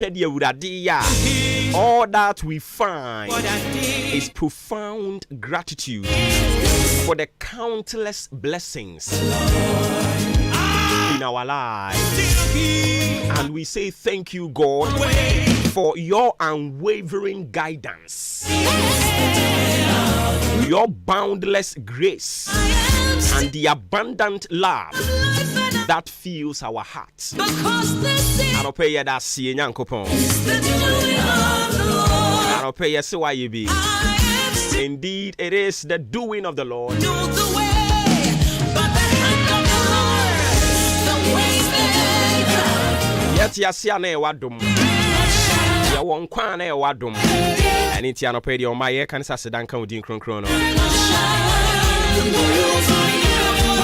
All that we find is profound gratitude for the countless blessings in our lives. And we say thank you, God, for your unwavering guidance, your boundless grace, and the abundant love that fills our hearts. I don't pay you that see Yankopon. I don't pay you so why you be. Indeed, it is the doing of the Lord. Yet ya see ane wadum. Ya won kwa na wadum. And it ya no pay the my can say dan kan udin kron.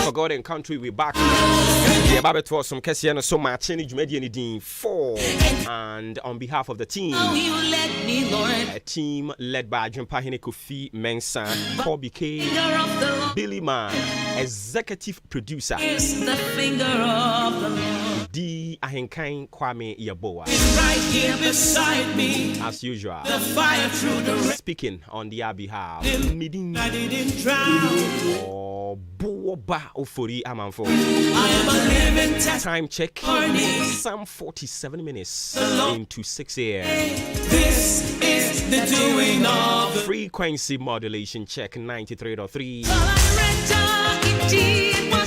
For God and country, we back. The Bible for some Kessian so much in Jumedian 4. And on behalf of the team, a team led by Jumpahine Kofi Mensah, Paul BK, Billy Man, executive producer, D. Ahenkan Kwame Yaboa. Right here beside me, as usual, the fire through the speaking on their behalf. I didn't drown. Boba Ofori Amanfo. I am a living test. Time check. Some 47 minutes into 6 a.m. This is the doing of frequency modulation check 93.3.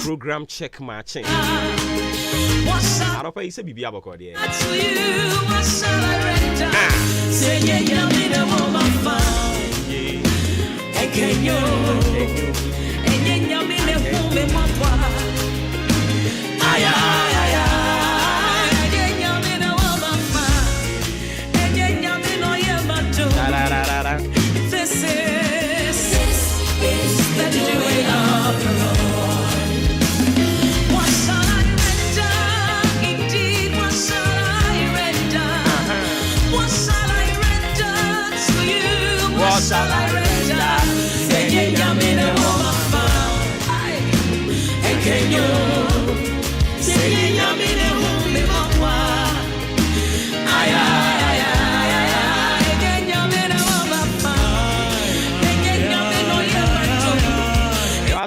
Program check matching. I don't pay say bibi aboko there. To you, what shall I render? Say yeah, me the woman found. Yeah. Again you. This is the doing of the Lord. What shall I render? Indeed, what shall I render? What shall I render to you? What shall I render?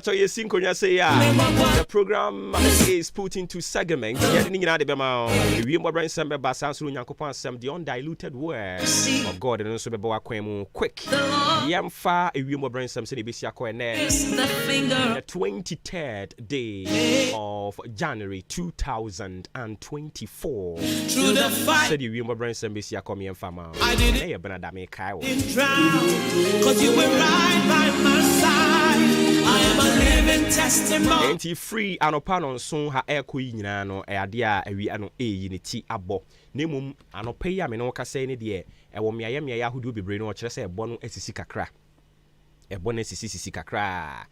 The program is put into segments. The undiluted word of God and also quick. The 23rd day of January 2024. I didn't drown because you were right by my side. I am a living testimony. Ain't free anopanon so ha ekoi nyina no ade a awi ano yiniti abo. Nemum anopa ya me no ka say ne de e wo meaye ahudu bebre no kire say ebo no asisi kakra. Ebo no asisi kakra.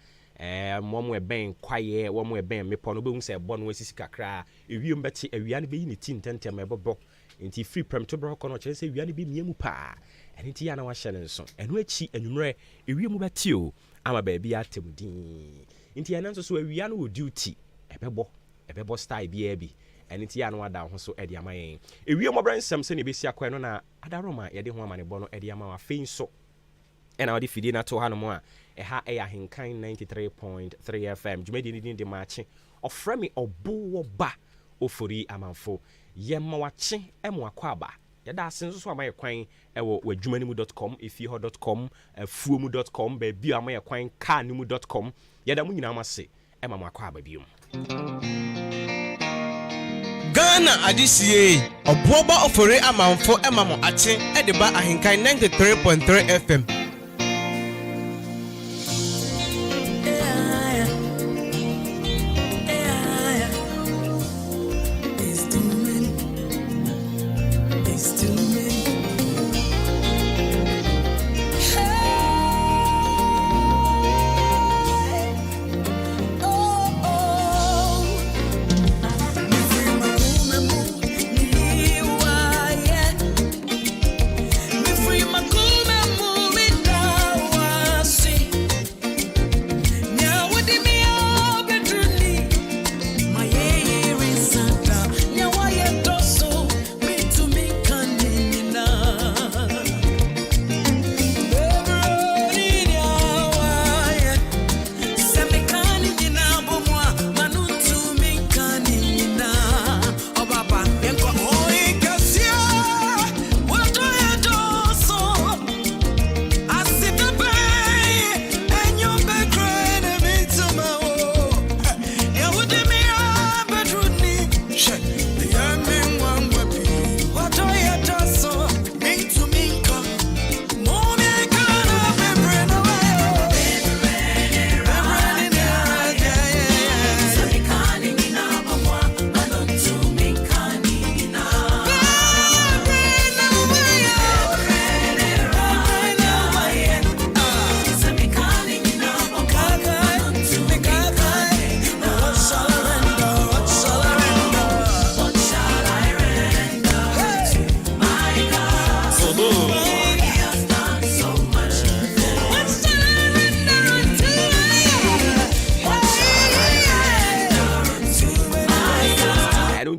Momo eben kwaye wo mo eben mepo no behu say ebo no asisi kakra. Ewiom beti awia no be yiniti ntentem ebobo. Ain't free prem to bro kono kire say awia no be miemu pa. Ain't ya na wa hye ne nso. Eno achi anwumre ewiom beti o. Ama baby atemudin inti ananso so awia no wo duty ebebo style bia bi eniti ya no ada ho so ede ama yen ewia mo bransam se ne besi akwa no na adaroma ye de ho ama ne bo no ede ama wa fein so ena wadi fidi na to ha no mo a eha e Ahenkan 93.3 FM jumedi ni de maachi ofra me obo ba ofori amanfo ye ma wache emo akwaba yada asenso so amaye kwan ewo wadwumanimu.com efiho.com fuomu.com baby amaye kwan kanimu.com yada mu nyina amase ema makwa ababium Ghana adisie oboba ofore amanfo ema mo ache edeba Ahenkan 93.3 FM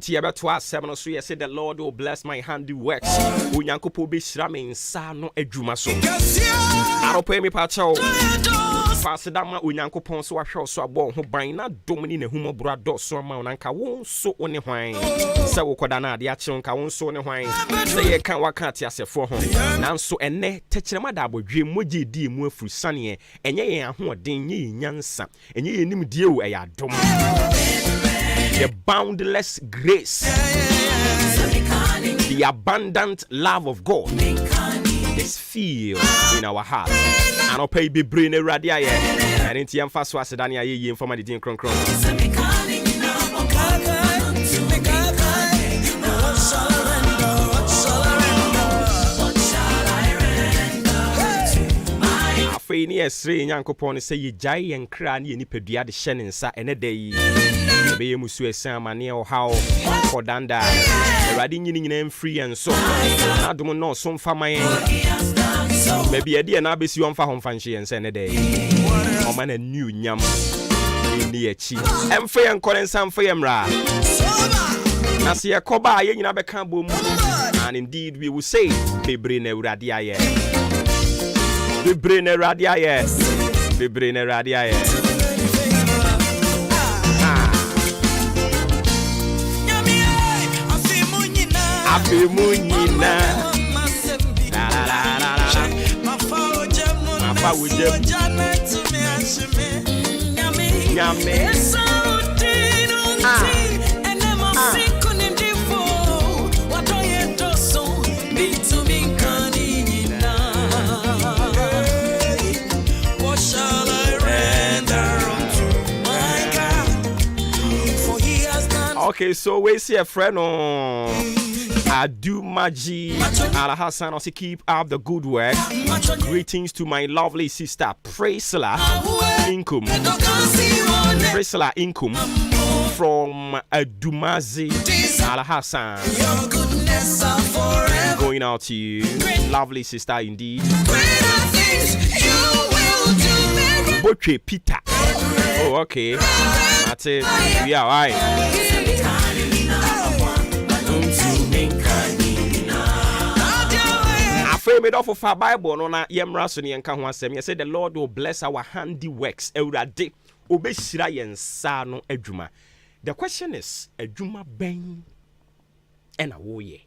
Enti yɛbɛto 7 so yɛ say the Lord will bless my handiworks. Onyankopɔn bɛhyira me nsa no adwuma so. Aropɛ me pakyɛw. Fasedama Onyankopɔn so ahwɛ so abɔ ho ban na dom ni nehumɔbro adɔso ma wonanka wo so one hwan. Sɛ wokoda na ade akye nka wo so ne hwan. Sɛ yɛ kan waka ate asefo ho. Nanso ene tekyerema da abodwe mogye di mu afurusane enye yɛn ahoɔden nye yɛn nyansa enye yɛn nimdie wo ɛyɛ adom. The boundless grace, the abundant love of God is filled in our hearts. And I'll pay be brain a radia. I didn't yam fast was Dania ye for my din cron. Afei ni esre Nyankopɔn say ye gyae yen kra ne nipadua de hye ne nsa ene da yi. Be musu esan mane o haw for danda. Awurade nyina mfiri en so. Na dom no so mfa man. Maybe a dear na besi on fa ho mfa nhye en se ne da yi. O man a new nyam ni echi. Emfa yen korensa mfa yemra. Na se yakoba ye nyina beka bom. And indeed we will say bebre na Awurade aye. Bebre na Awurade aye. Bebre na Awurade aye. Afi munyina la la la la la mafa ujem nyame what shall I render unto my God, for he has done. Okay, so we see a friend on Adu Maji Al Hassan also keep up the good work. Greetings to my lovely sister Priscilla Inkum. Priscilla Inkum from Adumazi Al Hassan. Going out to you, lovely sister indeed. Boche Peter. Oh, okay. That's it. We are right. Made off of our Bible, no na yemra so ne enka ho asem. Ye say the Lord will bless our handiworks. Ewurade obeshira yen sa no adwuma. The question is, adwuma ben ena wo ye.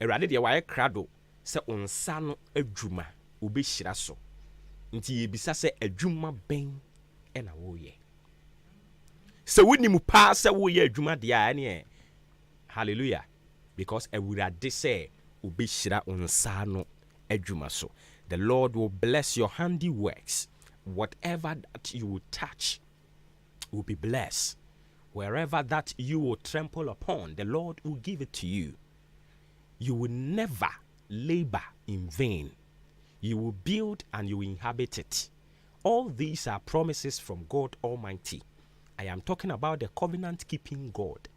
Ewurade de waye krado se onsa no adwuma obeshira so. Nti ye bisa se adwuma ben ena wo ye. Se woni mu pa se wo ye adwuma de a ne hallelujah, because Ewurade say ubishira unsano ejumaso. The Lord will bless your handiworks. Whatever that you will touch will be blessed. Wherever that you will trample upon, the Lord will give it to you. You will never labor in vain. You will build and you will inhabit it. All these are promises from God Almighty. I am talking about the covenant-keeping God.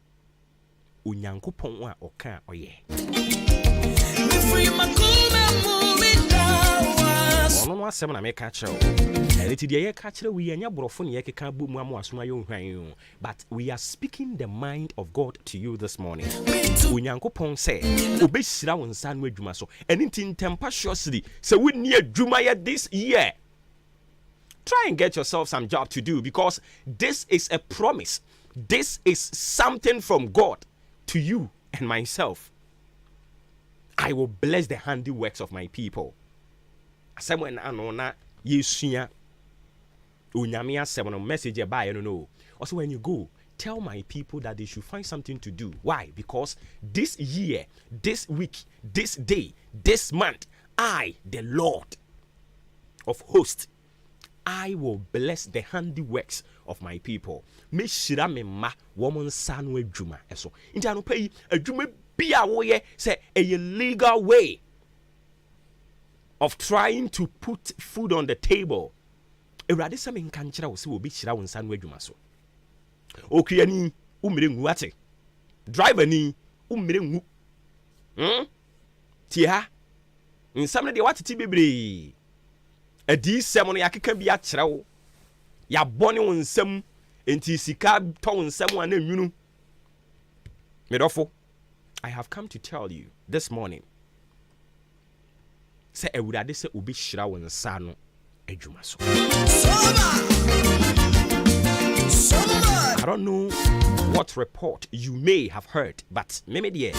Unyankopɔn wa ɔka ɔyɛ. Ono no asɛm na meka kyerɛw. Ɛnti deɛ yɛka kyerɛ we anya borɔfo ne yɛkeka bɔ mu amu asoma yɛ ohwan. But we are speaking the mind of God to you this morning. Unyankopɔn sɛ obɛhyira wo nsa no adwuma so. Ɛnti ntempaciously sɛ wonni adwuma yɛ this year. Try and get yourself some job to do, because this is a promise. This is something from God to you and myself. I will bless the handiworks of my people. Someone anona yesua onyame asem no message by you know. Also when you go, tell my people that they should find something to do. Why? Because this year, this week, this day, this month, I, the Lord of hosts, I will bless the handiworks of my people. Me shira me ma woman san we djuma eso. Inti anu pay adwuma bia wo ye say a legal way of trying to put food on the table. Ewrade se me nka nkyira wo se obi shira wo nsan we adwuma so. Okriani umire ngu ate. Driver ni umire ngu. Tia. Nsam ne de watete bebre. Adi sem no yakeka bi a kyerɛ wo. Ya bɔne wo nsam enti sika tɔ wo nsam a na nwunu. Medofo, I have come to tell you this morning. Say ewurade say obi hira wo nsa no adwuma so. I don't know what report you may have heard, but maybe the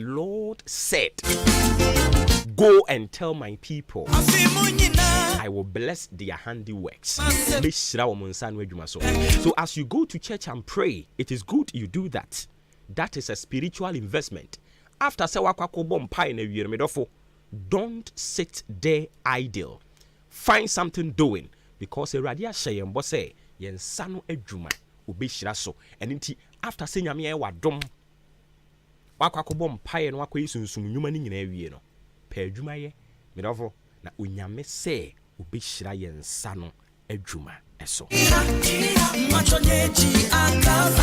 Lord said, go and tell my people I will bless their handiworks. So as you go to church and pray, it is good you do that. That is a spiritual investment. After don't sit there idle. Find something doing, because a radia shayem bose yen sano ejuma ubishira so. And inti after saying yami wa dom wakakobom paye no wakwa yisunsun nyuma ni nyina awie no pa adwuma ye medofo na onyame se ubishira yen sano ejuma eso.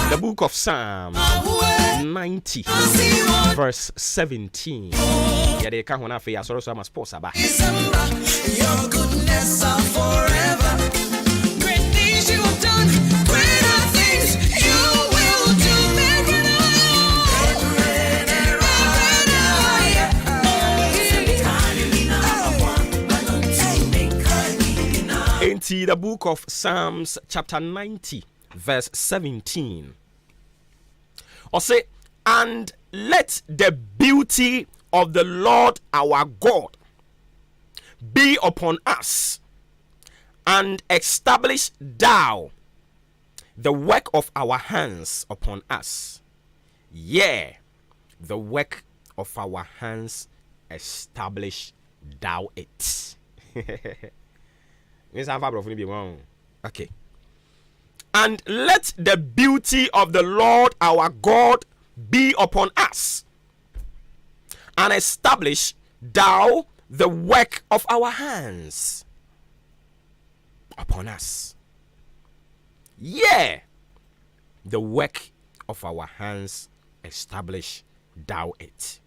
The book of Psalm 90 verse 17. Yeah, they can't have a sorrow, so I'm a spouse. Your goodness are forever. Great things you have done, greater things you will do. Into the book of Psalms, chapter 90, verse 17. Or say, and let the beauty of the Lord our God be upon us, and establish thou the work of our hands upon us. Yea, the work of our hands establish thou it. Okay. And let the beauty of the Lord our God be upon us, and establish thou the work of our hands upon us. Yeah, the work of our hands establish thou it.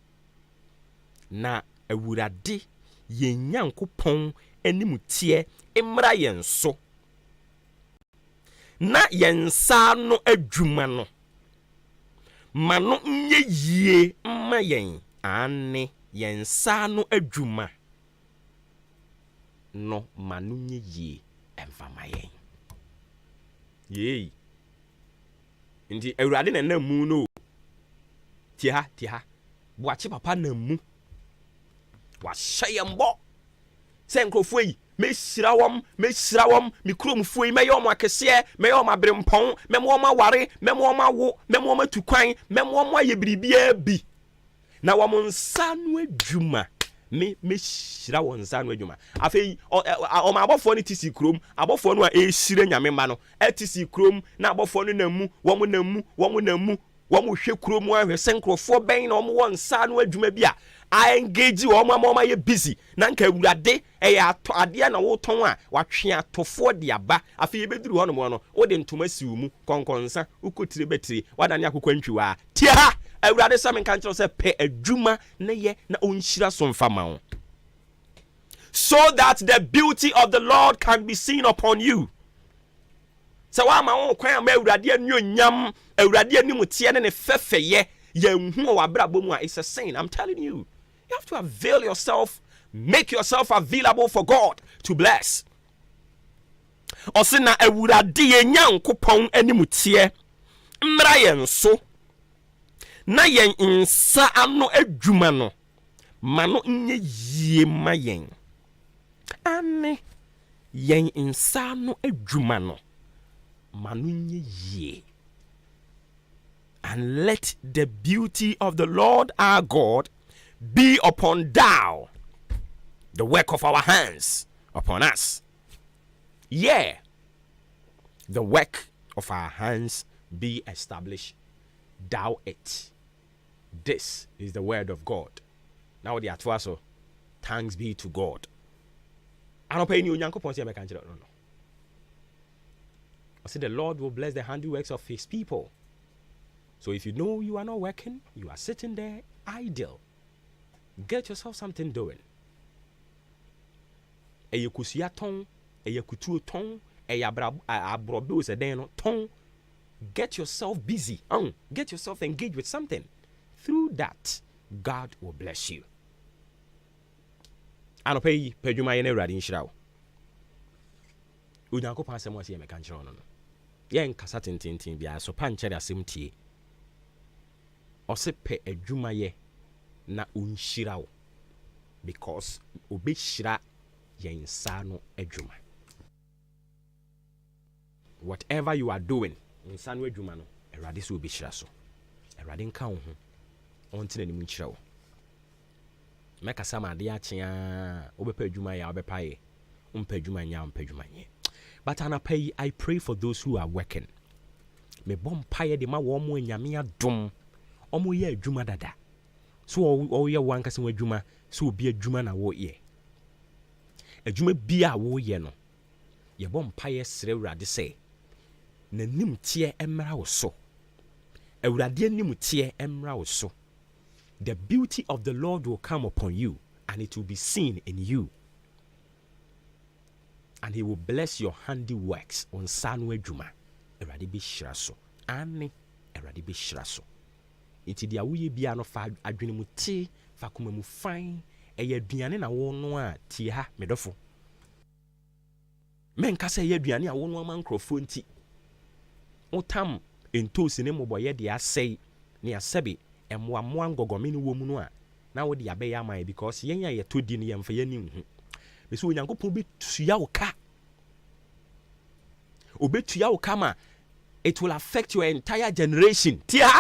Na ewurade yen Nyankopon animutie emra yen so. Na yen sa no adwuma no mano nye yie mma yen ane yen sa no adwuma no mano nye yie emfa ma yen. Yei ndi ewurade na namu no tia boache papa namu wa hyembo se nkrofo yi mesira wom me kromfo yi meyom akese meyom abrempon memom aware memom awo memom atukwan memom ayebiribia bi na wom nsa no adwuma me hyira won nsa no adwuma afei o ma abofo no tisi krom abofo no a ehire nyame ma no etisi krom na abofo no namu wom hwe krom ahwe se nkrofo ben na wom won nsa no adwuma bi a I engage you oma busy na nka ewurade ato ade na wo ton a watwe atofo de aba afi ebeduru hono mo no wo de ntoma siwu mu konkonsa ukotire betire wadane akokwantwiwa tie ha ewurade sam nka nkyerɛ sɛ pe adwuma na ye na onhyira so mfama wo, so that the beauty of the Lord can be seen upon you. So wa ma wo kwan ma ewurade anwonyam ewurade animutie ne fefeye yenhu wa brabo mu a it's a sin. I'm telling you. You have to avail yourself, make yourself available for God to bless. Osina ewurade ye Nyankopon animutie mmra yen so na yen nsa ano adwuma no mano nye yie ma yen ane yen nsa ano adwuma no mano nye yie. And let the beauty of the Lord our God be upon thou, the work of our hands upon us. Yeah, the work of our hands be established thou it. This is the word of God. Now the atwaso, thanks be to God. I don't pay you Nyankopon say make no. I say the Lord will bless the handiworks of his people. So if you know you are not working, you are sitting there idle, get yourself something doing. Eye kusia ton, eye kutuo ton, abrobe se den no ton. Get yourself busy. Get yourself engaged with something. Through that, God will bless you. Anope yi pedwuma ye na Awurade nhyira wo. Onyankopɔn asɛm wɔ se meka nkyerɛ no no. Ye nkasa tintintin bia so pa nkyere asɛm tie. Ɔse pɛ adwuma ye na unhyira wo. Because obehyira yen nsa no adwuma. Whatever you are doing, nsa no adwuma no, Awurade so obehyira so. Awurade nka wo ho. Ɔnte na nim nkyerɛ wo. Meka sama de achia obepa adwuma ya obepa ye. Umpa adwuma nya umpa adwuma nye. But anapay, I pray for those who are working. Me bom paye de ma wo mo nyame adom. Omo ye adwuma dada. So o ye wan kase adwuma, so obi adwuma na wo ye. Adwuma bia wo ye no. Ye bom paye sere Awurade sɛ nanim tie emra wo so. Awurade anim tie emra wo so. The beauty of the Lord will come upon you, and it will be seen in you. And he will bless your handiworks on sanwe juma. Awurade be shiraso. Ane Awurade be shiraso. Iti dia wuye bia no fa adwene mu ti, fa kuma mu fan, eye aduane na wo no a tie ha medofo. Menka se ye aduane a wo no ama nkrofo nti. Otam entosi ne moboye de asei ne asebe emwa ngogome ne wo mu no a na wo de abeya man because yenya ye todi ne yemfa yanim hu. Me so Onyankopɔn be tua wo ka. Obetua wo kama, it will affect your entire generation. Tia.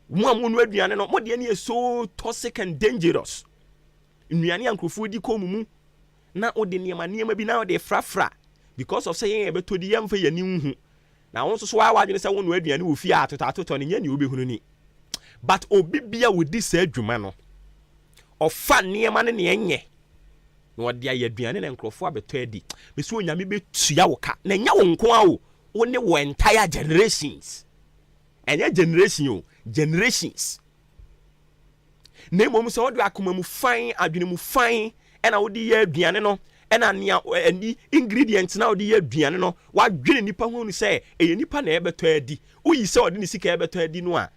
Mo amunu aduane no, mo de ne so toxic and dangerous. Nnuane ankrofo di komumu na ode niema bi na ode frafra because of saying ebetodi yemfa yanim hu. Na won so wa adwene se won no aduane wo fi atoto ne nya ne obehunu ni. But obi bia wo di sa adwuma no. Ofa niema ne ne enye. No de aye aduane na nkrofo abeto adi. Me so onyame betua wo ka. Na nya wo nko a wo ne wo entire generations. Enya generation o, generations. Ne mom so wo de akoma mu fan, adwene mu fan, e na wo de ye aduane no. Ena nia ani ingredients na odi aduane no wadwene nipa ho nu se eye nipa na ebeto adi uyi se odi ni sika ebeto adi no a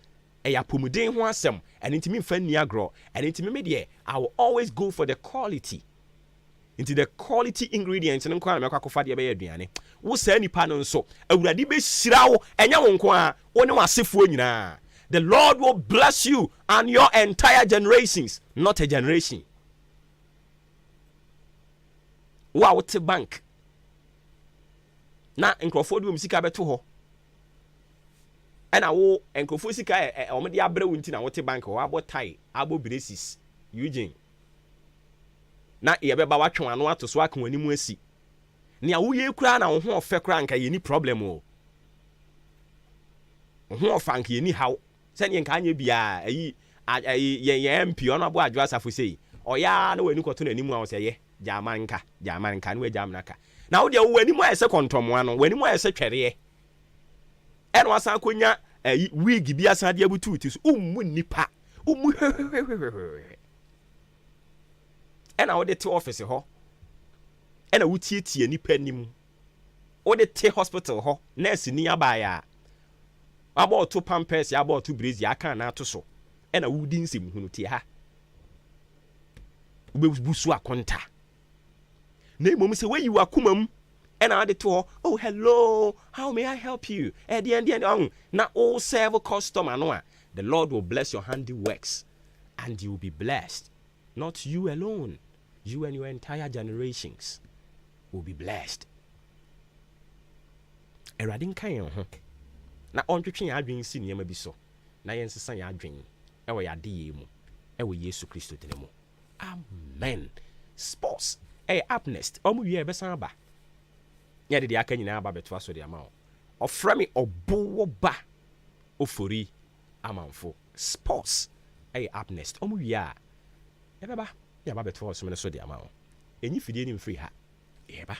eya pomuden ho asem ene ntimi mfa ni agro ene ntimi me de I will always go for the quality into the quality ingredients no kwa na mekwakofa de be aduane wo sa nipa no nso Awurade be hyira wo enya wo nko a wo ne wasefo nyina. The Lord will bless you and your entire generations, not a generation. Wa wote bank na nkrofo de musika beto ho ena wo nkrofo sika o de abra wunti na wote bank ho abo tie abo braces Eugene na ye beba watwe ano ato so aka wani mu asi ne a wo ye kura na wo ho ofe kura nka ye ni problem o ho ofa nka ye ni haw se ne nka anya bia ayi ye MP ono abo adwo asafo sei oya na wani koto na ni mu a wo se ye jamanka no jamnaka na wo de wo wani mu ayese kontomo ano wani mu ayese twere eno asan konya wig bi asan de abutu ti so ummu nipa ummu ena wo de te office ho ena wo tietie nipa nim wo de te hospital ho nurse ni abaya abo to pampers ya abo to brace ya kan na to so ena wo di nsem hunu tie ha wo busu akonta na mom say where you are kumam and I to oh hello, how may I help you? At the end na all serve customer no. The Lord will bless your handiworks and you will be blessed. Not you alone. You and your entire generations will be blessed. Eradin kan ho. Na ontwetwe ya adwen si niam bi so. Na yensesa ya adwen. Ewo ya de ye mu. Ewo Yesu Kristo tene mu. Amen. Sports. Hey, up next. Omu ye besan ba. Nya de aka nyina aba beto aso de ama o. Ofra me obo ba. Ofori amanfo. Sports. Hey, up next. Omu ye a. E beba. Ya ba beto aso me so de ama o. Enyi fidie ni mfiri ha. E ba.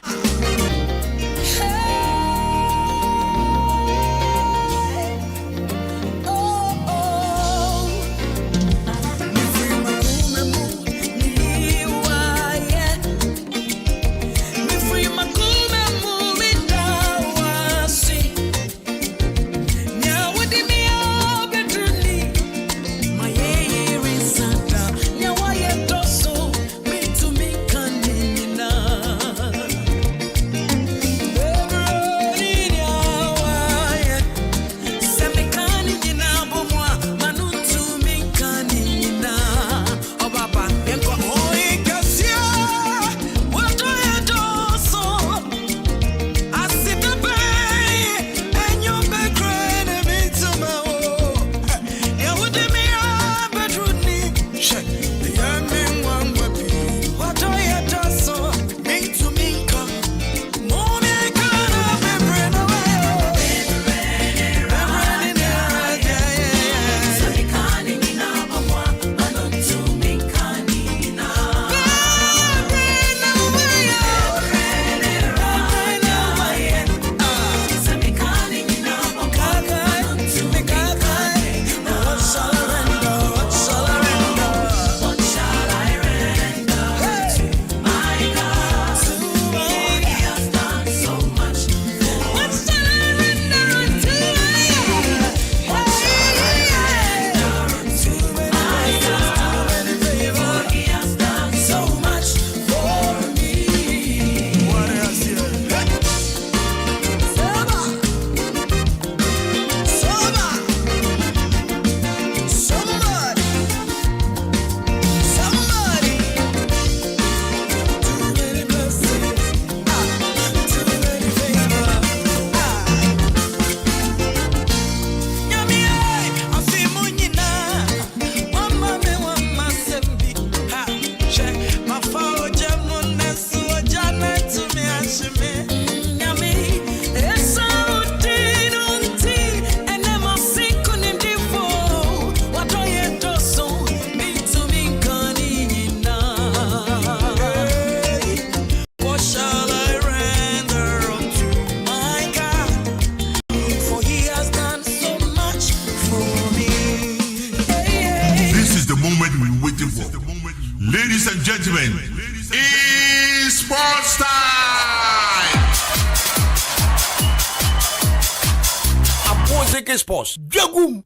Seke Sports. Jagum.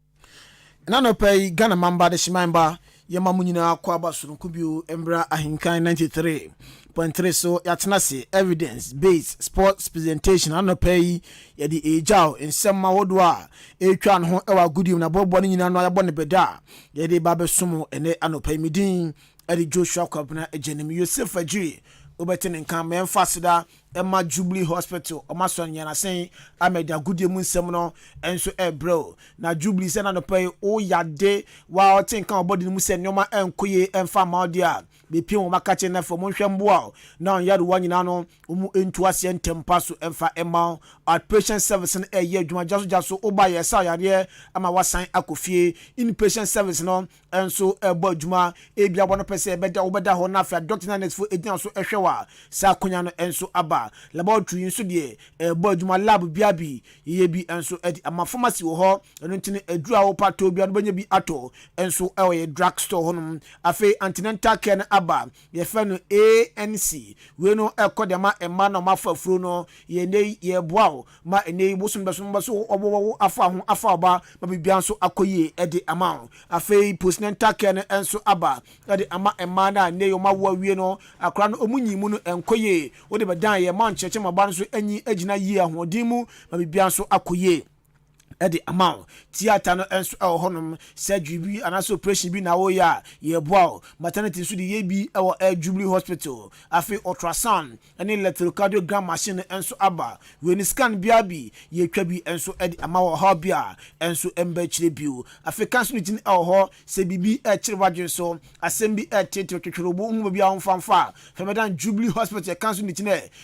Nano pay Ghana Mamba de Shimamba. Yama Munina Kwaba Surunkubu Embra Ahenkan 93.3 so yatenase evidence based sports presentation ano pay yedi ejao nsema wodwa etwa no ho ewa gudium na bobo nyina no ayabo ne beda yedi babesumo ene ano pay midin edi Joshua Kwabena ejenim Yosef Ajiri obetene nkan me mfasida Emma Jubilee Hospital omason yana sen ameda gudium nsem no enso bro na Jubilee se na no pay o yade wa o tin kan obodi mu se nyoma enkoye emfa maudia bepi wo makache na fo monhwemboa na yado wanyina no umu entu ase ntempaso emfa ema outpatient service na eye adwuma jaso oba yesa yare ama wasan akofie inpatient service no enso ebo adwuma ebia bono pese ebeda obeda ho na afia doctor na next fo edina so ehwewa sa konya no enso aba laboratory nso de ebo adwuma lab biabi ye bi enso edi ama pharmacy wo ho eno ntine adura wo pato bia no banya bi ato enso ye drug store honum afi antenatal care na aba ye fe no ANC we no ekodema ema no mafafuro no ye ne ye boa ma ene bosum beso obo afa ho afa oba ma bibia nso akoye edi ama afi postnatal care na enso aba edi ama ema na ne yo ma wo awie no akra no omunyimu no enkoye wo de bedan ye man cheche ma ba nso anyi agina yi ahodin mu ma bibia nso akoye edi amount theater no enso honum surgery bi anaso operation bi na wo ya ye boa maternity so de ye bi Jubilee Hospital afi ultrasound ani electrocardiogram machine enso aba we scan bi ye twa bi enso edi amawo ho bia enso emba chire biu afi cancer ni ho se bibi chire wadwen so asem bi tete twetwerobo hu bi a mfamfa femedan Jubilee Hospital cancer ni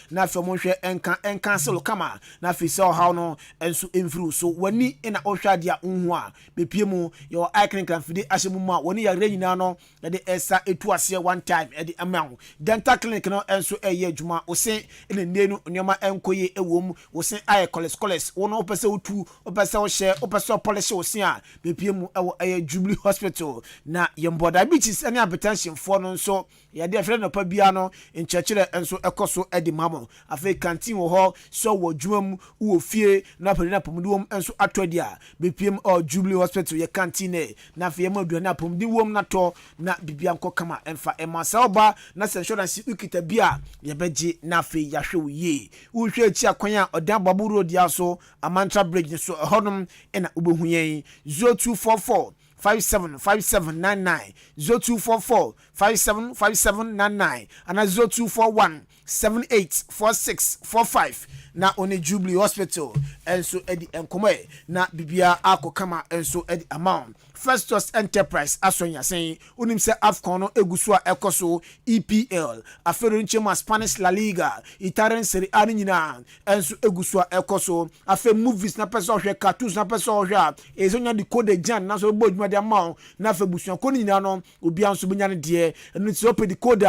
na afi mo hwe enkan cancel kama na afi so how no enso emfru so wani ina ohwadia unhu a bepie mu yo icon fide ahyemu ma woni ya renyina no de esa etu ase one time de amawo dental clinic no enso eye adwuma ose ene nenu nyoma enkoye ewom ose aye cholesterol wono opese otu opese o hye opese polish ose a bepie mu ewo eye Jubilee Hospital na yembo diabetes ene hypertension for no nso ya de afre no pa bia no nchechire enso ekoso de mamo afi canteen wo ho so wo adwuma mu wo fie na padina pomduom enso dia BPM or Jubilee Hospital ye canteen na fe yema aduane apom di wom na to na bibia nko kama emfa ema saoba na insurance ukita bia ye beje na fe ya hwe ye wo hwe chi akwan a odan babu road ya so amantra bridge so honum ena obohu yen 0244 575799 0244 575799 and 0241 784645 na one Jubilee Hospital enso edi enkomo na bibia akokama enso edi amount Festus Enterprise asonya sen unim se Afcon no egusu a ekoso EPL afero nchema Spanish La Liga Italian Serie A nyina enso egusu a ekoso afe movies na person hwe cartoons na person hwe ezonya de code jan na so boduma de amount na afe busuan ko nyina no obi anso benya ne de enu ti ope de code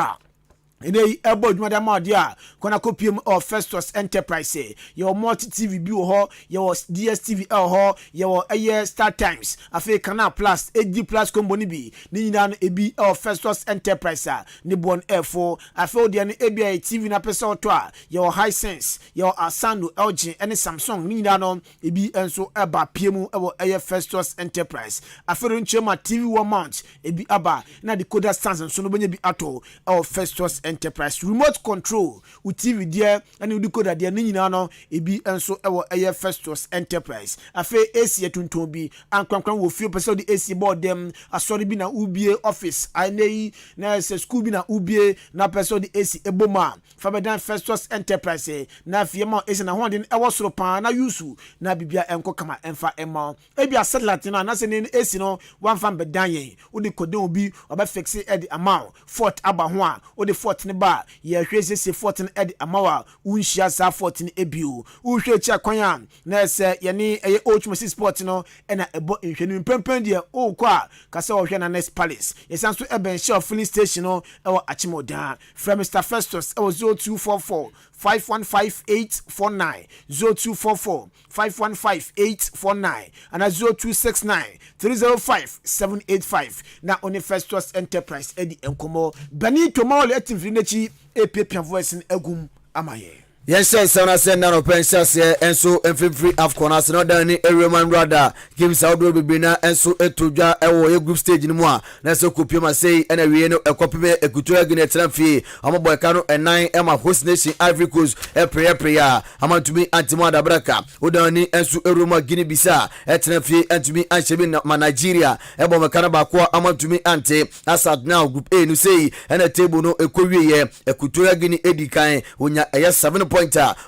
ene ebo dwuma da ma dia kona kopium of Festus Enterprise your multi TV bi ho your DSTV ho your Star Times afi Canal Plus HD Plus combo ni bi ni nyina no ebi of Festus Enterprise ni bon F4 afi odi ne ebi TV na pesa oto a your Hisense your Asando LG ene Samsung ni nyina no ebi enso eba piemu ewo Festus Enterprise afi ro nchema TV one mount ebi aba na decoder stands nso no benya bi ato of Festus Enterprise remote control with TV there and you decoder there ni nyina no ebi enso ewo Festus Enterprise afi AC etunton bi ankwankwan wo fie pese di AC board dem asori bi na ubie office anei na school bi na ubie na pese di AC eboma fabedan Festus Enterprise na fie ma AC na honden ewo soro pa na yusu na bibia enko kama emfa ema ebi a satellite na se ne AC no wan fan bedan yen wo de kodon obi oba fixe edi amount fort aba ho a wo de fort ne ba ye hwese se fort ne edi amawa unhia sa fort ne ebio wo hwe chi akwan na se ye ne eye ochmasi sport no na ebo nhwenu pempen de o kwa ka se wo hwe na next palace ye san so eben share filling station no ewo achimodan from Mr Festus ewo 0244 515849 0244 515849 and 0269 305 785 na on Festus Enterprise edi enkomo Benito Mawle etimfiri nechi epepia voice agum amaye Yes, Sana send down open sales and so and free AFCON as no done everyone rather games out will be now and so etuja a group stage in moi. Let's so Kupima say and a copy a culture again fee. I'm a boy cano and 9 Emma host nation Ivory Coast a prayer. I'm on to me Antimada Braka, Udani and so Roma Guinea Bissau at fee and to me and Shabin Nigeria. Ebo Macanabaqua, I'm on to me ante as at now group A no say and a table no a Korea a culture Guinea Edikai when ya a 7 pointer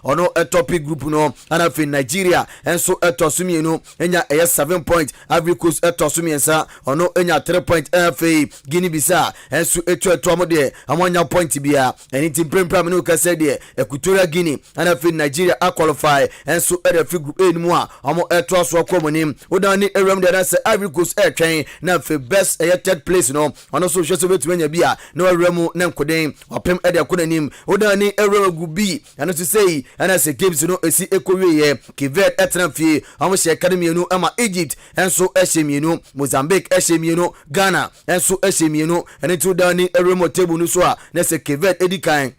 ono a topic group no and afi Nigeria enso etosumi no enya 7 point Ivory Coast etosumi ensa ono enya 3 point afi Guinea Bissau enso eto amode amonya point bia anything prempram no ka said there Equatorial Guinea and afi Nigeria a qualify enso afi group A no a amo eto so akomonim odani ewram there say Ivory Coast etwen na afi best third place no ono so hwese betumenya bia no ewram na nkoden opem ede akonanim odani ewram group B and to say and as a games no esi ekowie kivet etranfie amohye academy no ama Egypt enso ehye no Mozambique ehye no Ghana enso ehye no and to down ewremo table no so a na se kivet edikan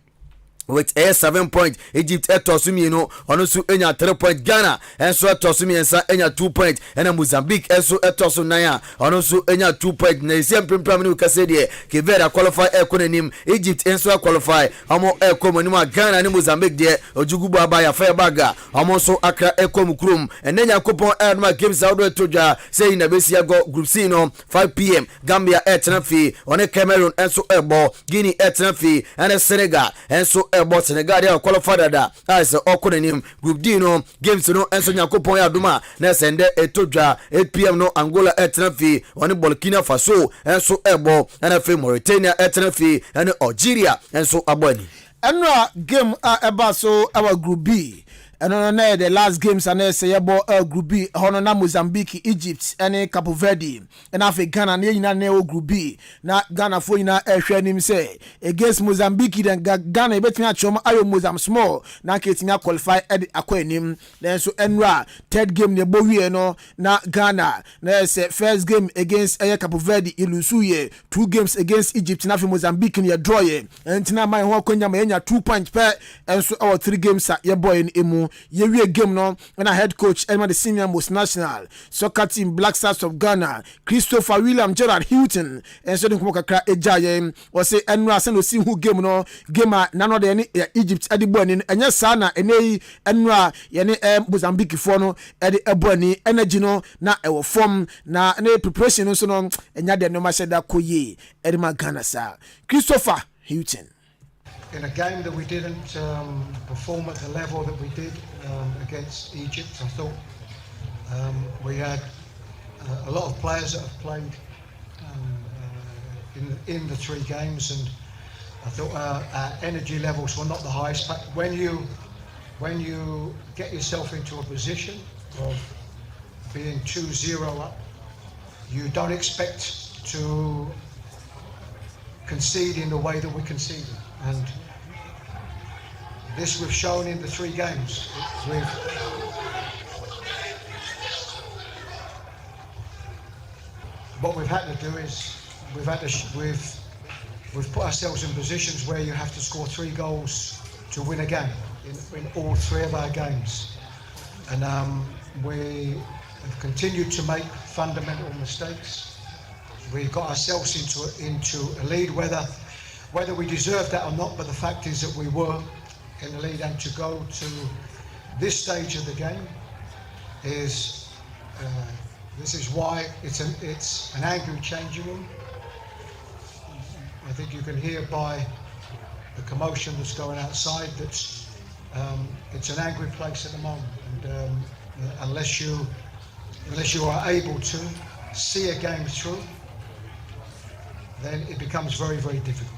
with a 7 point Egypt etosumi no ono so enya 3 point Ghana enso etosumi ensa enya 2 point and Mozambique enso etoso 9 ono so enya 2 point na ese prempram no ka say there Kevera qualify ekonanim Egypt enso qualify amo ekomonim Ghana and Mozambique there ojugubu abaya fire baga amo so akra ekomukrum enenya kopon elma games out toja say na besia go group C no 5 p.m. Gambia etnafi one Cameroon enso ebo Guinea etnafi and Senegal enso but Senegal they qualified that as okonim group D no games no enso nyakopon ya duma na sende etoja 8 p.m. no Angola etnafi one Burkina Faso enso ebo na fe Mauritania etnafi and Algeria enso aboni enra game eba so our group B and on the last games and say about group B hono na Mozambique, Egypt and Cape Verde and afi Ghana na na group B na Ghana fo ina ehwe nim say against Mozambique then Ghana betimi achom ayo Mozambique small na ketimi qualify akwanim then so enra third game ne bowie no na Ghana na say first game against Cape Verde ilusu ye 2 games against Egypt na afi Mozambique ne draw ye entina man ho akonya ma enya 2 points per and so our 3 games ye boy in emu yewie game no and a head coach Elma the senior most national soccer team Black Stars of Ghana Christopher William Gerard Hilton and so dem kakra ejaye o say enra se no see who game no game na no de Egypt adibo ni enya sa na enei enra ye ne Mozambique for no edi eboni energy no na ewo form na preparation no so no enya de no ma sheda koye edi ma Ghana sa Christopher Hilton. In a game that we didn't perform at the level that we did against Egypt, I thought we had a lot of players that have played in the 3 games, and I thought our energy levels were not the highest. But when you get yourself into a position of being 2-0 up, you don't expect to concede in the way that we conceded. And this we've shown in the 3 games. What we've had to do is we've put ourselves in positions where you have to score 3 goals to win a game in all 3 of our games, and we have continued to make fundamental mistakes. We got ourselves into a lead, whether we deserved that or not, but the fact is that we were in the lead, and to go to this stage of the game is this is why it's an angry changing room. I think you can hear by the commotion that's going outside that it's an angry place at the moment, and unless you are able to see a game through, then it becomes very, very difficult.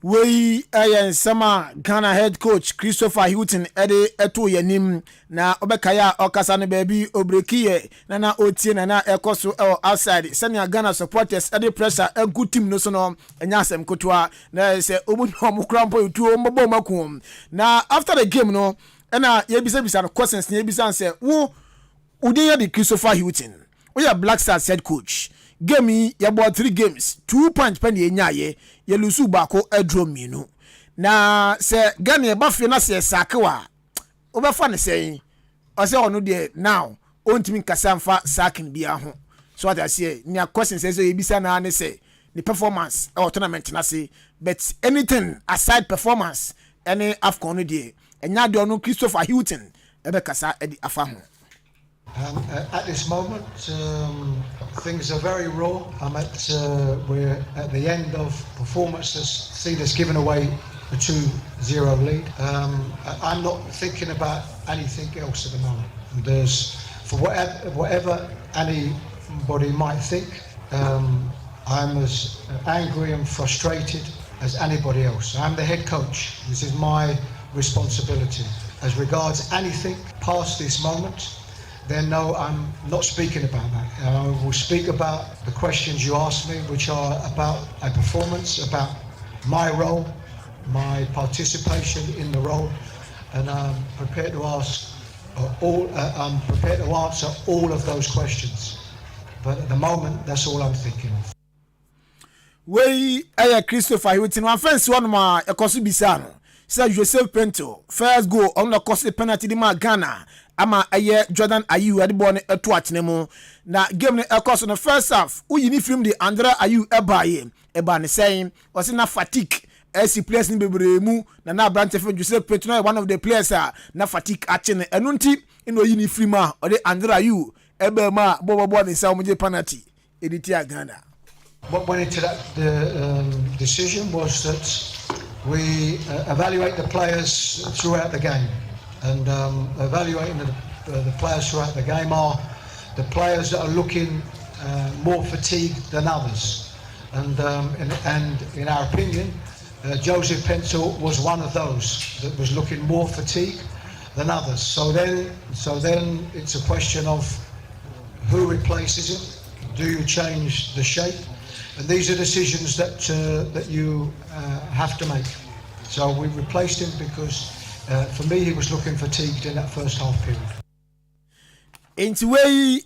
We ayen sama Ghana head coach Christopher Hilton ede eto yanim na obekaya okasa ne baby obrekiye na otie na ekoso outside senior Ghana supporters ede pressure a good team no so no enya asem kotwa na say omu omukrampo yutu ombo makum na after the game no na yebisa no questions na yebisa say wo ude the Christopher Hilton we are Black Stars head coach game ya bought 3 games 2 points pen ye nyaye ye lusu bako edro minu na se Ghana ba fie na se sakewa obefa ne sei o se onu de now ontimi nkasa mfa sakin bia ho so what I say ni a question say so ebisa na ne say the performance or tournament na say but anything aside performance any AFCON no dey enya de onu Christopher Hilton ebe kasa edi afa ho. At this moment, things are very raw. We're at the end of performances. See us giving away a 2-0 lead. I'm not thinking about anything else at the moment. For whatever anybody might think, I'm as angry and frustrated as anybody else. I'm the head coach. This is my responsibility. As regards anything past this moment, then no, I'm not speaking about that. I will speak about the questions you asked me, which are about a performance, about my role, my participation in the role, and I'm prepared to answer all of those questions. But at the moment, that's all I'm thinking of. We Christopher Hilton one fence one ma ekosu bisa no. Say Joseph Pinto first goal on the cost penalty di ma Ghana ama Jordan Ayew ade ball ne eto atene mu na game ne ekoso no first half uyini film di Andra Ayew eba ne saying was na fatigue AC players ni bebre mu na Abrante for Joseph Pinto na one of the players na fatigue achene eno nti ino yini film or the Andra Ayew ebe ma bobo ne say omje penalty editi Ghana. What went into that decision was that we evaluate the players throughout the game, and evaluating the players throughout the game are the players that are looking more fatigued than others, and in our opinion, Joseph Pinto was one of those that was looking more fatigued than others. So then it's a question of who replaces him. Do you change the shape? And these are decisions that you have to make. So we replaced him because, for me, he was looking fatigued in that first half period. Into way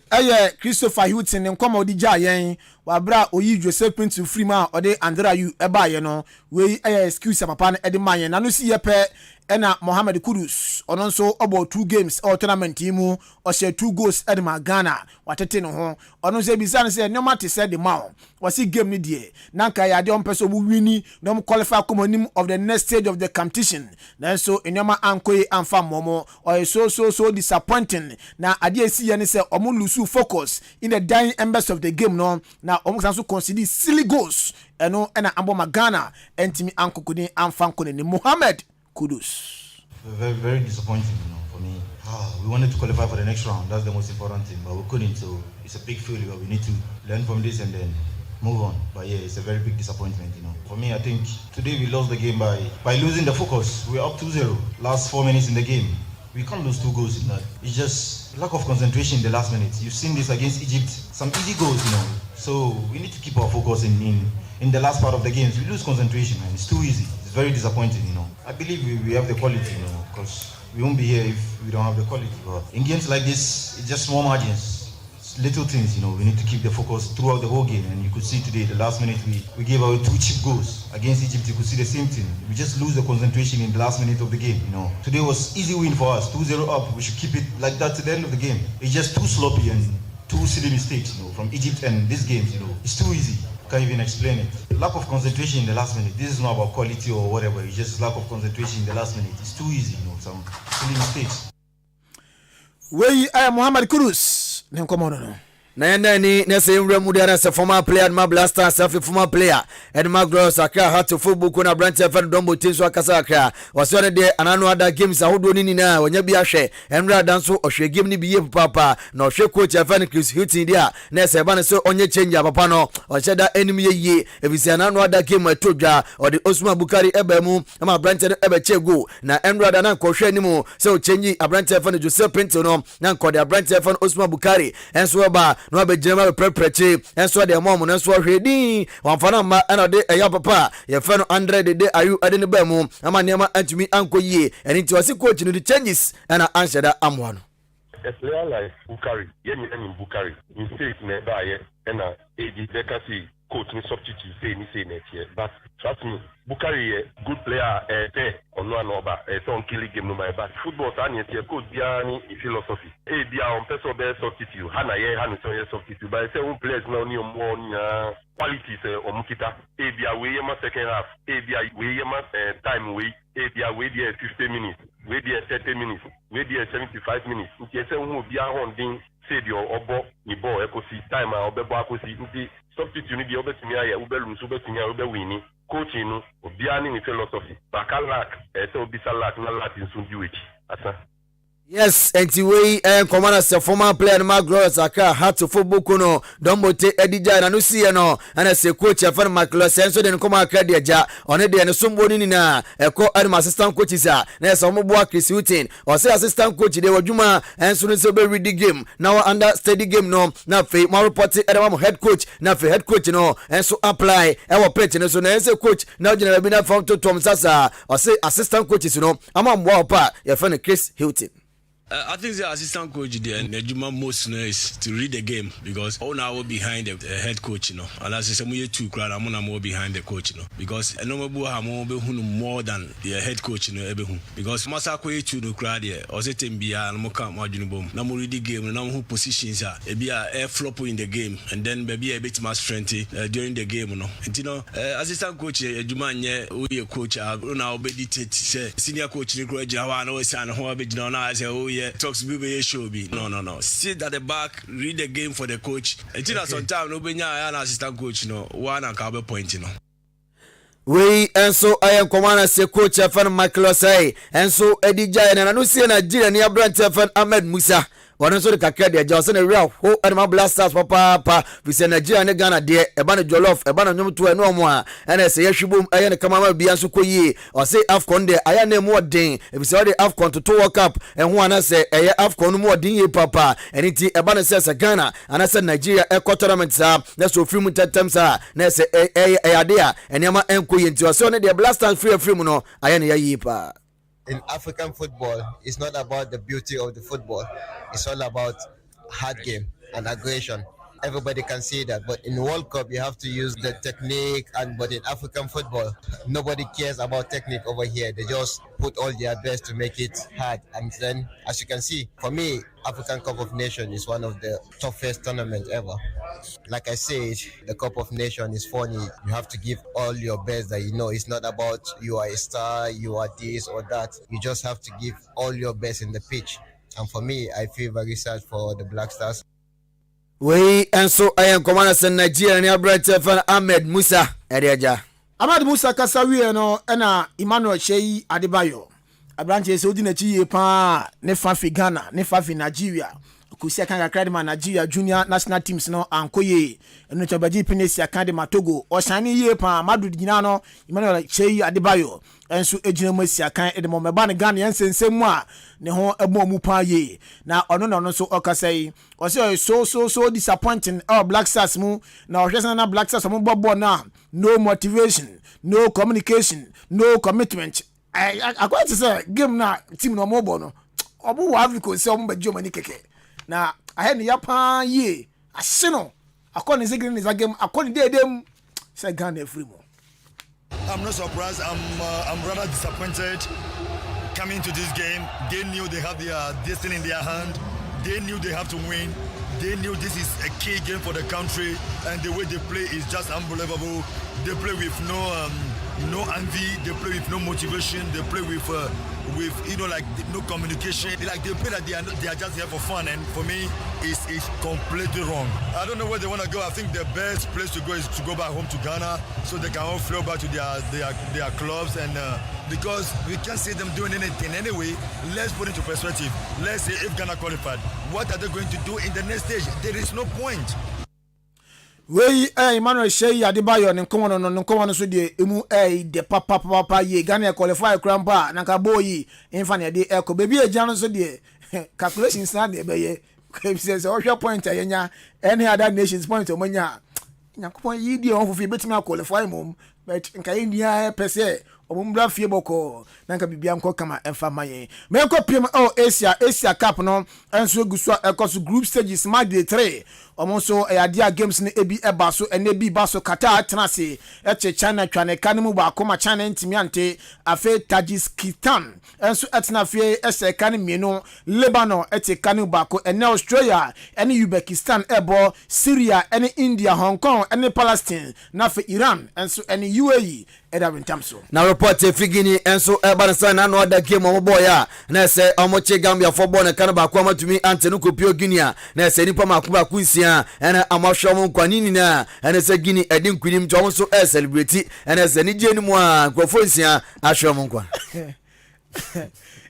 Christopher Hilton and come odi jayen wabra oyi Joseph Pinto Freeman or de Andra Ayew eba ye no we excuse papa na edi man na no si ye pe ena Mohamed Kudus ono nso about 2 games or tournament mu o share 2 goals edi ma Ghana watete no ho ono se bisa ne se nyoma te se de ma o si game ni die na nka ya de on person bu wini no mo qualify commonim of the next stage of the competition na so nyoma ankoyi amfa momo o so disappointing na ade si ye ne se omo lose focus in the dying embers of the game no na omo san so consider silly goals eno ena ambo ma Ghana entimi ankokuni amfa nkone ni Mohamed Kudus. Very, very disappointing, for me. We wanted to qualify for the next round. That's the most important thing, but we couldn't. So it's a big failure. We need to learn from this and then move on. But yeah, it's a very big disappointment, For me, I think today we lost the game by losing the focus. We're up 2-0. Last 4 minutes in the game. We can't lose 2 goals in that. It's just lack of concentration in the last minute. You've seen this against Egypt. Some easy goals, So we need to keep our focus in the last part of the games. We lose concentration, man. It's too easy. It's very disappointing, I believe we have the quality, because we won't be here if we don't have the quality. But in games like this, it's just small margins, it's little things, We need to keep the focus throughout the whole game. And you could see today, the last minute, we gave away 2 cheap goals against Egypt. You could see the same thing. We just lose the concentration in the last minute of the game, Today was easy win for us, 2-0 up. We should keep it like that to the end of the game. It's just too sloppy and too silly mistakes, from Egypt and these games, It's too easy. Can't even explain it. Lack of concentration in the last minute. This is not about quality or whatever. It's just lack of concentration in the last minute. It's too easy, some silly mistakes. We Mohamed Kudus. Then come on. na ni nese imre mudiana se former player and my blaster self former player and my gross akra hat to football kuna branch fan dombo tinso akasa akra wasore de anano ada games ahodo ni na wonya bi ahwe emra danso ohwe game ni biye papa na ohwe coach fan Chris Hilton dia na se ba ne so onye change papa no ohwe da enemy ye ebisi anano ada game atodwa ode Osman Bukari ebemu ama branch no ebe chego na emra da na kohwe ni mu se o change branch fan Joseph Pinto no na nkode branch fan Osman Bukari enso ba no abegyema prepreche enso de mom no enso hwedi wamfana ma na de eya papa ye fe no 100 de ayu ade ne ba mu ama niam antumi ankoyie eni ti wase coach no the changes and answer that amwa no a player like Bukari, Bukari, in state nearby, and AG Dekasi, coach ni substitute say next year. But trust me, Bukari a good player on one over on killing game no my but football next year coach biani philosophy. Bia on person be substitute. Hana ye hanu so substitute. But say one players now ni more qualities omukita. Bia we ma second half. Bia we ma time we. Bia we there 50 minutes. We there 30 minutes. We there 75 minutes. Nti say who bia on din say the obo ni ball ekosi time a obebo akosi nti substitute ni bia obetumi aye ubelu so betumi aye obewini coaching no obiani ni philosophy bakalak say obisalak na latin so diwechi asa. Yes, anyway, commander say former player Magro Saka had to football kono don bote edija na no see no and say coach Afan Maklo senso den come akade ja on dey no sombo ni na eko and assistant coaches a na say omo boa Chris Hutton or say assistant coach dey wadwuma enso no say be read the game now under steady game no na fe mo report edema head coach na fe head coach no enso apply e wo pitch no so na say coach na general bi na from to Tom Sasa or say assistant coaches no amambo pa ya fa Chris Hutton. I think the assistant coach there, Nejuma most is to read the game because all now behind the head coach, And as I say, we two crowd, I'm more behind the coach, Because no more than the head coach, Because Masako to the crowd here, or say Timbia and Moka Majunibum. Now read the game, now who positions are, be a air flop in the game, and then maybe a bit more strength during the game, And assistant coach, Jumanya, we coach, now be senior coach, Jawan, always and who I say, talks be show be no sit at the back, read the game for the coach until sometimes no be an assistant coach one and cover point we and so I am commander say coach Afan Michael say and so Eddie Jai and I no see Nigeria near Brent Afan Ahmed Musa one so the kakade Johnson a real ho animal blasters papa we say Nigeria ne Ghana there e ba no jollof e ba no nyom to e no mo a and say yeshibum aye ne kamama bia so koyi or say Afcon there aye na mo den if say the Afcon to World Cup and who an say aye Afcon mo den ye papa and it e ba no say Ghana and say Nigeria e tournament sa na so free mu tetem sa na say aye ade a enema enkoyi nti so ne the blasters free mu no aye ne ye pa. In African football, it's not about the beauty of the football. It's all about hard game and aggression. Everybody can see that. But in World Cup, you have to use the technique. But in African football, nobody cares about technique over here. They just put all their best to make it hard. And then, as you can see, for me, African Cup of Nations is one of the toughest tournaments ever. Like I said, the Cup of Nations is funny. You have to give all your best that you know. It's not about you are a star, you are this or that. You just have to give all your best in the pitch. And for me, I feel very sad for the Black Stars. We and so I am commander in Nigeria near Brent Afan Ahmed Musa Ereja. Ahmed Musa Kasawi no ena Emmanuel Shei Adebayo. Abranche se odi na chi pa ne fa fi Ghana, ne fa fi Nigeria. Kusi aka akadema Nigeria junior national teams no ankoye eno chabaji pinesi akadema Togo o shani ye pa Madrid gina no Emmanuel Shei Adebayo enso ejina mu sia kan edemo meba ne Ghana yensensemu a ne ho ebo mu pa ye na ono no so okasai o say so disappointing our Black Stars mu na o hwesa na Black Stars mu bobo na no motivation, no communication, no commitment. I quite say game na team no mo bo no obu wa Africa say omo bajo mani keke na ahe ne yapa ye asino akoni zegrin is a game akoni dem say Ghana free mo. I'm not surprised. I'm rather disappointed coming to this game. They knew they have their destiny in their hand. They knew they have to win. They knew this is a key game for the country, and the way they play is just unbelievable. They play with no envy. They play with no motivation. They play with like no communication. Like they play that they are just here for fun, and for me, it's completely wrong. I don't know where they want to go. I think the best place to go is to go back home to Ghana, so they can all flow back to their clubs. And because we can't see them doing anything anyway, let's put it into perspective. Let's say if Ghana qualified, what are they going to do in the next stage? There is no point. We Emmanuel Shei Adebayo nkomo so de emu de papa ye Ghana qualify kramba na ka boyi infane de eko bebi eja no so de calculations na de be ye says o hwe point ayenya any other nations point omanya yakopon yi de on fufi betimi qualify mom but nka yenia pese omumbra fie boko nanka bibia nko kama emfa maye me nko piem Asia Cup no enso guso ekoso group stages match day 3 omonso eyadia games ne ebi ebaso ene bi baso Qatar tenase eche China twane kanemu ba akoma China ntimi ante afe Tajikistan enso etna fie ese kan mienu Lebanon eche kanemu ba ko ene Australia ene Uzbekistan ebo Syria ene India Hong Kong ene Palestine na fe Iran enso ene UAE edabentamso na report figini enso ebansa na no other game omo boy ya na se omoche Gambia for born kan ba kwa matumi ante no kopio Guinea na se nipa makuba kunsia ena amahwe mo kwanini na ena se Guinea edin kunim to so celebrate ena se ni je ni mu a krofonsia ahwe mo kwa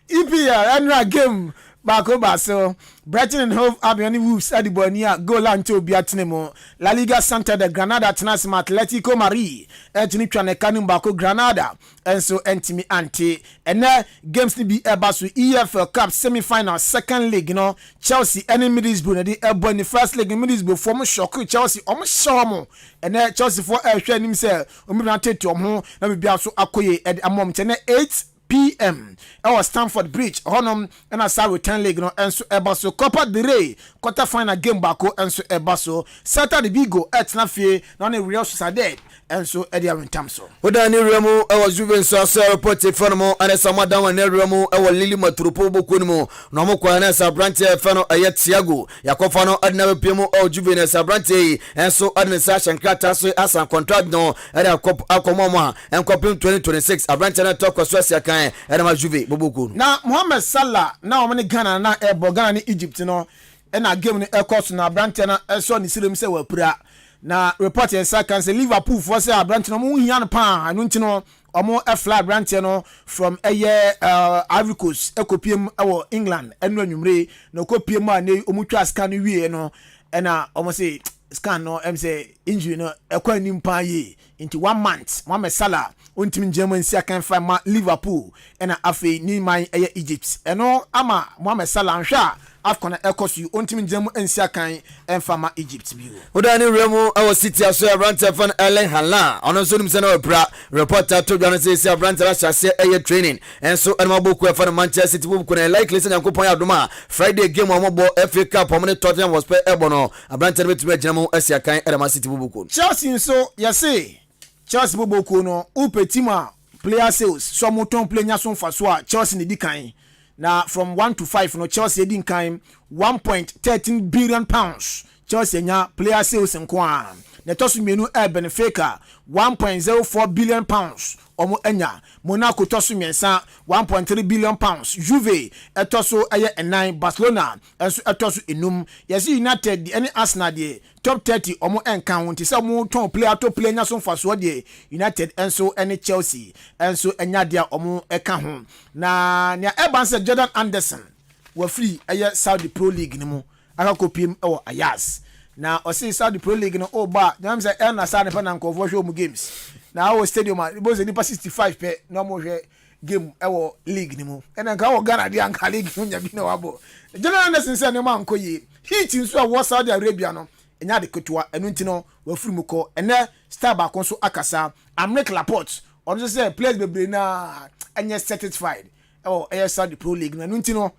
EPL annual game Bakoba so Brighton and Hove Albion Wolves Adibonia goal anto biatinemo La Liga Santa de Granada Tenasima Atletico Madrid Ejini twane kanum bako Granada enso entimi anti ene games ni bi ebaso EFL Cup semi-final second leg no Chelsea and Middlesbrough na di ebo ni first leg Middlesbrough form shock Chelsea omo shomo ene Chelsea for ehwe nim se omo na tete omo na bibia so akoye ed amom tene 8 PM our Stamford Bridge honum and a return leg no enso ebaso Copa del Rey quarter final game bako enso ebaso Celta de Vigo etna fie na ne Real Sociedad enso edia rentamso odani remu ewo Juve so so report fenomo ane samada wane remu ewo Lili Matropo bokunmu no mo kwa na Sabrante feno eye Thiago yakofa no adna pemu o Juve na Sabrante enso adna sa shankrata so asan contract no edia akomomo enkopim 2026 Sabrante na talk so asia kan ene ma Juve boboku na Mohamed Salah na omne Ghana na ebo Ghana ni Egypt no na game ni ekos na Sabrante na eso ni sirem se wapura na report en sa kan se Liverpool for say Sabrante no mu hian pa anu ntino omo fly Sabrante no from Ivory Coast ekopiem ewo England enu anwumre na okopiem a ne omutwa scan wie no na omo say scan no say injury no ekwa nim pa ye into 1 month Mohamed Salah untim German sia kan fa ma Liverpool na afi ni man Egypt eno ama Mohamed Salah nhwa afkona ekosu untim German ensia kan enfa ma Egypt bi odani remu awo city aso Abrante fan Ellen Haaland ono so nim se na opra reporter to gana say Abrante la chase training enso enma boku e fan Manchester City boku na likely say yankopon adoma Friday game omo bo FA Cup omo ne Tottenham was pay ebono Abrante betu agina mo asia kan Edema City boku Chelsea so yase Chelsea boboku no upetima player sales so moton play nyason faso a Chelsea ne dikan na from 1 to 5 no Chelsea din kan 1.13 billion pounds Chelsea nya player sales nko a na tosu mienu Benfica 1.04 billion pounds omo enya Monaco tosu miensa 1.3 billion pounds Juve etoso eye enan Barcelona enso etoso enum yes United the any Arsenal the top 30 omo enka wonti se mo ton player to play nya so faso de United enso any Chelsea enso enya dia omo eka ho na nya ebanse Jordan Anderson wa free eye Saudi Pro League ni mo aka kopiem ewo Ajax na o say Saudi Pro League no o ba nyam say na sa ne pa na nkofo hwe mu games na our stadium bo say nipa 65 pe no mo hwe game ewo league ni mu ena nka wo Ghana dia nka league no nya bi na wabo General Anderson say ne man koyi heat nso a wo Saudi Arabia no enya de ketua enu ntino wa firi mu ko ene star ba kon so akasa Amrik Laporte on say players bebre na enye satisfied ewo Saudi Pro League na enu ntino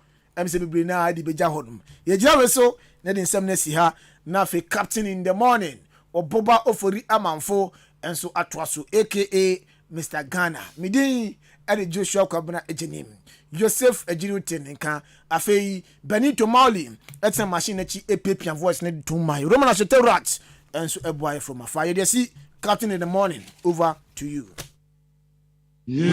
say bebre na di beja hodum ye gira we so na de nsem na si ha na fe captain in the morning oboba ofori amanfo enso atwaso aka Mr. Ghana midin ade Joshua Kwabena ejenim Joseph Ejirutin nka afei Benito Mauli etem machine chi epepian voice ne to my Roman Asheterat enso eboy from afar you dey see captain in the morning over to you. Yo,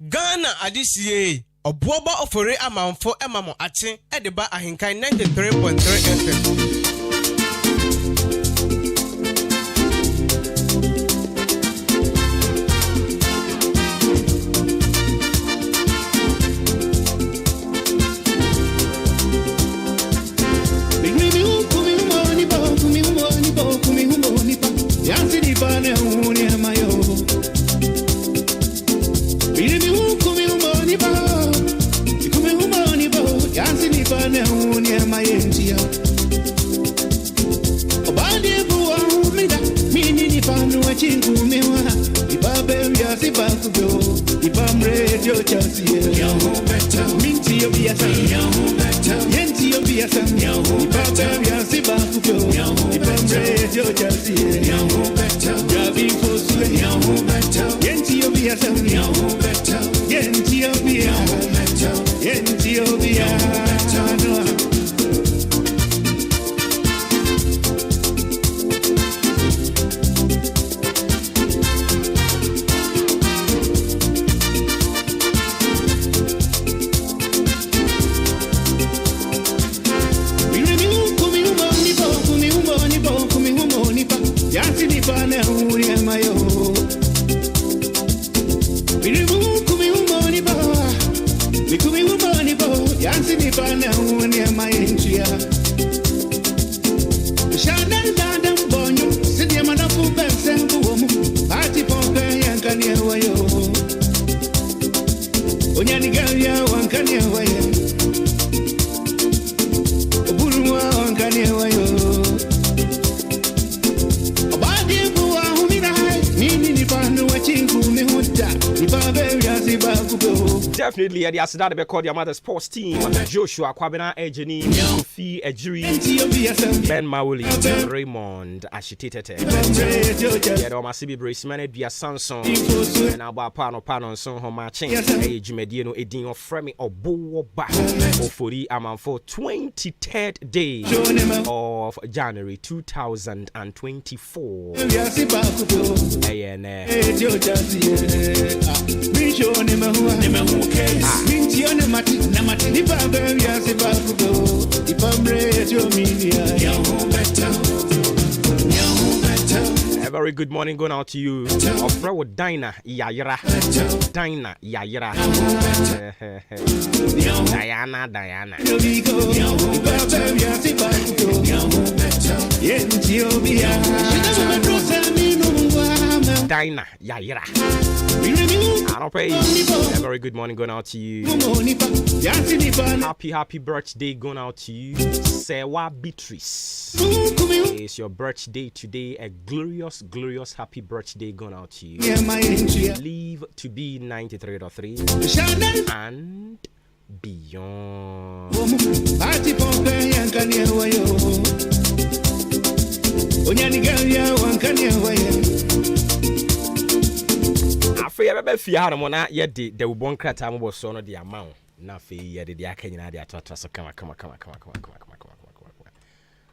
Ghana adisiye obuoba ofore amanfo emamo ache edeba Ahenkan 93.3 FM. Definitely, the Asadad be called your mother sports team. Joshua Kwabena Ejeni, Kofi Ejiri, Ben Mawuli, Raymond Ashitete. Yeah, my CB Brace managed via Samsung. And about Pano Son Homachin, Age Mediano, Edin of Fremi or Boba, or 40 Amman for 23rd day of January 2024. A very good morning going out to you. Ofra with Dinah Yayra. Dinah Yayra. Diana. Dinah Yayra. A very good morning going out to you. Happy birthday going out to you. Sewa Beatrice. It's your birthday today. A glorious happy birthday going out to you. Live to be 93.3 and beyond. Afei ebe fia ha na ye de ubon krata mo so no de amount na afei ye de aka nyina de atotro so kama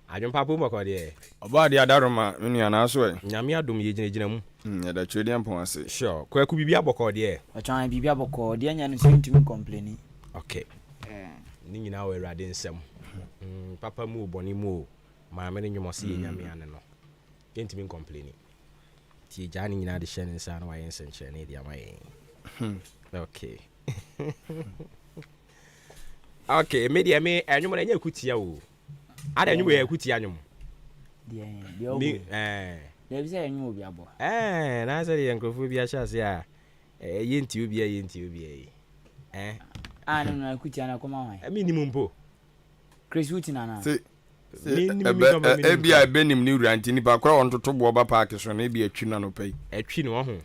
adwon papo mboko de oba de adaroma menua na so nyame adom ye gina mu ya da twedi ampon ase sure kwaku bibia boko de atwan bibia boko de anya no sentimi complain okay ni nyina wo awrade nsem papa mu boni mu ma me nyumo se nyame ane no yentimi complain ti jani nyina de hye nsa na wa yen senche na dia mai okay okay media me anyumo na nya kutia o ada anyumo ya kutia anyumo de bi say anyumo bi abo na say de nkrofo bi a chase a yenti obi no na kutia na koma wan minimum mpo Chris Wuti na ebi a benim ni uranti ni pa kwa ontoto bo ba park so na ebi atwi na no pai atwi no ho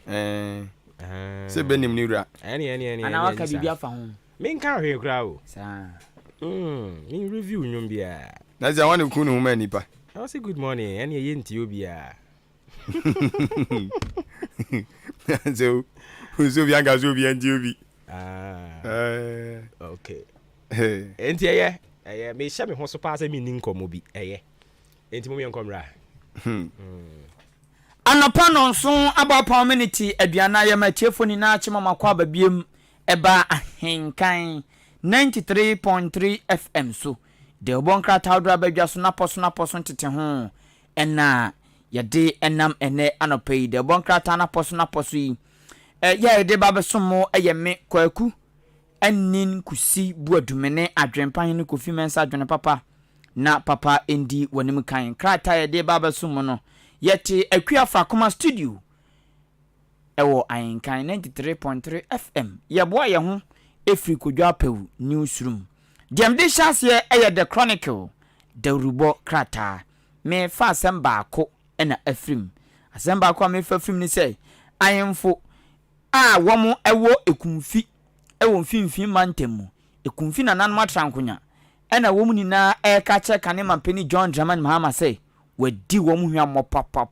se benim ni ura eni ana waka bibia fa ho me nka hwe kra o sa in review nyum bia na za wan ku no huma nipa I say good morning eni ye nti obi a so uzo bi anga zo bi nti obi okay enti ye me sha me ho so pass me nin komo bi enti mo me nkomra Anapa no nso aba community aduana ya matiefo ni na achema makwa babiem eba ahenkan 93.3 FM so de obonka tawdra badwa so na poso tete ho ena yade enam ene anopai de obonka ta na poso yi ya de babesomo eyeme kwaku enin kusi buadumene adwempan ne kofi mensa adwene papa na papa endi wonim kan krata ya de babesomo no yete akuafa koma studio ewo ahenkan 93.3 FM yeboa ye ho efri kodwa pew newsroom dem de chance eye the chronicle the rubo krata me fa asem ko na afrim asem ko me fa afrim ni say ayemfo womo ewo ekumfi ewo mfimfin mantemu ekumfi na nan matrankonya na womu ni na ka che kane mampeni John Dramani Mahama say wadi womu hwamo papa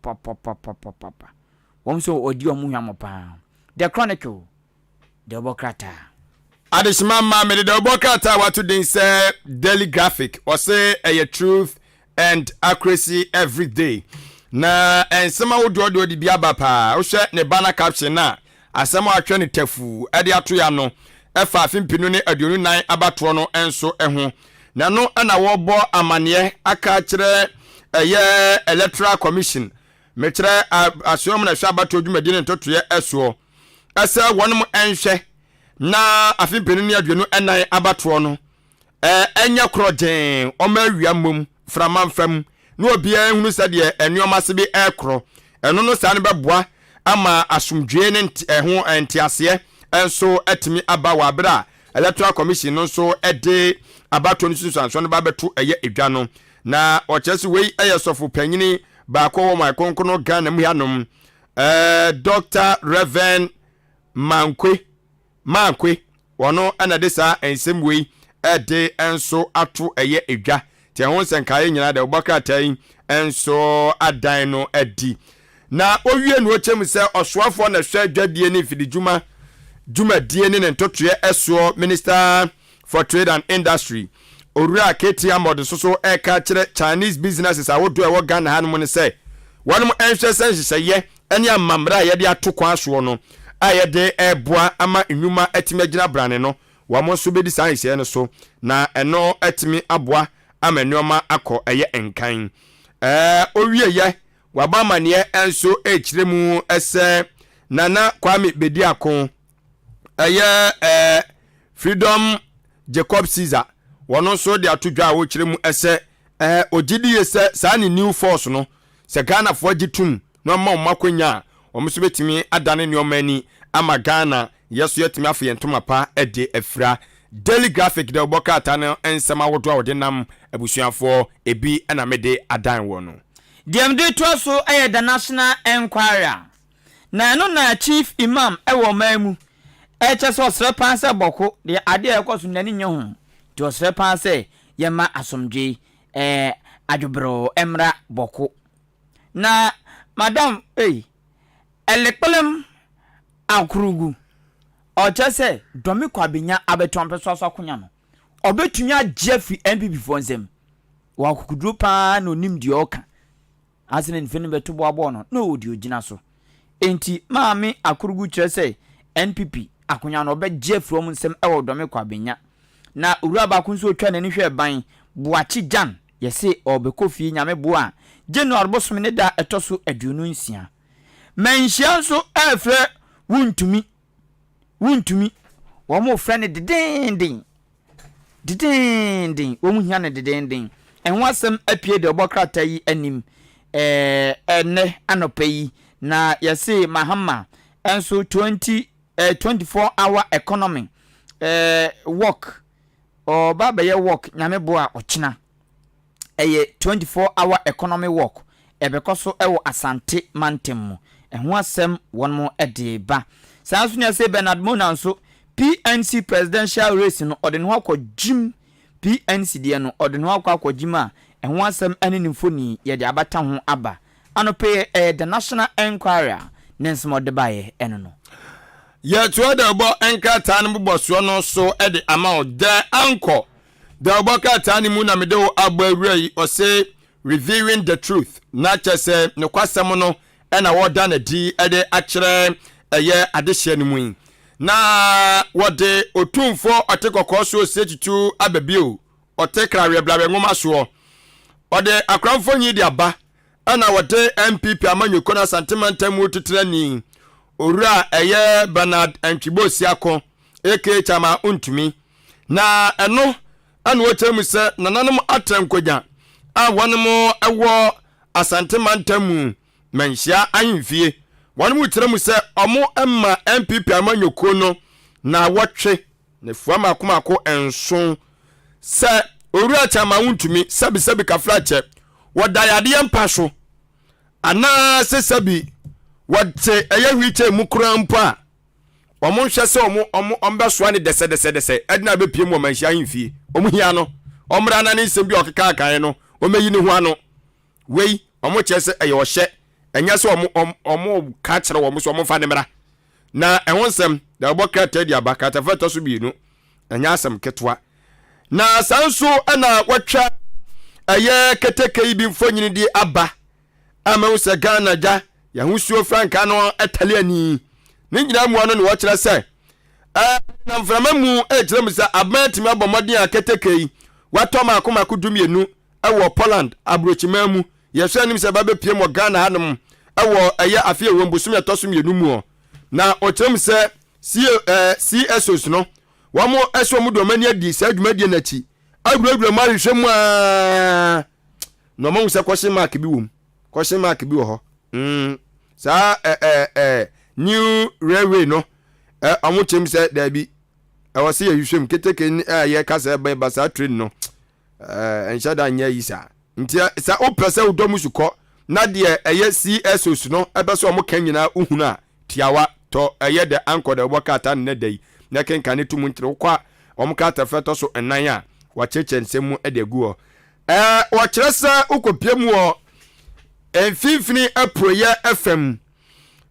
womu so odi womu hwamo pa the chronicle the rubo krata Adishman Mamede the Obokata watu din say daily graphic or say a truth and accuracy every day. Na ensema wodo di biaba pa wo hwe ne banner caption na asema atwe ne tafu ade ato ya no efa afimpinu ne aduonu nan abato no enso eho na no na wo bo amane aka kire electoral commission me kire asom na hwe abato dwumadi ne ntotoye eso asa wonum enhwe na afimpinu ne aduonu nan abato no enya kroden o ma wia mom framanfam no obia hunu sade enuoma se bi ekro eno no sa ne beboa ama asumdwe ne ho entiase enso etimi aba wa bra electoral commission no so ede abato no susanso no ba beto eye edwa no na ochese wei eye sofo panyini ba ko wo mai konkono Ghana mu hanom Dr. Reverend Maakye wono ana de sa ensem wei ede enso ato eye edwa ti ho senkaye nyina de obakatai enso adan no edi na owie no chem se osoafo na hwe adwadie ne fidijuma die ne ntotoye eso Minister for Trade and Industry Orura Ketia mod so eka kire Chinese businesses awodo ewo Ghana hanum ne se wonum enhwe senhye ene amamra ye de atokwa so no ayede eboa ama enwuma etime gina brane no wamo so bedi sanhye ne so na eno etimi aboa amenoma akọ eye enkan owie ye wabamane enso echiremu ese nana Kwame Bediako eye Freedom Jacob Caesar wono so de atodwa wo chiremu ese ogidi ese sa ni new force no se Ghana fo gitum no ma makonya omso betimi adane ne omani ama Ghana yeso yetimi afa yentoma pa ede afra daily graphic de obokata no ensema wodo a wode nam abusuafo ebi na mede adan wo no dem de to so the national enquirer na no na chief imam ewo mamu so srepan se boko de ade ekoso nani nye ho to srepan se yema asomdwe adwobro emra boko na madam elekpelem akrugu ochese domi kwabenya abetompe so akonya no obetunya Jeffrey MPP fonzem wa kukudru pa no nimdi oka asene nfeni beto boabo no odi ogina so enti maami akurugu kyerese NPP akonya no be Jeffrey om nsem ewo domi kwabenya na ura ba kunso otwa nani hwe ban boachi jan yese obekofie nyame boa January bosome ne da etoso aduonu nsia menhia so efre wuntumi womo frene didendin womo hia ne didendin enho asem apie de obokrata yi anim ene anopai na yese mahama enso 24-hour economy work o baba ye work nyame boa ochina 24-hour economy work ebekoso ewo asante mantem enho asem wonmo ede ba sanso ne se Bernard Monanso PNC presidential race no ode no akọ jim PNC de no ode no akọ jim a enho asem aninimfoni ye de abata ho aba anope the national enquirer nensmo de baye eno no ye to de bo enkata no boso no so e de amount de anko de obokata ni mu na mede wo agbawrai o say revealing the truth na chese ne kwasem no e na woda na di e de akire eye adehye ni mu na wɔde otumfo ɔtekɔkɔɔ so setutu ababio ɔte krawe blawe ngoma so ɔde akramfo nyi de aba ana wɔde MPP amanyoko na santimantamu tutrani owura ɛyɛ Bernard Antwibosi akɔ eke chama untumi na ɛno ana wɔtemu sɛ nananom atrankonya a wɔnom ɛwɔ asantimantamu manhyia ahemfie wɔnom tremu sɛ ɔmo ɛma MPP amanyoko no na wɔtwe ne fuama akomako enso sɛ owura chama untumi sabi kafrache wɔdayadeɛ mpa so ana sesabi wɔte ɛyɛ hwiche mu krampo a ɔmo hwɛ sɛ ɔmo bɛsoa ne dɛsɛ ɛdina bɛpie mu ɔmanhyia ahemfie ɔmo hia no ɔmra na ne nsɛm bi ɔkeka kan no ɔmɛyi ne ho ano wei ɔmo kyɛ sɛ ɛyɛ ɔhyɛ ɛnyɛ sɛ ɔmo ka kyerɛ wɔmo so ɔmo fa ne mra na ɛho nsɛm da ɔbɔ krata di aba kratafa tɔ so bienu ɛnyɛ asɛm ketewa na sanso ɛna wɔtwa ɛyɛ keteke yi bi mfo nyini di aba ama wo sɛ Ghana gya yahusuo franka no ɛtale ani ne nyina mu ano ne wɔkyerɛ sɛ na mframa mu ɛkyerɛ mu sɛ abantimi abɔmɔden a keteke yi watɔ maako dumienu ɛwɔ Poland abrochima mu yɛhwɛ anim sɛ babɛpie mu Ghana hanom ɛwɔ ɛyɛ afie wɔ mbusum yɛtɔ so mienu mu na ɔkyerɛ mu sɛ CSOs no wɔn ɛsɛ wɔn domani adi sɛ adwumadie n'akyi awurawura mu ahwehwɛ mu a na ɔmo sɛ kɔhyɛ mark bi wɔ hɔ saa new railway no ɔmo kyerɛ mu sɛ daabi ɛwɔ sɛ yɛhwehwɛ mu keteke yɛ kasa ɛbɛn basa train no ɛnhyɛ da nyɛ yi saa nti sa wopɛ sɛ wodɔ mu sukɔ na deɛ ɛyɛ CSOs no ɛbɛ sɛ ɔmo kan nyinaa uhunu a tiawa tɔ ɛyɛ de anchor de wɔka ata ne da yi na kenka ne tumu ntere wokɔ a ɔmo ka ata fɛtɔ so ɛnan a wɔkyerɛkyerɛ nsɛm mu de agu hɔ wɔkyerɛ sɛ wokɔpie mu wɔ mfimfini aproyɛ FM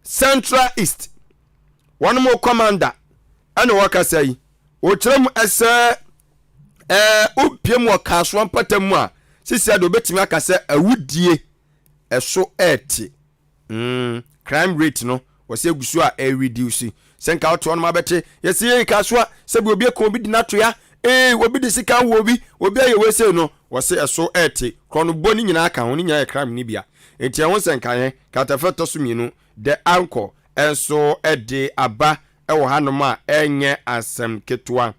Central East wɔn mo commander ɛna wɔkasa yi wɔkyerɛ mu ɛsɛ wopie mu wɔ kasoa mpatam mu a sisi ade obetimi aka sɛ awudie ɛso ɛte crime rate no wɔsɛ agusu a reduce senka auto no mabɛte yɛsɛ yɛ kasoa sɛ bi obi ko bi di natoya obi di sika wo obi ayɛ wese no wɔsɛ ɛso ɛte krono boni nyina aka ho nyina yɛ crime ni bia enti ɛho senka yɛ katafɛtɔ so mienu de anchor enso ɛde aba ɛwɔ hanom a ɛnyɛ asɛm ketwa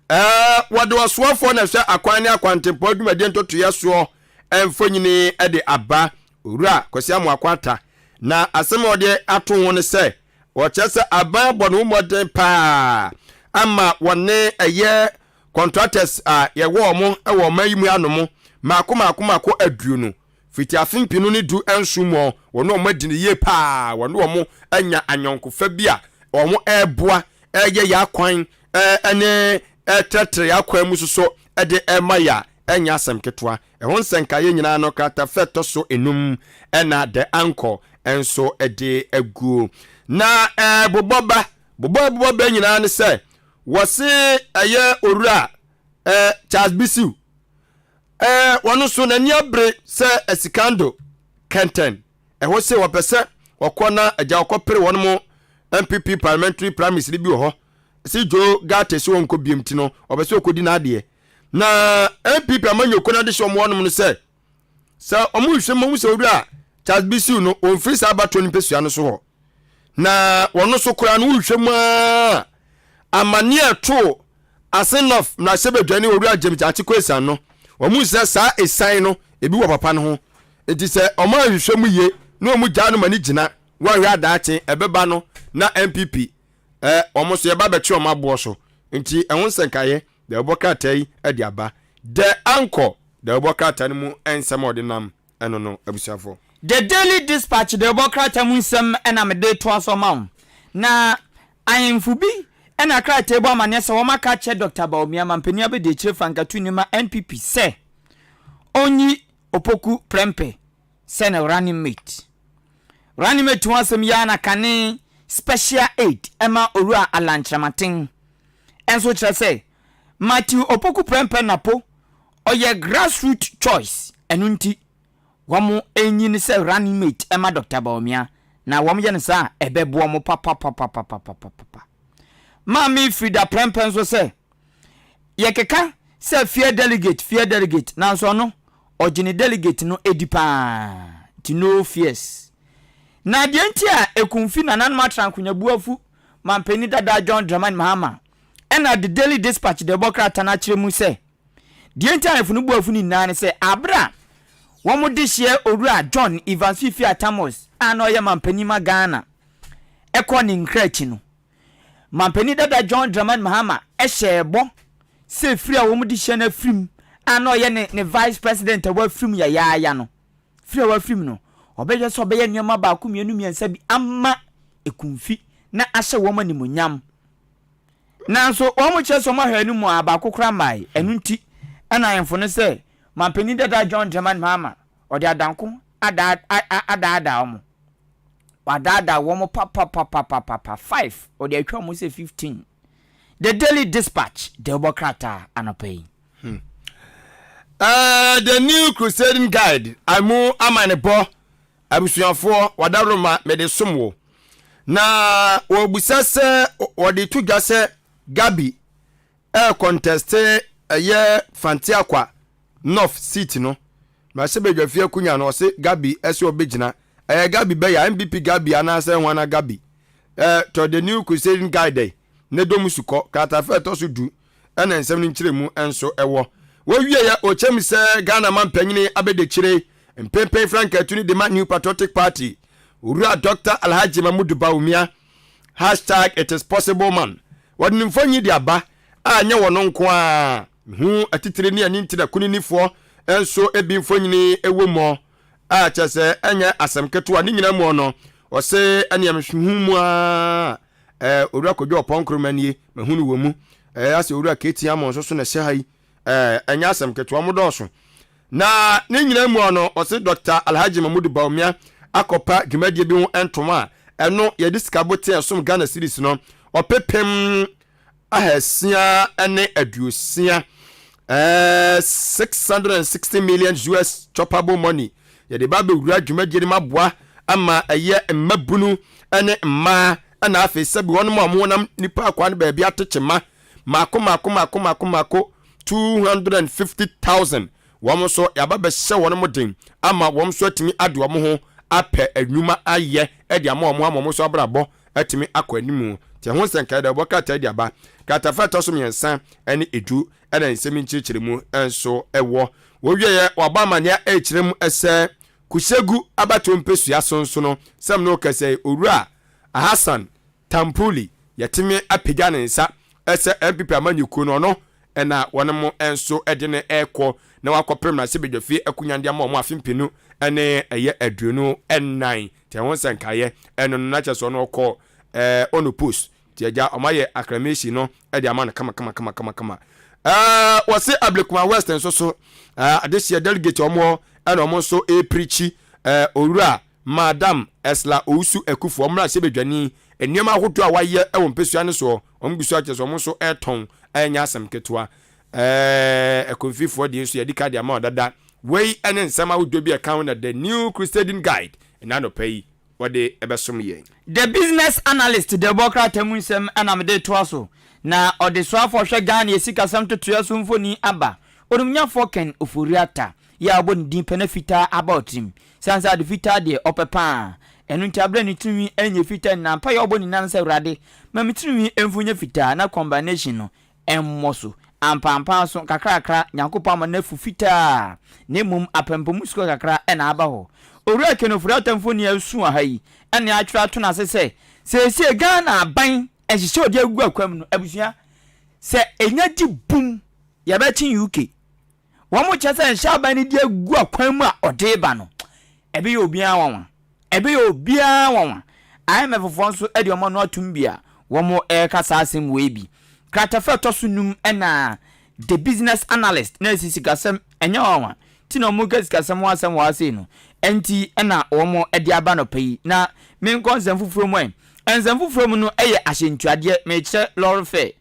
wɔde wɔsoafo na hwɛ akwan ne akwantempo adwumadie ntotoyɛ soɔ ɛmfo nyini ɛde aba owura kwasi amu akwata na asɛm wɔde ato ho ne sɛ wɔkyɛ sɛ aban bɔ no mmɔden paa ama wɔne ɛyɛ contractors a yɛwɔ ɔmo ɛwɔ ɔma yi mu anom maako aduonu fiti afimpinu ne du ensumo wɔne ɔmo adi ne yie paa wɔne ɔmo anya anyɔnkofa bi a ɔmo ɛboa ɛyɛ yɛ akwan ɛne ɛtrɛtrɛ akwan mu so ɛde ɛma ya ɛnya asɛm ketewa ɛho nsɛnka yɛ nyinaa no krata fɛtɔ so enum ɛna de anchor enso ɛde aguo na bobɔba nyinaa ne sɛ wɔse ɛyɛ owura Charles Bisiu wɔno so n'ani abere sɛ asikando kenten ɛho sɛ wɔpɛ sɛ wɔkɔ na agya wɔkɔpere wɔn mo MPP parliamentary primaries bi wɔ hɔ si jo gate so wonko biemti no obese okodi na ade na MPP amanyoko na de hye omo wonom no sɛ omo hwɛ mo sɛ owura Charles Bisiu no on free sabato ni pesua no so hɔ na wɔno so kora no hwɛ mu amane eto asenof na sebedwane owura Jemchachi Kwesa no omo sɛ saa esan no ebi wɔ papa no ho enti sɛ omo hwɛ mu ye na omo gya no mani gina wa hwɛ adaache ebeba no na MPP almost ya baba chi omabo so nti ehun senkaye de obokata yi ade aba de anchor de obokata mu ensem odinam eno no abusiafo the Daily Dispatch de obokata mu nsem ena me de to aso ma na ayemfu bi ena krata ebo amane se wo maka che Dr. Baomia mampani abede chire frankatu ni ma NPP se onyi opoku prempe se na running mate wasem ya na kane special aid ema orua alanchamatin enso kire say Matthew opoku prempe napo oye grassroots choice enunti wamo enyi ni say running mate ema Dr. Baomia na wamo ye ne sa ebebo mo papa Mami Frida Prempen so say yekeka say fear delegate na so no ogini delegate no edipa ti no fears na de ntia ekunfi na nan matra nkunyabuafu mampeni dada John Dramani Mahama ena the Daily Dispatch de bokrata na kire mu say de ntia efunu buafu ni nan say abra womo de hie owura John Evans Fifi Atamos ano ye mampeni magana ekoni nkrachi no mampeni dada John Dramani Mahama ehye se free a womo de hie na frim ano ye ne vice president wa frim ya no free wa frim no obeje so obeye nyoma ba ku mienu miensa bi amma ekunfi na ahye womo ni munyam na so womo che so mahwanu mu abakokra mai enunti ana yemfo ne se mampeni dada John Dramani Mahama odi adanko ada omo wadada womo papa 5 odi atwa mo se 15. The Daily Dispatch de bokrata anopay. The new crusading guide amu amanebo abusuafo wadaroma medesomwo na obusase odi tugase Gabi contest ye Fantiakwa North City no ma se bedwafie kunya no se Gabi ese obegina Gabi be ya MVP Gabi anase nwana Gabi to the new crusading guide ne domusuko kata fe to so du ena nsem ni nkiremu enso ewo wo wie ya ochem se Ghana man panyini abede kire mpempe Frank Atuni de New Patriotic Party ura Dr. Alhaji Mahmoud Bawumia #it is possible man wadni mfanyi di aba anya wono nko a hu atitire ni ani ntida kuninifo enso ebi mfanyini ewo mo a chese enya asemketo ani nyina mu no ose ania mhwumu a owura kodwo ponkromanie mahunu womu ase owura keti amon so na se hai enya asemketo amodoso na ne nyina mu no ose Dr. Alhaji Mahmoud Bawumia akopa dwumadie bi ho entoma eno ye diskabote ensom Ghana series no opepem ahasia ene aduosia 660 million US choppable money ye de ba be wura dwumadie maboa ama eye mmabunu ene mma ana afi sebi won mo amonam nipa akwa ne ba bia techema mako 250,000 wom so yaba be hye won mo den ama wom so atimi ade wom ho apɛ anwuma ayɛ ɛde ama so abrabɔ atimi akwanimu te ho senka da bɔkata de aba katafa tosom yensa ɛne edu ɛna nsɛmi nkyerɛkyerɛmu enso ɛwɔ wo wieyɛ waba mania ɛkyerɛmu ɛsɛ kushegu abato mpesua sonso no sam no kase owura Hassan Tampuli yatimi apega ne nsa ɛsɛ MPP amanyuko no no ɛna wɔnemo enso ɛde ne ɛkɔ na wakɔpem na sebedwafie akunyande ama ɔmo afimpinu ene eye aduonu ennan te ho senkaye eno na cheso no kɔ onu post te agya ɔmaye acclamation no e de ama na kama wose Ablekuma West nso so adesia delegate ɔmo ena ɔmo so preachi owura Madam Esla Ousu Ekufu ɔmo na sebedwani eniema ahodo a waye e wo mpesua ne so ɔmo bisu acheso ɔmo so eton enya asem ketoa ekonfifo de nso yedika de ama dada wey ene nsema wodo bi account na the new crusading guide na no pay wode ebesom ye the business analyst de bokra tamunsem anam de toaso na ode soafo hwe Ghana yesika sam totoa so mfoni aba onumnyafo ken oforiata ya abon din penafita about him sansa de fita de opepa enu ntabra ni tumi enye fita na pa ya oboni nansa urade mamitumi emfunye fita na combination no emmoso ampampa so kakrakra nyankopɔ ama na fufita ne mum apempom suko kakra na aba ho owura kenofura atamfoni asu aha yi ene atwira to na sese se Ghana aban ehihye odi agu akwam no abusua se enya di bum ya ba tin UK wo mo che se nhya aban ni di agu akwam a ode ba no ebe ye obia wanwa IMF fonso edi omo no atumbia wo mo kasa asem we bi kratafa tosunum ena the business analyst na sisikasem enya wanwa ti no mo gasikasem wasem wase no enti ena omo edi aba no pay na men konsem fufuro mo ensem fufuro mu no eye ahyentuade me che lorry fair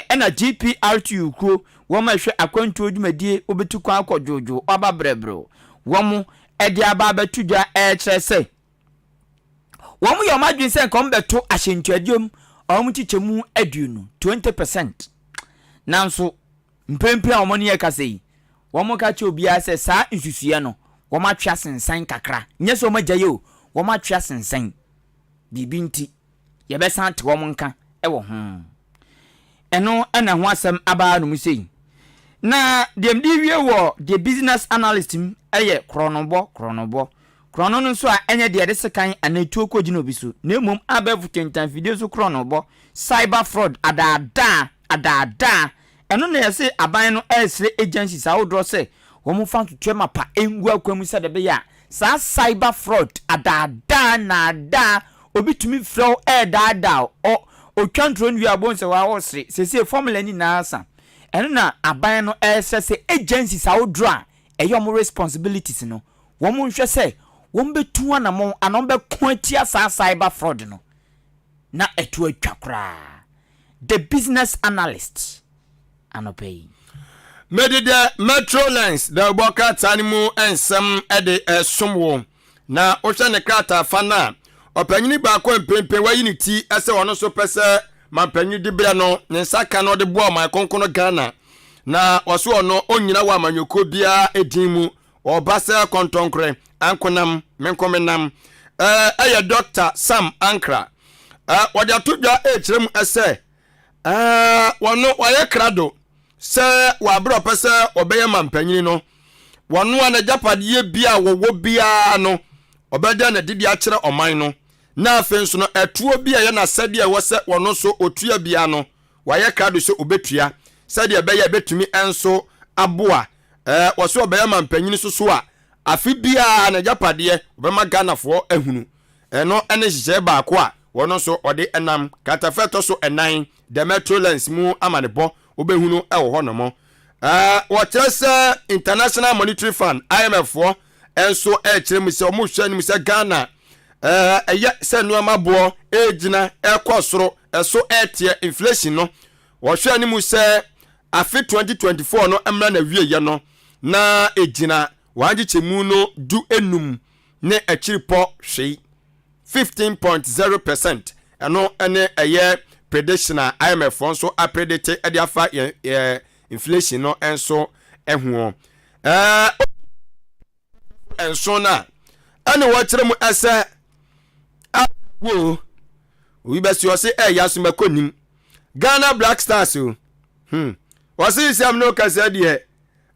ena GPR2 kro wo ma hwe akwantu odwumadie obetu kwa akɔdwojo aba brebro wo mo edi aba betudwa kire se wo mo yo madwin se kom beto ahyentuadiom omu chichemu aduonu 20%. Nanso mpempe a omo ne yakasei womo ka che obia se saa nsusuye no womo atwa sensan kakra nyeso womo gyaye o womo atwa sensan bibi nti ye be san te womo nka ewo ho eno na ho asem aba no musei na dem di wie wo the business analyst eye kronobo krono no so a enye de sekan anatuo kogina obi so na emom abevu kentan video so kronobo cyber fraud adada eno na yese aban no esre agencies awodro se womo fa tutwe mapa engu akwam se de be ya sa cyber fraud adada na da obi tumi flow dada o twantro nwi abon se wa osre se formula ni na asa eno na aban no esre se agencies awodro a eyo responsibilities no womo nhwe se wombe tuwa na mo anombe kwantia sa cyber fraud no na etu atwakra the business analyst anopay mede the metro lines the boka tanimu ensem ede somwo na ohwe ne krata fana opanyini ba ko mpempe wayiniti ese wono so pese mampanyi dibra no ne saka no de bo ma konkono Ghana na waso ono onyina wa amanyoko bia edimu obase kontonkre ankonam menkomenam aya Dr. Sam Ankra wadi atudwa echirem ese wono waye krado se wabro pese obeye mampanyini no wono ana japade bia wowo bia no obeda na didi akire oman no na afenso no etuo bia ye na sade wo se wono so otua bia no waye krado se obetua sade beye betumi enso aboa woso obeye mampanyini so a afi bia na japade obema Ghana fo ehunu eno ene hye ba ko a wono so ode enam katafeto so enan the metro lens mu amanebo obehunu ewo ho no mo watrese International Monetary Fund IMF fo enso ekirem se omo hwa nim se Ghana eye se nuama bo ejina ekosoro eso etie inflation no wo hwa nim se afi 2024 no emra na wie ye no na ejina waji chemu no du enum ne akiripo hwei 15.0% eno ene eye prediction IMF so a predict e dia fa inflation no enso ehu enso na ene wo kire mu ese wo we best you say yaso makonim Ghana Black Stars wo say siam no kase de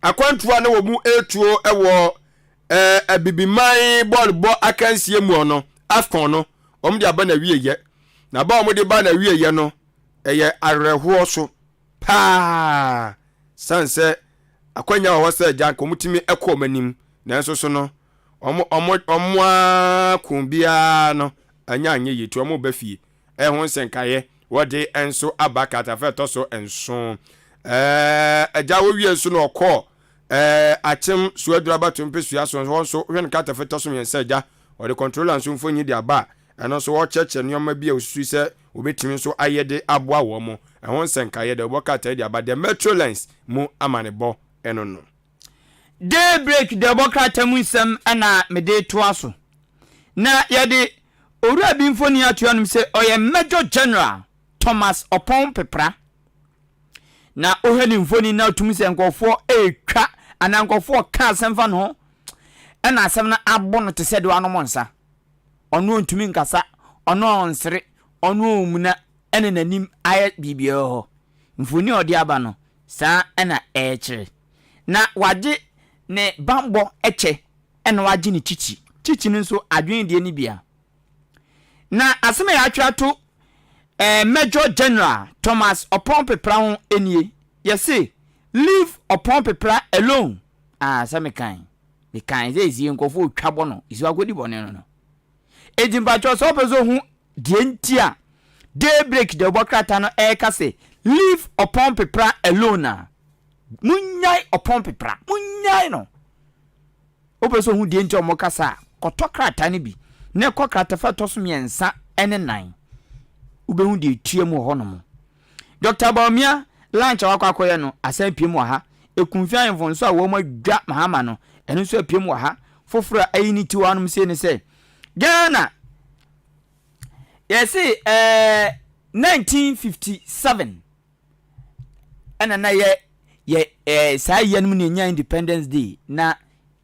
akwantua na wo mu etuo ewo abibiman ball akansie mu ono afcon no omde aba na wieye na ba omde ba na wieye no eye areho so pa sanse akwanya wo se janko mutimi ekomanim na enso so no omo kumbia no anya anye yitu omo ba fie ehun senkaye wode enso abakata feto so enso eja wo wie enso no okọ achem suadura batum pesua so hwen kata feto so yensaja ode controller nso mfonyi de aba eno so wo cheche nyoma bia osusu se obetimi so ayede aboa wo mo ehun senkaye de bokata de aba de metro lines mu amanebo eno no daybreak de bokata mu nsem ana mede to aso na yede owura bi mfoni atuanum se oye Major General Thomas Opon Pepra na ohani mfoni na tumi se nkofo etwa anankofo ka semfa no ena asem na abono te sede wano monsa ono ntumi nkasa ono onsere ono omuna ene nanim aye bibia ho mfoni odi aba no sa ena ekire na waje ne bambo eche ena waje ni chichi nso adwen de ni bia na aseme ya atwato Major General Thomas Opon Pepra ho enie yesi leave Opon Pepra alone aseme kan the kind ze ezi nkofo twabo no isi agodi bone no ejimba cho so pezo hu die ntia daybreak de bokrata no kase leave Opon Pepra alone munyai Opon Pepra munyai no opeso hu die ntia o mokasa kotokrata ne bi ne kokrata fa to so miensa ene nan ubehu die tuemu ho no mo Dr. Baumia lunch akwakoye no asan piem wa ha ekunfia info a wo madwa mahama no eno so piem wa ha foforo ayiniti wanum se ne se Ghana yesi 1957 ɛna na yɛ saa yɛ no mu ne nya Independence Day na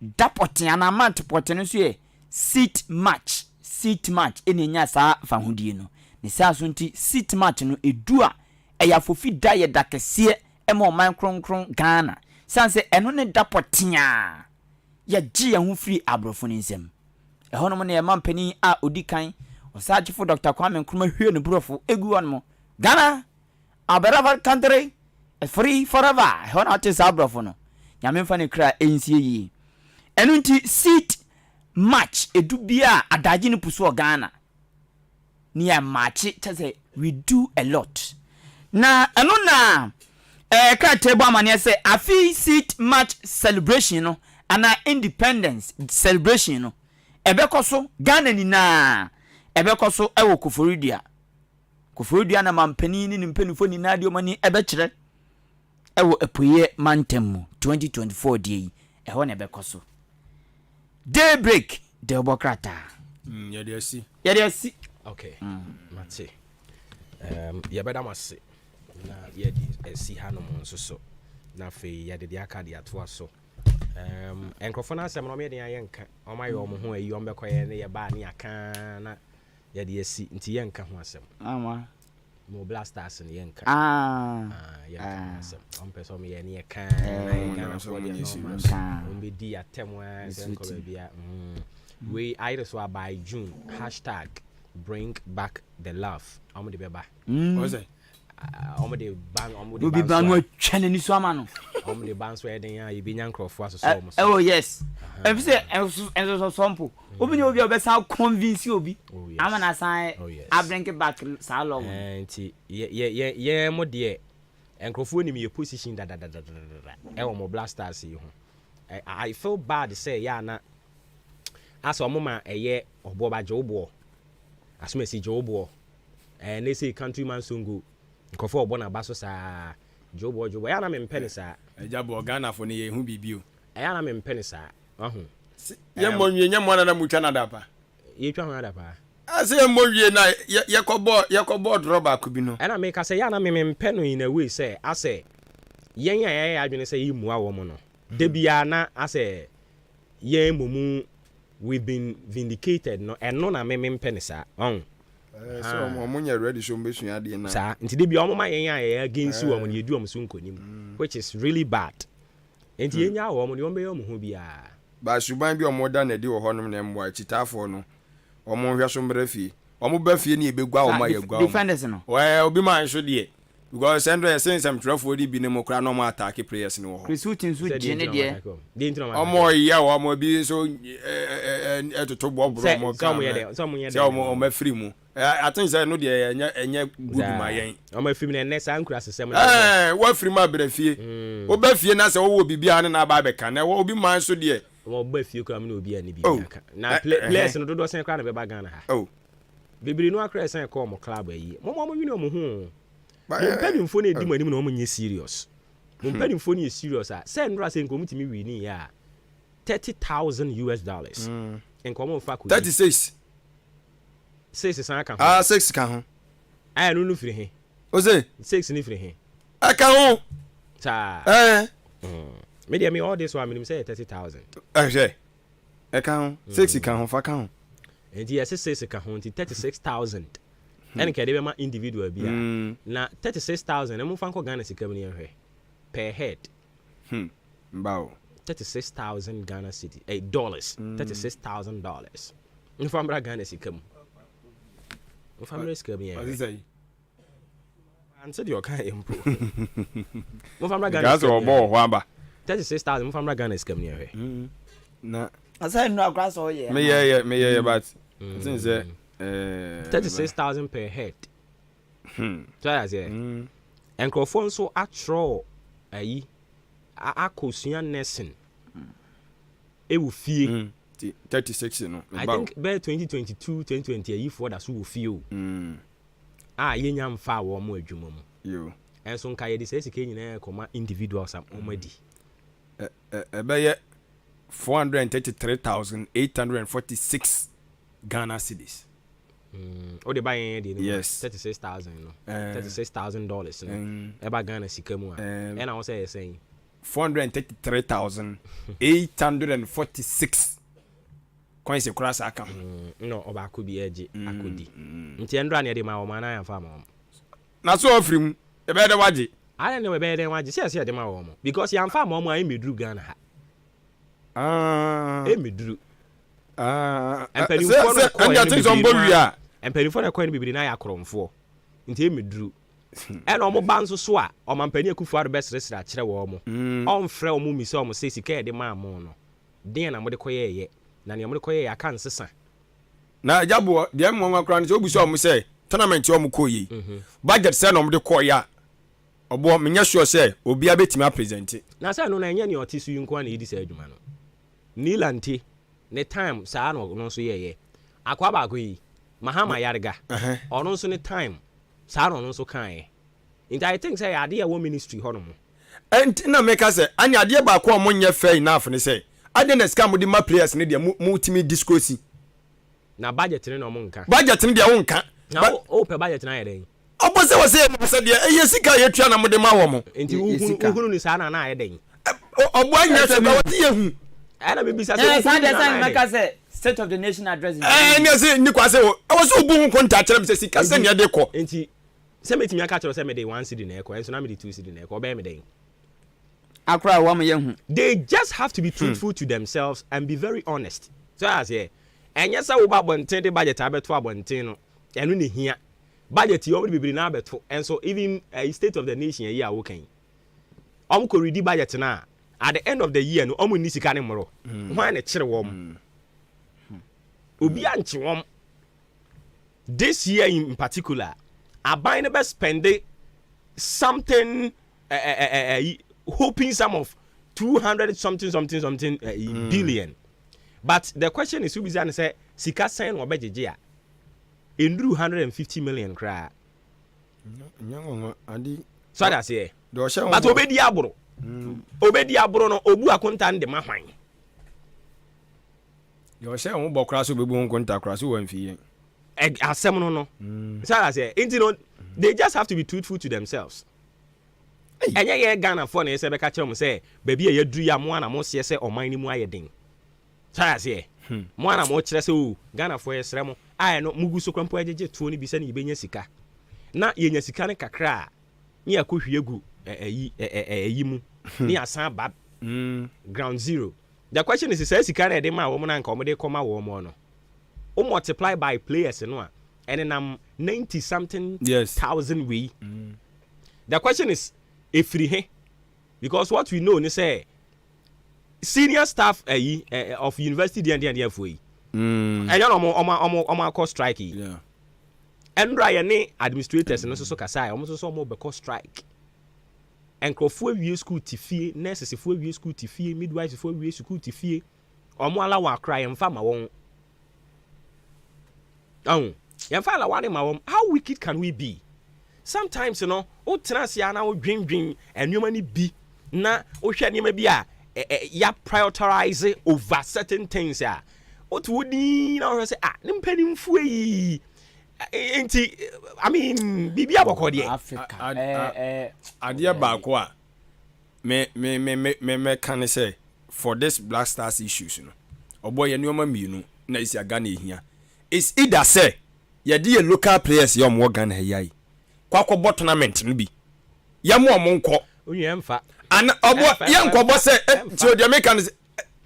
da pɔte ana amount pɔte no so yɛ seat match ɛna nya saa fahodie no ne saa so nti seat match no edu a ɛyɛ afofi da yɛ da kɛseɛ ɛma ɔman kronkron Ghana sanse ɛno ne da pɔte a yɛgye yɛn ho firi aborɔfo ne nsɛm ɛhɔ nom ne yɛ mampanin a odi kan ɔsagyefo Dr. Kwame Nkrumah hwie ne borɔfo egu hɔ nom Ghana a better country free forever ɛhɔ na ɔte saa aborɔfo no nyame mfa ne kra ɛnsie yie ɛno nti seat match edu bia adagye ne puso Ghana ne yɛ match kyɛ sɛ we do a lot na ɛno na ka table amane sɛ afi seat match celebration no ana independence celebration no ɛbɛkɔ so Ghana ni na ɛbɛkɔ so ɛwɔ Koforidua na mampani ne mpanifo ni na de omani ɛbɛkyerɛ ɛwɔ epoye mantam mu 2024 die ɛhɔ na ɛbɛkɔ so daybreak de obokrata yɛde asi okay mate yɛbɛda mase na yɛde asi ha no mo nso so na afei yɛde de aka de atoa so enkrofo na asɛm no me de ayɛnka ɔma yɛ ɔmo ho ayi ɔmbɛkɔyɛ ne yɛba ne aka na yɛde asi nti yɛnka ho asɛm mo blasters ne yɛnka yɛnka asɛm ɔmpɛ me yɛ ne yɛka na yɛka so de no ɔmbɛdi atɛm a sɛnkɔ bia we either so by June #bring back the love ɔmo de bɛba ɔmo de ban ɔmo de ban no twɛne ni so ama no ɔmo de ban so ɛden a yɛbi nya nkrɔfo asoso ɔmo so oh yes ɛfi sɛ ɛso sompo obi obi obɛsa convince obi ama na san a bring back saa love nti ye mo de nkrɔfo nim ye position da ɛwɔ mo blasters yi ho I feel bad say ya na aso ɔmo ma ɛyɛ ɔbo ba jobo asomasi jobo na say countryman songo nkɔfo ɔbɔ na ba so saa jobo ya na me mpene saa Ejabo Ghana fo ne ye hu bibio ya na me mpene saa ahu ye monwie nya mona na mutwa na dapa ye twa ho na dapa ase ye monwie na ye kɔbɔ droba ku bi no na me ka say ya na me mpene in a way say ase yen ya adwene say yi mua wo mo no de bia na ase yen momu we've been vindicated no eno na me mpene saa so omo nya ready so mbesu ade na sa nti de bia omo ma yen ya against wo mo ne edu omo so nkonim which is really bad nti yen ya wo mo ne omo be omo ho bia ba suban bi omo da na di wo honom na mwa chitafo no omo hwa so mbra fie omo ba fie ne ebegwa omo ayegwa defenders no obi man so de because Sandra sense am trafo di bi ne mo kra no mo attack players ne wo ho recruiting so gene de omo ya omo bi so etoto bo bro mo ka so mo free mu I think say no de enye good ma yen omo free me na sa nkura sesem wa free ma bra fie wo ba fie na se wo bibia ne na ba be ka na wo obi man so de omo ba fie kura me na obi ani bibia ka na players no dodo sen kra na be ba Ghana ha bibiri no akra sen ko mo club ayi mo wini omo ho mpanyimfo na edi mu anim na omo nye serious mpanyimfo na serious a say ndra say nkomu timi wini ya $30,000 nkomu fa ko 36 6 san ka ho 6 ka ho aya no firi he o say 6 ni firi he aka ho ta me dey me all this one me say 30,000 je aka ho 6 ka ho fa ka ho and yes 6 ka ho 36,000 and ke dey ma individual bia na 36,000 em fa nko Ghana sika me hwe per head mbao 36,000 Ghana city dollars $36,000 nfa mbra Ghana sika mu nfa mbra sika me hwe anse di oka empo nfa mbra Ghana gas obo ho aba 36,000 nfa mbra Ghana sika me hwe na asa no akra so ye me ye but since 36,000 per head so as here enkrofo nso atro ayi akosua nursing ewu fie 36 no I think by 2022 2020 ayi for that so wo fie o yenya mfa wo mo adwuma mu yo enso nka ye de say sika nyina koma individuals am omadi ebeye 433,846 Ghana cedis O de buy any yes $36,000 no. $36,000 no. Eba Ghana sika mu a. And I was saying 433,846 coins across account. No, oba could be edgy. Akudi. Nti endra ne de ma o ma na yamfa ma. Na so ofrim e be de waje. I don't know where they want to see them out because you am far more I may drew Ghana. Me drew. And penny for the coin be deny a chrome for. Until me drew. And almost bands of swa, or man penny could for the best restaurant, Cheromo. On frail mummy saw me say, care the man mono. Then I'm with the coye yet. Nanny, I'm with the coye, I can't say. Now, Jabo, the young woman crown is always so say, tournament your mukoyi. Budget send on the coya. Obo menya sure say obi abetimi present na say no na enya ne otisu yinko na yidi say adwuma no nilanti ne time saa no so ye akwa ba ko yi mahama yarga ono so ne time saa no so kan it I think say ade ya wo ministry ho no mo and na make say anya ade ba ko mo nya fair enough ne say ade na scam di ma players ne de mu timi discourse na budget ne no mo nka budget ne de wo nka na o pe budget na yeden obose wase no se de sika ye tua na mode ma wo mo enti uhunu ni saa na ayeden obo anya se ba wati yehu ana me bisa say make say state of the nation address ne se ni kwa se wo so obu hu konta kire me se sika se ne de ko enti se metimi aka kire se me de 1 cedi na eko enso na me de 2 cedi na eko be me den akra wo me yehu they just have to be truthful to themselves and be very honest so as here enya se wo ba bonten de budget abeto abonten no enu ne hia budget you already be na beto and so even state of the nation here wo kan ko ready budget na at the end of the year no ni sika ne moro hwan na kire wo obi anchi wo this year in particular aban ne be spend something hoping some of 200 something billion but the question is who be say sika sign wo bejeje a endru 150 million cry. Nyango andi. So that's here. But obedi abro. Obedi abro no obu akonta nde mahwan. Yo she won bokra so bebu nkonta kra so wan fiye. Asem no. So that's here. They just have to be truthful to themselves. Enye ye Ghana for na se be ka kire mo say baby e yadru ya mo ana mo se se oman ni mu ayeden. So that's here. Mo ana mo kire se o Ghana for yesre mo ai no mugu so kwampo ajeje tuo ni bi se na ibenya sika na yenya sika ne kakra ni akohwie gu yi mu ni asan ba ground zero. The question is say sika na de ma wo mo na nka wo de koma wo mo no o multiply by players no a and then 90 something thousand we. The question is if he because what we know ni say senior staff of university and for yi I don't know omo call strike. Yeah. And Ryan administrators no so kasa omo so omo be call strike. And crofo wie school tifie, nurses fo wie school tifie, midwives fo wie school tifie. Omo ala wa cry emfa ma won. Emfa ala wa ma won. How wicked can we be? Sometimes o transia na o dwindwin enwuma ni bi na o hwe ne ma bi a ya prioritize over certain things ya. What would you know? Say, nimpeni mfui. I mean, bibi abokodi Africa. Adia bakwa. Me can say for this Black Stars issues, you know. Obo ye nyoma mienu na isi Ghana ehia. It's either say ye di local players ye omo Ghana yai. Kwa tournament no bi. Ya mo omonko. Oyemfa. Ana obo ye nkobo say so the Americans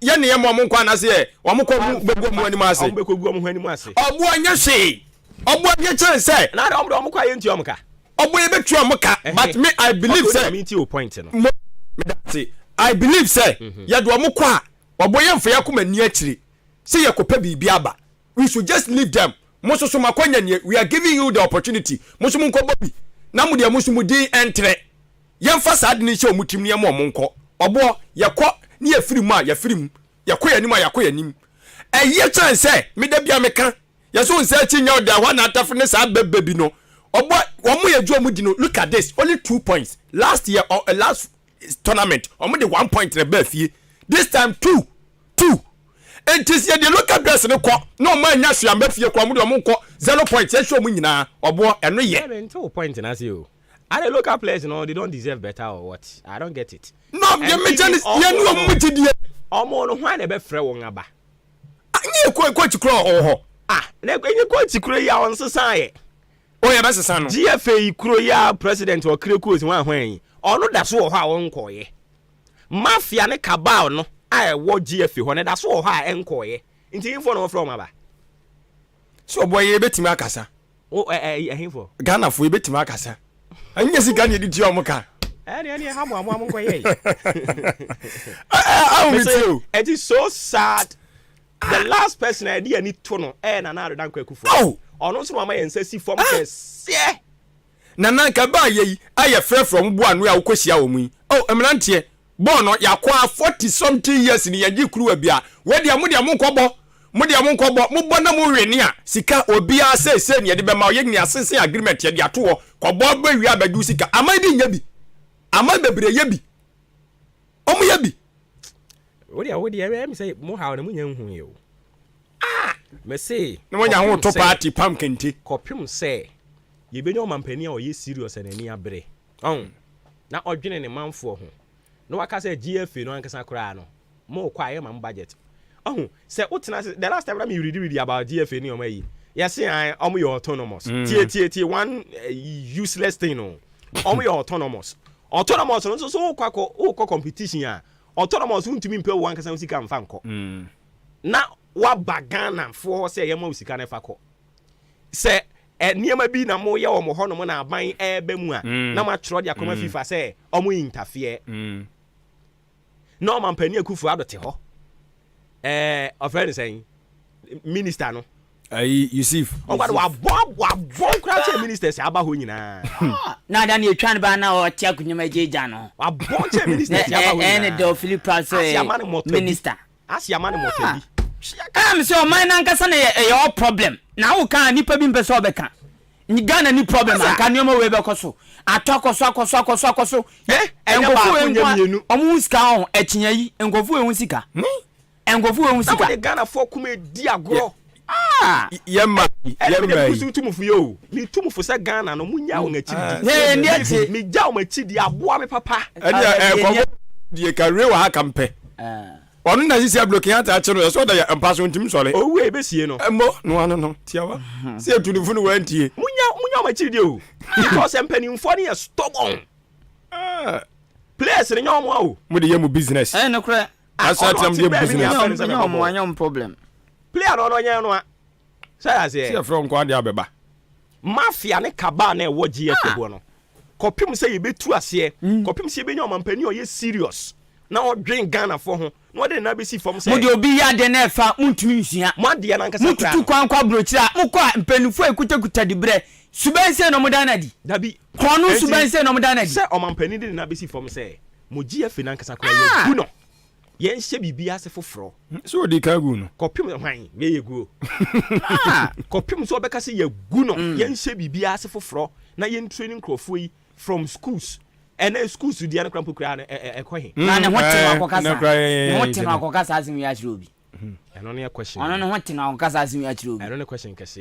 ye ne yemo mo nkwa na se wo mo ko begu mo ani ma se begu mo ani ma se obo anya hwe obo ye chan say na obo kwa ye ntiom ka obo ye betu am ka but me I believe say me nti o point no me that say I believe say ye do mo kwa obo ye mfa ya kuma ni akiri say ye kopa bibi aba we should just leave them mo so makonya ne we are giving you the opportunity mo so nko bobi na mo de mo so mu din entre ye mfa sad ni hye o mutim ne mo nko obo ye ko ni yafiri mu a yafiri mu yakoya nim a yakoya nim eye chan say me da bia meka yeso nsa chi nya oda wa na atafo ne sa bebebi no obo wo mo yeju omu di no look at this only 2 points last year or last tournament omu de 1 point na ba fie this time 2 Entis ye de local dress ne kɔ no ma nya hwe amba fie kɔ mu de mo kɔ 0 point ye hwe mu nyina obo eno ye Two point na see o. And the local players, they don't deserve better or what? I don't get it. No, you mention is ye no mu tidie. Omo no hwan e be frɛ won aba. Nye ko chikro ho. Na enye ko chikro ya on sesan ye. O ye be sesan no. GFA kuro ya president o kire ko hwan hwan. Ono da so ho a won koye. Mafia ne cabal no a wo GFA ho ne da so ho a enkoye. Nti info no from aba. So boy ye betimi akasa. O ehimfo. Ghana fo ye betimi akasa. Anya sika ne di ti omuka. Any hamu koye. It is so sad. The last person I did any tono na dan kwakufu. Oh, ono so mama yensa si form kese. Nana ka ba ye aye frɛ from bo anu a wokohia wo mu. Oh, emrante bo no yakwa 40 something years ni yaji kruwa bia. We dia mo nkɔbɔ. Mo bo na mo hwene a sika obia se ne de be ma ye ni asese agreement ye de ato wo. Kɔbɔ ba wi abadu sika. Amadi nya bi. Ama bebre ye bi. Omu ye bi. Wodi me say mo ha na mo nya hu ye o. Me say na mo nya ho to party pam kente. Kopim say ye be nyo mampani a o ye serious na ni abre. Na odwene ne manfo ho. Na waka say GFA no ankasa kura no. Mo kwa ye man budget. Say the last time me read about GFA ni o mai. Yes, I you autonomous. T one useless thing no. You autonomous. Autonomous no so kwa competition a. Autonomous untimi mpe wo ankasa usika mfa nko. Na wa bagana for say yema usika na fa ko. Say niema bi na mo ye wo mo ho no mo na aban ebe mu a na ma tro dia koma FIFA say omo interfere. No man pani akufu adote ho. Offend saying minister no. Yusuf. Wa bon crash minister say aba ho nyina. Na da ne twan ba na o tia kunyuma jeja no. Wa bon che minister say aba ho nyina. Do Philip say minister. Asiama ne motabi. So man nankasa na your problem. Na wo kan nipa bi mpe so obeka. Ni Ghana ni problem anka nyoma we be koso. Akoso. Engofu enyamienu. Omu sika ho ekinya yi. Engofu ehun sika. Engofu ehun sika. Na Ghana for kuma di agro. Yemma. Kusu tumufu yo. Mi tumufu sa Ghana no munya wo ngachidi. Mi ja wo machidi aboa me papa. Enya die kare wa haka mpe. Onu na sisi block ata achiro so da empaso ntim sole. Owu e besie no. Embo no tiawa. Se tunufu no wantie. Munya machidi o. Because empanimfo ne stubborn. Players ne nyomo o. Mo de yemu business. No kra. Asa tam de business. No problem. Player no nya no a. Say see from kwa de abeba. Mafia ne kaba na e wo GFA bo no. Kopim say ye betu ase. Kopim say be nyomo mpani o ye serious. Na o drink Ghana for ho. No dey na be see from say. Mo de obi ya de na fa muntumi nsua. Mo de na nkasa kra. Mututu kwankwa brochira. Mo kwa mpanifo ekutakuta di bre. Subense no mo dana di. Dabi. Kono subense no mo dana di. Say o mampani de na be see from say. Mo GFA na nkasa kra ye gu no. Yen hye bibia se foforo. So di ka gu no. Kopim hwan ye gu. Kopim so obeka se ye gu no. Yen hye bibia se foforo na yen training crofo yi from schools. And schools di an krampo kra na ekwahin. Na ne hote akokasa. Hote akokasa azim ya chirobi. Eno ne question. Ono ne hote na akokasa azim ya chirobi. Eno ne question kase.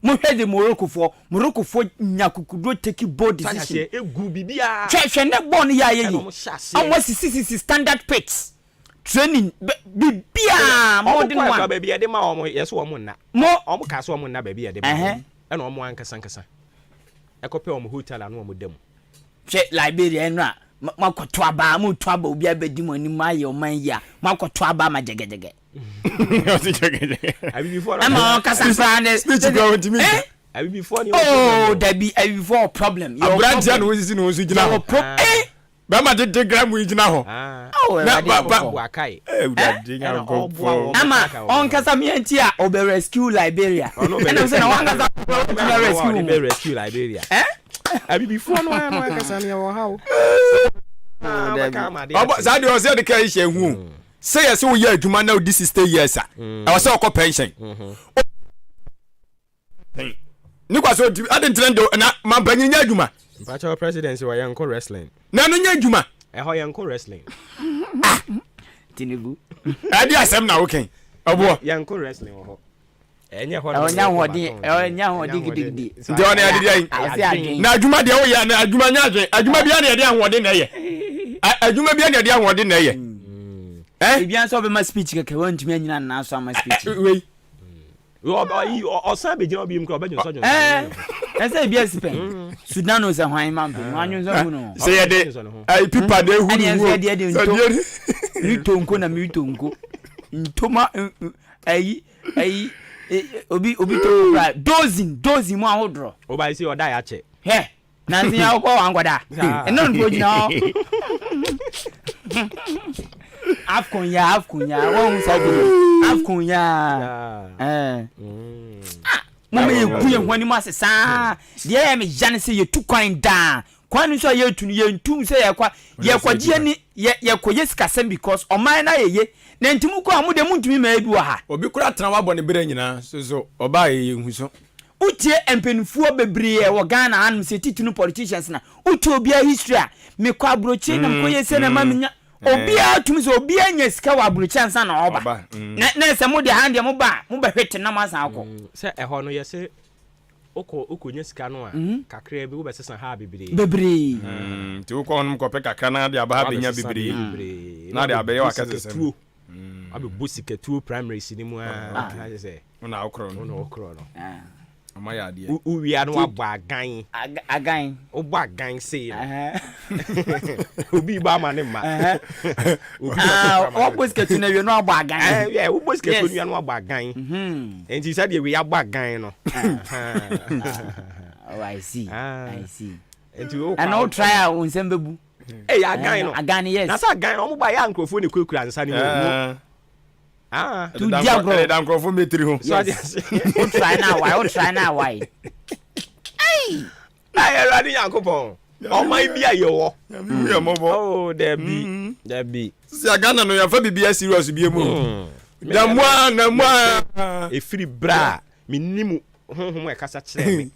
Mo hwede Morocco fo nyakukudo take bold decision. Egu bibia. Hwe ne bon ya ye. Omo sisi standard pits. Training bibia modern one. Omo bibia de ma omo yeso omo na. Omo ka so omo na bibia de ma. E na omo ankasa. Ekope omo hotel anu omo dem. Hwe Liberia no a makoto aba mu to aba obi abedi mo ni maye o man ya. Makoto aba ma jegejege. Abi before am kasa brand speech go with me. Abi before ni there be before problem. Your brand ya no wisi no so gina ho. Ba ma de gram we gina ho. Na ba akai. Ama on kasa mi enti a obe rescue Liberia. And I'm saying one kasa rescue Liberia. Abi before no kasa ni wo how. Zadi o se de kai she hu. Say yes we year adwuma now this is 10 years ah. I was say pension. Ni kwa so ade trend na mampanyi nya adwuma. Mpacha presidency wa yanko wrestling. Na no nya adwuma. E ho yanko wrestling. Tinubu. Adi asem na okay. Obo. Yanko wrestling ho. Enye ho. Onya hodi gidigidi. Nti on adi ai. Na adwuma de wo ya na adwuma nya adwen. Adwuma bia na ye de ahode na ye. Adwuma bia na ye de ahode na ye. Ebian so be ma speech keke won tumi anyina na so ma speech. Wei. Osan be jina obi mkro be jonso. Ese bia sipen. Sudan no se hwan ma be. Hwan so no. Say ye de ai pipa de hu hu. Mitonko na mitonko. Ntoma ai obi to dozing mo ahodro. Oba isi oda ya che. He. Na nsi ya ko angoda. Eno nko jina. Afcon ya won sabi Afcon ya mo me kuye hwani ma sesa de ya me jane se ye tu kwan da kwan so ye tu ye ntum se ye kwa gye ni ye koye sikasem because o man na ye na ntimu ko amude muntumi ma edu ha obi kura tena wa bɔ ne bere nyina so oba ye huso utie empenfuo bebree wo Ghana anum se titunu politicians na utie obi a history a me kwa abrochi na mkoye se na maminya obia tumi so obia nya sika wa abrochi ansa na oba na se mo de hande mo ba hwete na masa akọ se eho no ye se oko nya sika no a kakra bi wo be sesa ha bebree ti wo ko onum ko pe kakra na de aba ha benya bebree na de abaye wa kase abi busika tuo primary sinimu a se una okro no amaya de uwia no agba agan ogba agan se obi ba ma ne ma o busika tu na we no agba agan o busika tu no agba agan enti say de we agba agan no oh I see enti o and no try on sembebu agan yes na sa agan o mo ba ya nkrofo ne kwekura nsa ne mo tu diagro dan krofo metri ho so o try na why ai radi yakopon o mai bia ye wo ya mobo oh there be si agana no ya fa bibia serious bia mu da mwa e free bra minimu honhom e kasa kire me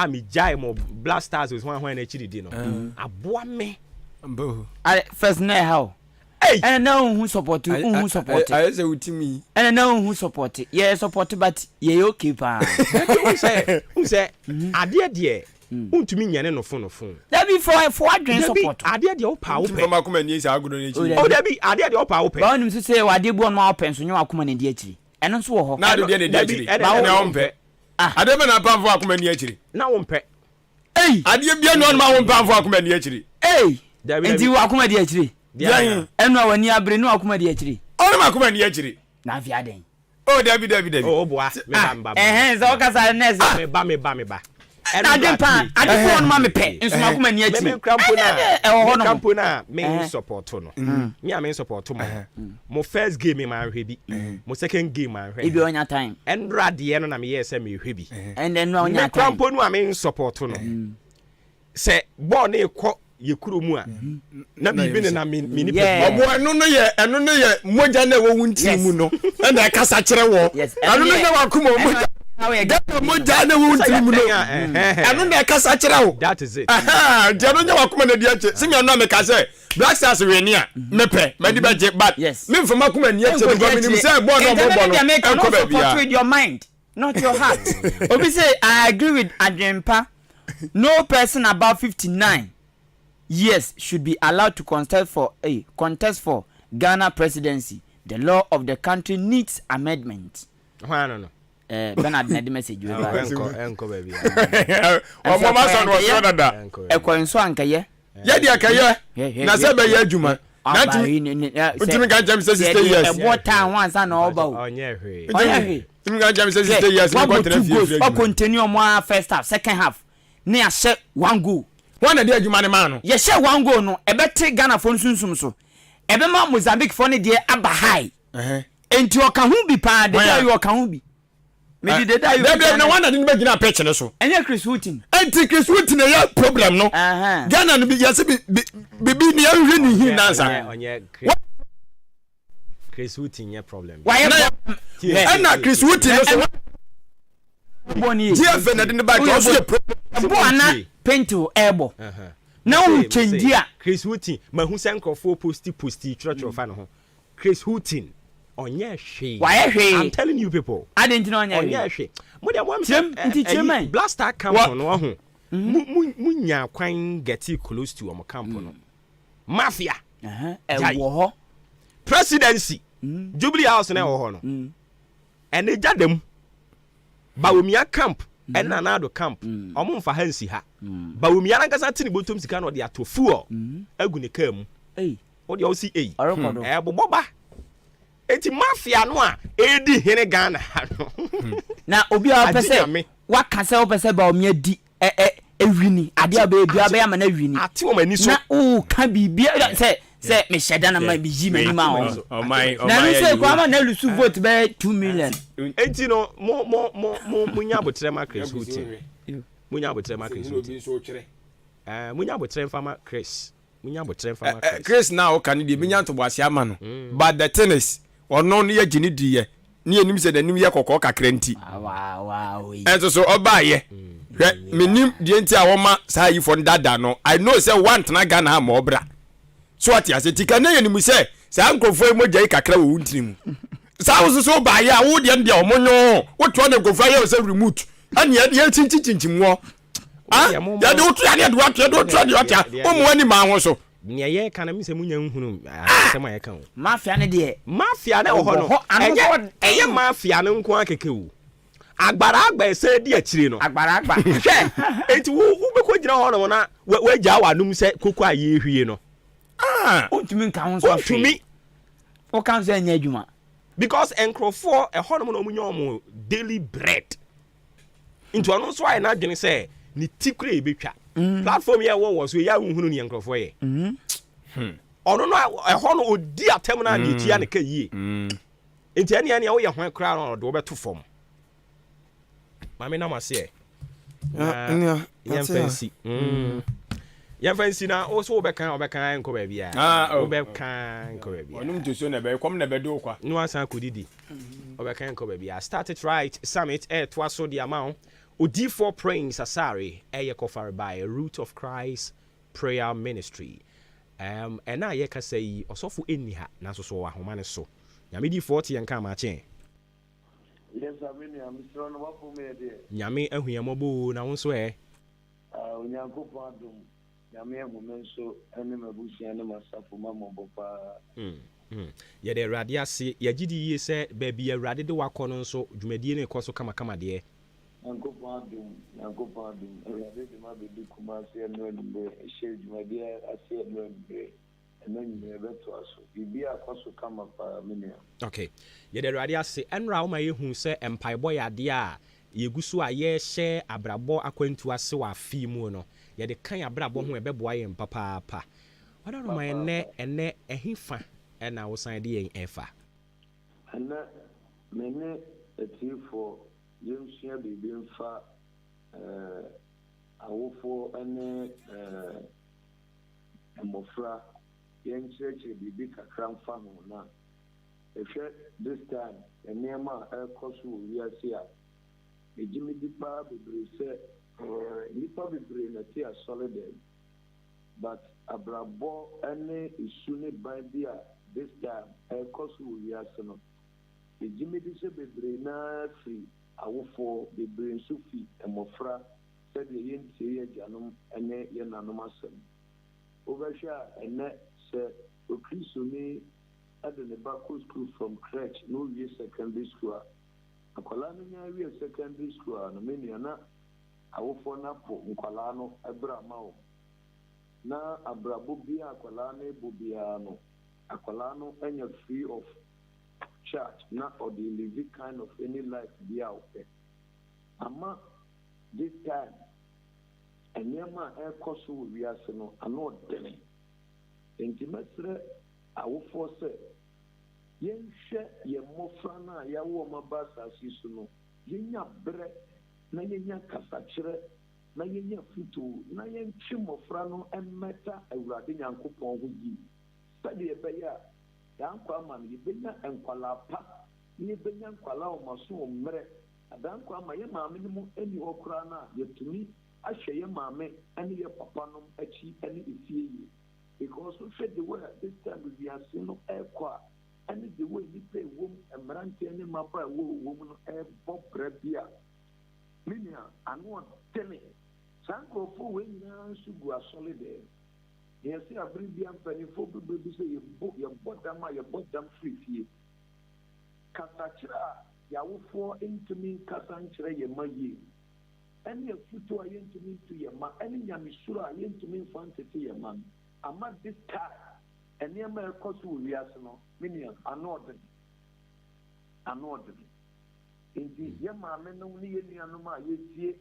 mi jai mo blasters with one na chiri no aboa me first na how and now who support I say utimi and now who support yeah support but yeah okay pa who say ade de untumi nyane no phone that be for adwen support ade de o pa wo pe ma kuma ni isa agodo ni chi o da bi ade de o pa wo pe ba onim so say wade bu no open so nwa akoma ne de akiri eno so wo ho na de de akiri na wo mpe ade be na pamfo akoma ni akiri na wo mpe ade bia no ma wo pamfo akoma ni akiri enti wo akoma de akiri enu awani abre nu akoma de akiri onu akoma ni akiri na afia den oh dabi oh boa me bamba so kasa nese me ba na de pa ade ko onu ma me pe nso akoma ni akiri me krampo na me support no me am support mo first game ma hwe bi mo second game ma hwe ibi onya time endra de no na me yes me hwe bi and then no onya time krampo no am support no se ball na ekọ yekuro mu a na bibi ne na mini pe obo enu no ye moja na wo wunti mu no na e kasa kire wo anu no na wakuma moja moja na wo wunti mu no anu na e kasa kire wo that is it jano nya wakuma na di ache simi anu me ka say Black Stars we ni a mepe me di beje but me mfama akuma ni ache go minim say board no enko ba bia with your mind not your heart obi say I agree with Adempa no person above 59 years should be allowed to contest for Ghana presidency. The law of the country needs amendment. No. Bernard need message you. Enko baby. O mama son was no dada. Ekwenso ankaye. Ye dia kaye. Na se be ye adwuma. Na timi kan jam say 60 years. E bota once na oba o. Onye hwe. Timi kan jam say 60 years no continue fie. O continue mo first half, second half. Ne a share one goal. One dey adwuma ne man no ye share one goal no e be te Ghana fo nsunsum so e be ma Mozambique fo ne de aba high enti o ka hu bi pa de dey o ka hu bi me de dey dey na one dey be gina pitch ne so enye Chris Wooten enti Chris Wooten ya problem no Ghana no bi yase bi ni ahwe ni hi nansa onye Chris Wooten ya problem why na Chris Wooten no so boni GF na de ba to so problem bo ana pento ebo Now change ya. Chris Houghton, mahu sanko for posti church of fan ho. Chris Houghton. Onye hwe. Why hwe? I'm telling you people. I didn't know onye hwe. Mo dia mo am Blaster camp no ho. Munya kwan get close to am camp no. Mafia. Wo Presidency. Jubilee House na wo ho no. And they jadem. Bawumia camp. And another camp. Omo mfa hansi ha. Bawumia na kasa tini botom sika no de atofu o. Agu ne kam. O de o si boboba. Eti mafia no a edi hene Ghana no. Na obi a pese wa kasa o pese bawumia di ewini ade abia be ama na wini. Ati o mani so. Na o ka bibia se me sheda na ma biji mani ma o. Oh my. Na no se kwa ma na lusu vote be 2 million. Enti no munya botre ma Chris Houghton. Munya botre ma Chris Houghton. Munya botre fama Chris. Munya botre fama Chris. Chris now can dey munya to boase ama no. But the tennis ono no ye gini di ye. Ni enim se danim ye kokko kakra nti. Wow. Enso so oba ye. Menim die nti a wo ma sa yi for dada no. I know say one tena Ghana ha mo obra. So ati ase tika na yenim se sa nkrofo moja yi kakra wo ntirim. Sa wo so ba ye a wo de ndia omonyo. Wo to na nkrofo ye se remote. Ani ye chinchim wo. Ya de wo to ya de wo to de wo mo ani ma ho so. Nia ye kana mi se munya nhunu asema ye kan. Mafia ne de. Mafia na wo ho no. Eye mafia no nko akeke wo. Agbara agba ese di akire no. Agbara agba. Hwe. Enti wo be ko gina ho no na we gya wa num se koko aye hwie no. Ontumi nka ho so afwe. Ontumi. O kan se nya adwuma. Because enkrofo e ho no no munya omo daily bread. Into anu so ai na dwene se ni tikure e betwa. Platform ye wo so ya nhunu ni enkrofo ye. Ono no e ho no odi atem na ni tia ne ka yie. Enti ane wo ye ho kra no do beto fom. Mami na mase e. Yan fancy na o so obekan enko ba bia. Obekan enko ba bia. Onum to so na be kom na be do kwa. No asan kodidi. Obekan enko ba bia. Start it right summit to so the amount. Odi4 praying sasari kofar by a Root of Christ prayer ministry. And na ye ka say osofu enni ha na so wa homa ne so. Nyame di 40 yanka ma chen. Yes, I'm strong what for me there. Nyame ahuamobo na won so Onyankopon adom. Nyame ahumenso ene mabusia ne masafo mamobo pa. Ye de radia se ye gidi ye se ba bia rade de wakọ no so dwumadie ne kọ so kama de. Nyankopon adom. Rade de ma be di kuma se no nimbe she dwumadie ase no nimbe. Okay. Ye de radia se enra wo ma ye hu se empaibo ya de a ye gusu a ye hye abrabo akwantu ase wa fi mu no. Ye de kan abrabo ho ebeboa ye mpapa. Wada no ma ene ehifa na wo san de ye efa. Ana mene etifo yemhia bibi mfa awofo ene emofra yenchreche bibi kakra mfa ho na ehwe this time enema ekoso wiase a ejimi dipa bebre se nipa bebre na ti a solid but abrabo ene isune bibia this time ekoso wiase no ejimi di se bebre na free awofo bebre nso fi emofra se de yentie ye janum ene ye nanom asem oversha ene se okristo ni at the Baku school from crèche no year secondary school akwala no nya year secondary school no meni na awofo na po nkwala no ebra mawo na abrabo bi akwala na ebobia no akwala no enya free of charge na or the live kind of any life be out there ama this time enyama ekoso wiase no ano dene entimetre awofo se yenhwe ye mofra na yawo mabasa asisu no yenya bre na yenya kasakire na yenya futu na yenchi mofra no emmeta awurade nyankopon ho yi sade ebeya yankwa ama ni benya enkwala pa ni benya enkwala o maso omre adanko ama ye maame ni mu eni okura na yetumi ahwɛ yɛ maame ne yɛ papa nom akyi ne efie yie because wohwɛ the way this time wiase no ɛrekɔ a ɛne the way nipa ɛwɔ mu mmeranteɛ ne mmabaa ɛwɔ mu no ɛrebɔ brɛ bi a menua ano ɔtene saa nkurɔfoɔ wei nyinaa nso gu asɔre dɛɛ yɛsɛ abere bia mpanimfoɔ bebree sɛ yɛbɔ dam a yɛbɔ dam firi fie kasakyerɛ a yɛawofoɔ ntumi nkasa nkyerɛ yɛ ma yie ɛne afutuo a yɛntumi nto yɛ ma ɛne nyamesuro a yɛntumi mfa ntete yɛ ma no ama this time nneɛma a ɛkɔ so wɔ wiase no menua ano ɔdene nti yɛ maame nom ne yɛ nuanom a yɛtie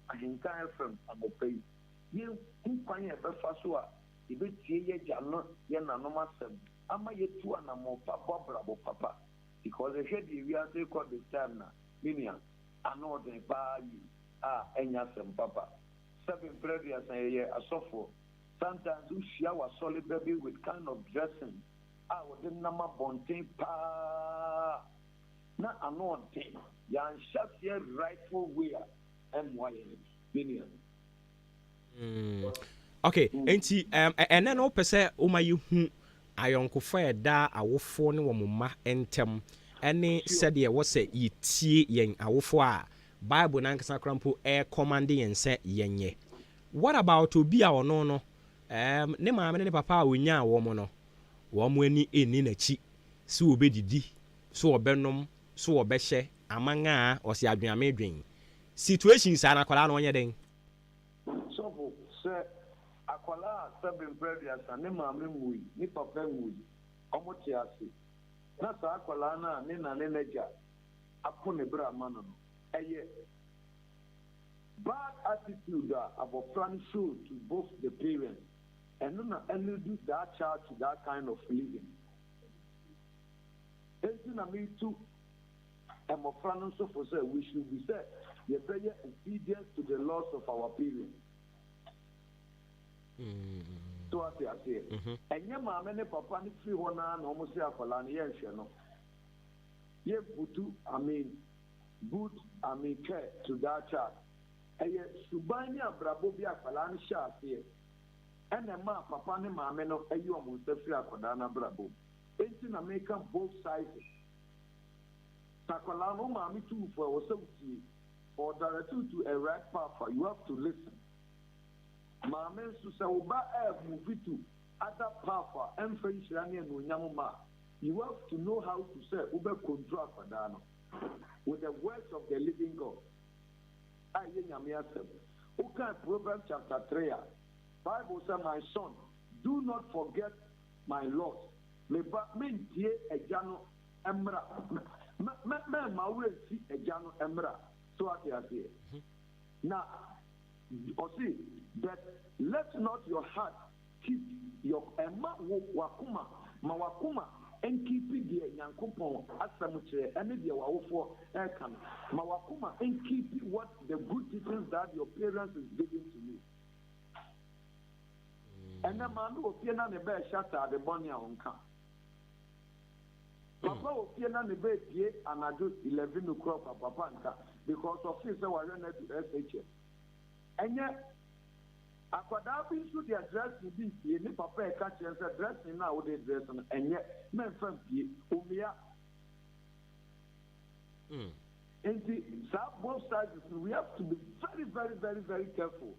Ahenkan FM anɔpa yi yɛn nkwan yɛ bɛfa so a yɛbɛtie yɛ gya no yɛ nanom asɛm ama yɛtu anammɔpa bɔ abrabɔ papa because ɛhwɛ deɛ wiase kɔ this time na menua ano ɔdene paa yi a ɛnya asɛm papa sɛbe mprɛduasa yɛyɛ asɔfoɔ sometimes wohyia w'asɔre baabi with kind of dressing a wɔde nam abɔnten paa na ano ɔden yɛanhyɛ seɛ rightful way a ɛmmoa yɛn menua okay enti ɛnɛ no wopɛ sɛ woma yɛhu ayɔnkofoɔ ɛda awofoɔ ne wɔ mo mma ntɛm ɛne sɛdeɛ wɔ sɛ yɛtie yɛn awofoɔ a Bible nankasa kora mpo commande yɛn sɛ yɛnyɛ. What about obi a ɔno no ne maame ne papa a wonya wɔ mo no wɔn mo ani ɛni n'akyi sɛ wɔbɛdidi sɛ wɔbɛnom sɛ wɔbɛhyɛ aman a ɔsɛ adwename dwen situation saa na akwadaa no ɔnyɛ den sɔfo sɛ akwadaa a sɛbe mprɛduasa ne maame nwui ne papa nwui ɔmo te ase na saa akwadaa no a ne na ne n'agya apo ne bere ama no no ɛyɛ bad attitude a abɔfra no show to both the parents ɛno na ɛlead that child to that kind of living enti na metu mmɔfra no nso for sɛ we should be sɛ yɛbɛyɛ obedience to the laws of our parents so ate aseɛ ɛnyɛ maame ne papa no firi hɔ naa na ɔmo sɛ akwadaa no yɛnhwɛ no yɛbutu good care to that child ɛyɛ suban ne abrabɔ bi akwadaa no hyɛ aseɛ ɛna ma papa ne maame no ayi ɔmo nsa firi akwadaa no abrabɔ enti na meka both sides akwadaa no maame tu for ɛwɔ sɛ wotie or direct to a right path you have to listen maame nso sɛ wo ba move to other path a ɛmfa nhyira ne anuonyam ma you have to know how to say wobɛ control akwadaa no with the words of the living God. I Proverbs chapter 3. Bible says, my son, do not forget my laws. Me tie ejano emra. Me mawe si ejano emra. So what you say? Now, see that let not your heart keep your emma wakuma ma wakuma. And keep it there, Yankupon, Asamuche, and the Wawfo, Erkan, Mawakuma, and keep what the good teachings that your parents is giving to you. And the man who Piana Nebe Shata, the Bonia on camp. Papa will Piana Nebe Pie, and I do 11 o'clock at Papanka because of his awareness to SHS. And yet, akwadaa bi nso de dressing bi fie ne papa ɛka kyerɛ sɛ dressing na wo de dress no ɛnyɛ mɛmfa fie omia nti saa both sides we have to be very very very very careful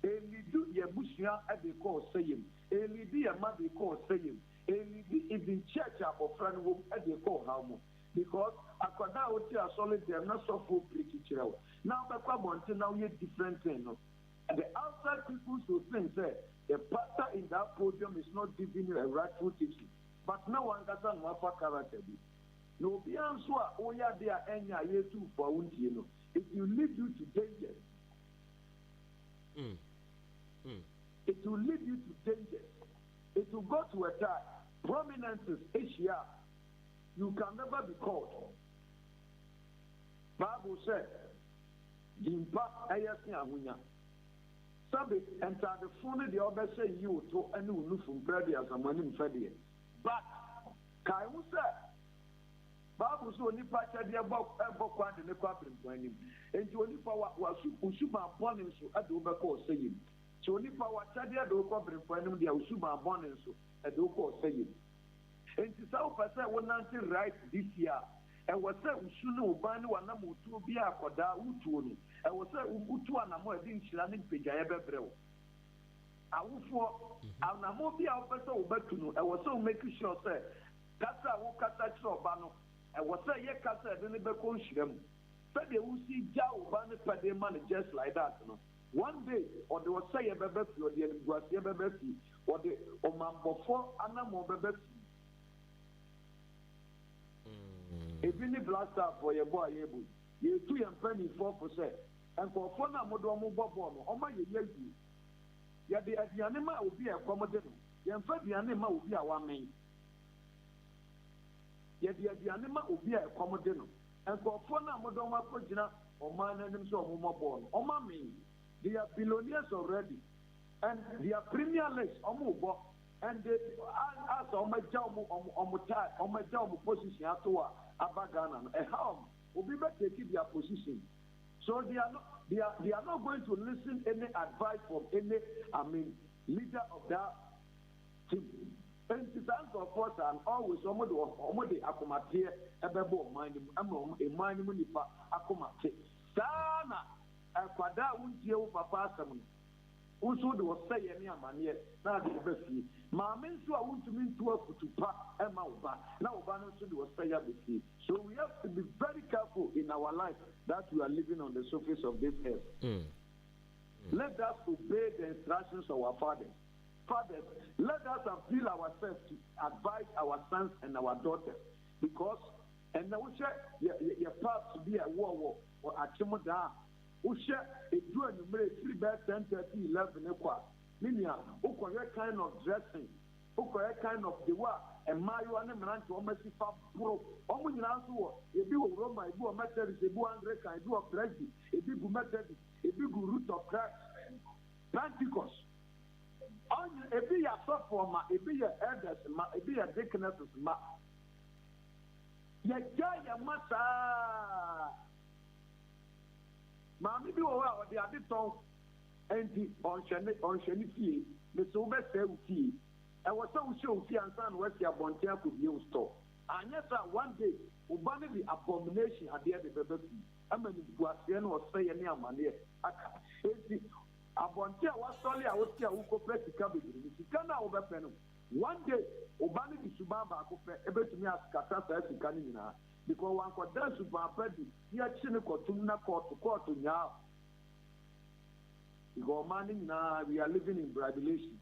elidu yɛ busua ɛde kɔ ɔsɛyɛm elidi yɛ ma de kɔ ɔsɛyɛm elidi even church abɔfra no wɔm ɛde kɔ ɔhaw mu because akwadaa a wote asɔre dɛm na sɔfo piriki kyerɛ wo na wobɛkɔ abɔnten na woyɛ different thing no. And the outside people should think that the pastor in that podium is not giving you a rightful teaching. But no one doesn't have a character. No, be answer, oh, yeah, they are any year too for you know. It will lead you to danger. It will lead you to danger. It will go to a time. Prominence is Asia. You can never be called. Bible said, Dimpa ayasi ahunya. Sabe enter the phone the other say you to any who from prayer as a money in February. But Kai say Bible so nipa kyade ebo kwan de ne kwa brempo anim enti onipa wa usuma bonin so ade obekọ oseyim so onipa wa kyade ade okọ brempo anim de usuma bonin so ade okọ oseyim enti sa upase wonanti right this year e was say usunu ubani wana mutu bi akoda utuo no e was say utu anamo ade nhyira ne mpagya ye bebrew awufo anamo bi a upase obatu no e was say make sure say kasa wo kasa chroba no I was say, yes, Casa, then the Consham. But they will see Jow Banner Pade money just like that. You know. One day, or they will say a baby, or the Guasia baby, or the Omambo for Anamo baby. If you need blast up for your boy, you 2 and penny 4%. And for Fona Modomo Bobono, oh my, you. Yet the animal will be accommodated. The animal will be our main. The animal will be a commodino. And for Fona Modoma Pogina, or man and himself, born. Oh, mammy, they are billionaires already. And they are premier legs, Omubo, and they ask on my job on my job position after Abagana. A home will be better taking their position. So they are not going to listen any advice from any, leader of that team. And the dance of course and always somebody akomate ebebo mind a mind munipa akomate sana akwada untie wo papa asem unso de wo say ene amane na de befi ma me nso a untumi ntu akutupa ema oba na oba no nso de wo say ya befi. So we have to be very careful in our life that we are living on the surface of this earth. Let us obey the instructions of our fathers. Fathers, let us appeal ourselves to advise our sons and our daughters, because and now we share your path to be a war or a chimoda. We share a do and you may 3 by 10, 30, 11 equal. Meaning, who correct kind of dressing, who correct kind of the war, and my one and man to almost if pro. Only in answer, if you Roma, if you are Methodist, if you are Anglican, if you are Presby, if you are Methodist, if you are root of Christ, Pentecost. If you are sophomore, if you are elders, if you are deaconesses, you are massa. Mammy, do what they are the tongue and the on Shani fee, the sober fee. I was so sure and son West Yabontia could be store. And yes, one day, Ubani the abomination at the end of the baby. I mean, Guasian was saying near money. Abontia was solely I would see a Uko Press Cabbage. One day, Obani the Subaba able to me as Catasa as Canina, because one could dance with my petty, here cynical to court to now. Because morning now we are living in tribulation.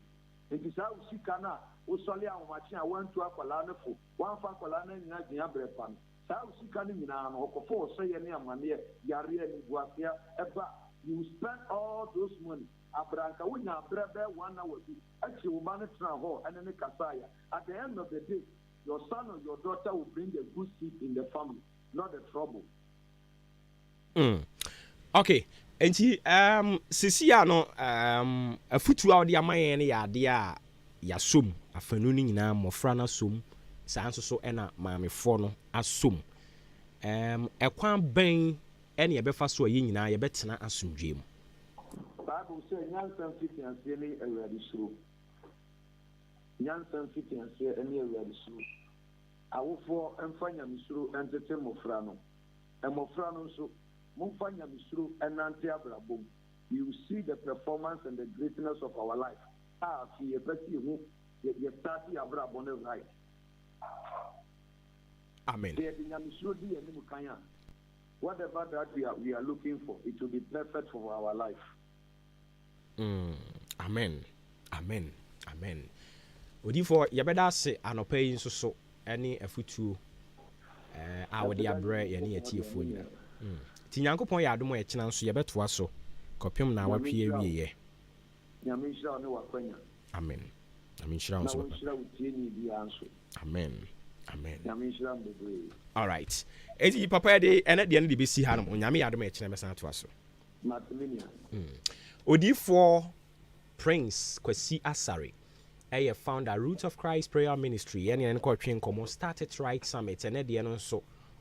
It is how she cannot, Usolia watching. I went to a colana for one for colana in Nigeria brepan. How she can in an or say any money, Yaria and Guasia, Eba. You spend all those money. Abranka, when you have 1 hour, actually, will manage hall and then a kasaya. At the end of the day, your son or your daughter will bring a good seat in the family, not the trouble. Okay. And he, Sisiano, a foot out the Amaya, ya sum, a fanooning now, Mofrana sum, Sanso so ena, mammy fono, assume. A quan bang. Any a befa so yin na ye betena asumdwem. Bible say nyansan fiti anse ni awurade suro. Nyansan fiti anse ani awurade suro. Awofo emfa nyamesuro entete mofra no. Emofra no so momfa nyamesuro enante abrabom. You see the performance and the greatness of our life. Fi ye beti hu ye start abrabom right. Amen. Ye nyamesuro di eni mukanya. Whatever that we are looking for, it will be perfect for our life. Amen. Amen. Amen. Odi for yabeda se anopai nso so any afutu awode abre ye ne yetiefo nyina. Ti Nyankopon ya adom ye kina nso yebetoa so kopem na wapie wie ye. Nyame nshira ne wakwanya. Amen. Nyame nshira nso. Amen. Amen. All right. Ezi papa de ene de ne besi ha no nyame ya adom ye kina mesa to aso. Odi for Prince Kwesi Asare, founder Root of Christ Prayer Ministry, and Kotwen Komo started right summit, and at the end so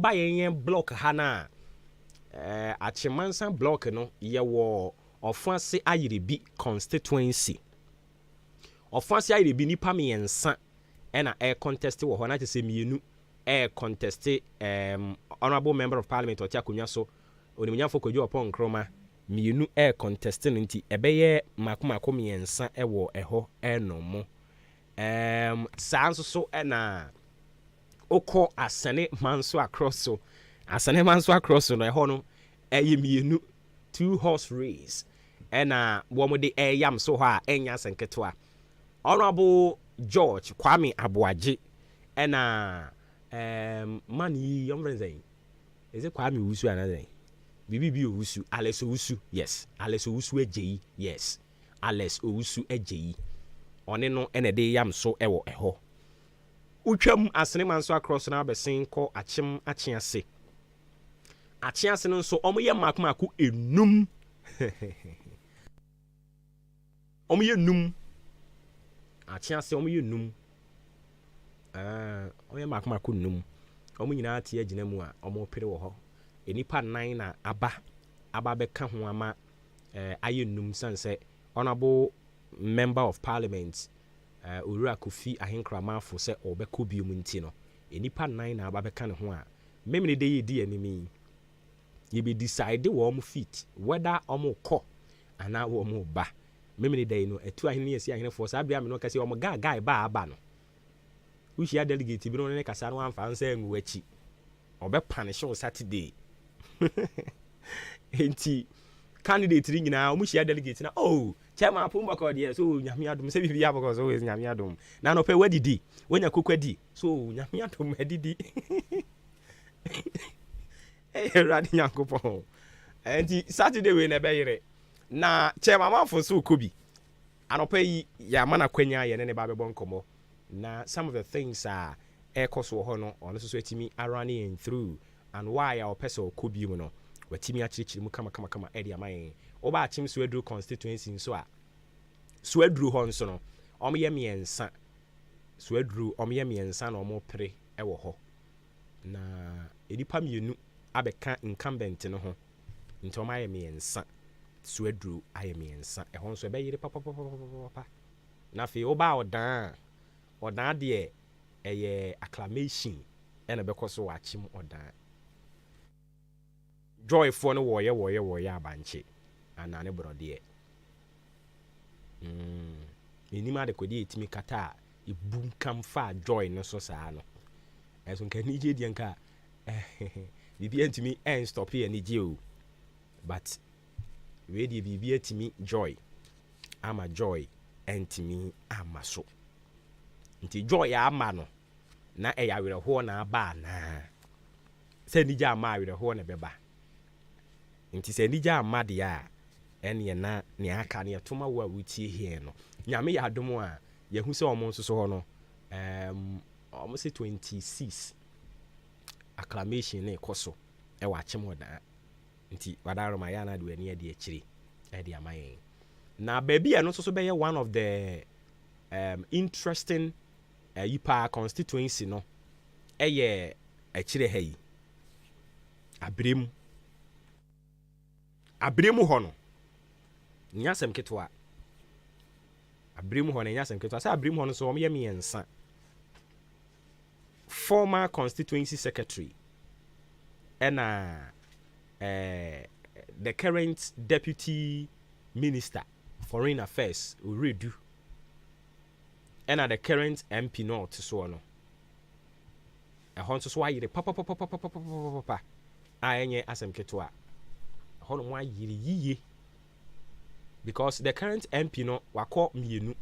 woba yen block ha na achemansan block no ye wo Ofanse Ayiribi constituency. Ofanse Ayiribi nipa miensa ena air contest wo ho na tese mienu air contest honorable member of parliament Otia Kunya so onimunyafo Kojo Opon Kroma mienu air contest nti ebeye makomako miensa ewo eho enomo sanso so ena oko asane manso across so asane manso across so no eho no mienu 2 horse race ena womode yam so ha enya senketwa honorable George Kwame Abuaje ena mani yomrenzen is it Kwame Usu another bibi Usu Alex Usu yes Alex Usu ejeyi yes Alex Usu ejeyi one no ene de yam so ewo eho utwam asene manso across na besin ko achim achiase achiase no so omoye makomaku enum omoye num achiase omoye num omoye makomaku num omo nyina tie agina mu a omo pere wo ho enipa 9 na aba beka ho ama aye num sanse honorable member of parliament Owura Kofi Ahenkrama se obeko biom nti no enipa 9 na aba beka ne ho a memne de yedi animi ye be decide wo mo fit whether omo ko ana wo mo ba memne de no etu ahene yesi ahene for sa bia me no kase omo guy ba aba no ushia delegate bi no ne kasa no amfa nsa enwu achi obe punish on Saturday enti candidate ri nyina omo shia delegate na chairman apumba ko de so nyame adom se bibia because always nyame adom na no pe wadidi wonya kokwadi so nyame adom adidi radi nyankopon enti Saturday we na be yire na chairman amfo so kobi anope yi ya mana kwanya ye ne ba be bonkomo na some of the things are ekoso ho no ono so etimi running through and why our person kobi mu no watimi achirichiri mu kama edi amaye oba achim Swedru constituency so a Swedru ho nso no omye miensa Swedru omye miensa na omo pere ewo ho na edipa mienu abeka incumbent no ho nti omaye miensa Swedru aye miensa ho nso be yire papa na fe oba odan de eye acclamation ena bekoso wa achim odan joy for no woye abanche anane brode minima de kodi etimi kata ibum kamfa joy no so saa no eso nka ni je die nka bibi entimi stop here ni je o but we die bibi etimi joy ama joy entimi ama so nti joy ama no na eya were ho na aba na se ni je ama were ho na beba nti se nija amade a ene na ne aka ne toma wo a wutie hie no nyame ya adom a yehu se omo nso so ho no almost 26 acclamation na ekoso e wa chemo da nti wadaro ma ya na de ani de akiri e de amayen na baby e no so be one of the interesting yipa constituency no eye akire ha yi abremu ho no nyasem ketwa abremu ho no nyasem ketwa sa abremu ho no so o me miensa former constituency secretary and the current deputy minister foreign affairs Uredu and the current MP North so no a hon so why papa ayenye asem ketwa hon mo ayire yiye because the current MP no wakọ mienu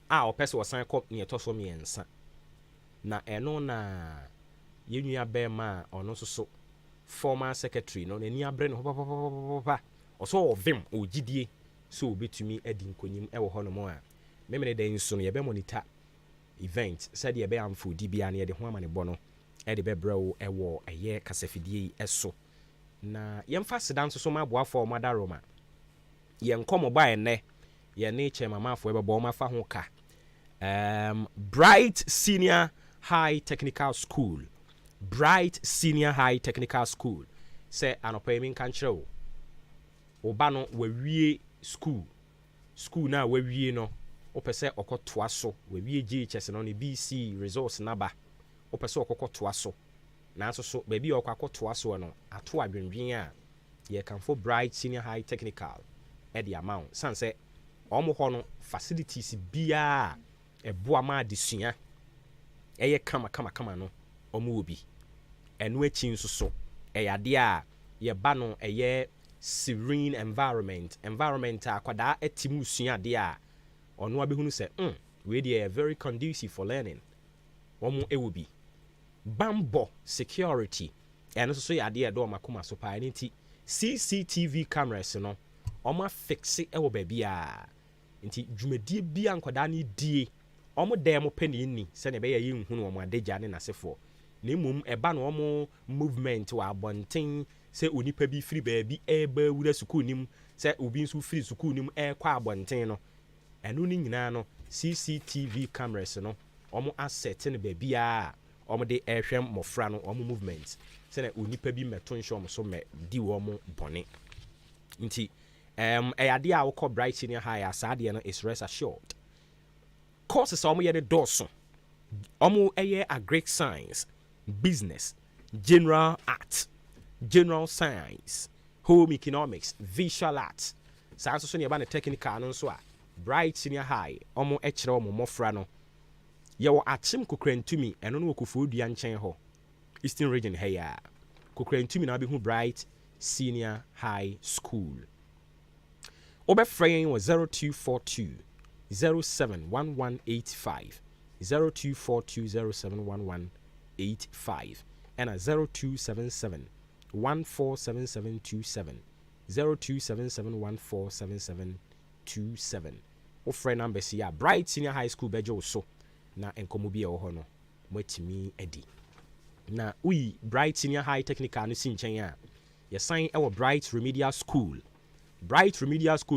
a opese wasan kọ ne etoso miensa na eno na yenua bema ono so former secretary no nani abre no papa oso ovim ogidie so obetumi adi nkonyim ewo hono mo a memene den so no ye be monitor event said ye be amfo di bia na ye de ho amane bo no e de be brewo ewo eye kasafidie eso na yemfa sedan so ma boafo madaroma ye nkomo ba ene ye ne chema mafo e be bo ma fa ho ka Bright Senior High Technical School say anopamin kanchero oba no wawie school na wawie no opese okotoa so wawie GHS no ne BC resource naba opese okotoa so na so baby okotoa so no ato adwenwen a ye kan for Bright Senior High Technical e the amount san say omo ho no facilities bia eboa ma adesua eye kama no omo obi enu achi nso so eyade a ye ba no eye serene environment akwada atimu sua de a ono abehunu se we dey very conducive for learning omo ewobi bambo security eno so yade e do makoma so pa nti CCTV cameras no omo fixe ewo ba bia nti dwumadie bia nkwada ne die omo dem pani ni se ne be ye nhunu omo adagya ne nasefo na mum eba no omo movement wa abonten se onipa bi free baabi eba wura sukuu nim se obi nso free sukuu nim kwa abonten no eno ni nyina no CCTV cameras no omo asset ne baabi a omo de ehwem mofra no omo movement se na onipa bi meto nhwe omo so me di wo omo bone nti eyade a wo Bright Senior High asade no is rest assured courses omo ye de doso omo eye agric science, business, general art, general science, home economics, visual arts. Science so nearby technical no so a Bright Senior High omo echre omo mofra no ye wo atim kokrantumi eno no okufu dua nchen ho Eastern region he ya kokrantumi na be hu Bright Senior High School obefrain was 0242 071185 0242071185 and a 0277 147727 0277147727 o friend number see Bright Senior High School bejo so na enkomo bi e ho no matimi edi na we Bright Senior High Technical no sinchen a ye sign e Bright Remedial School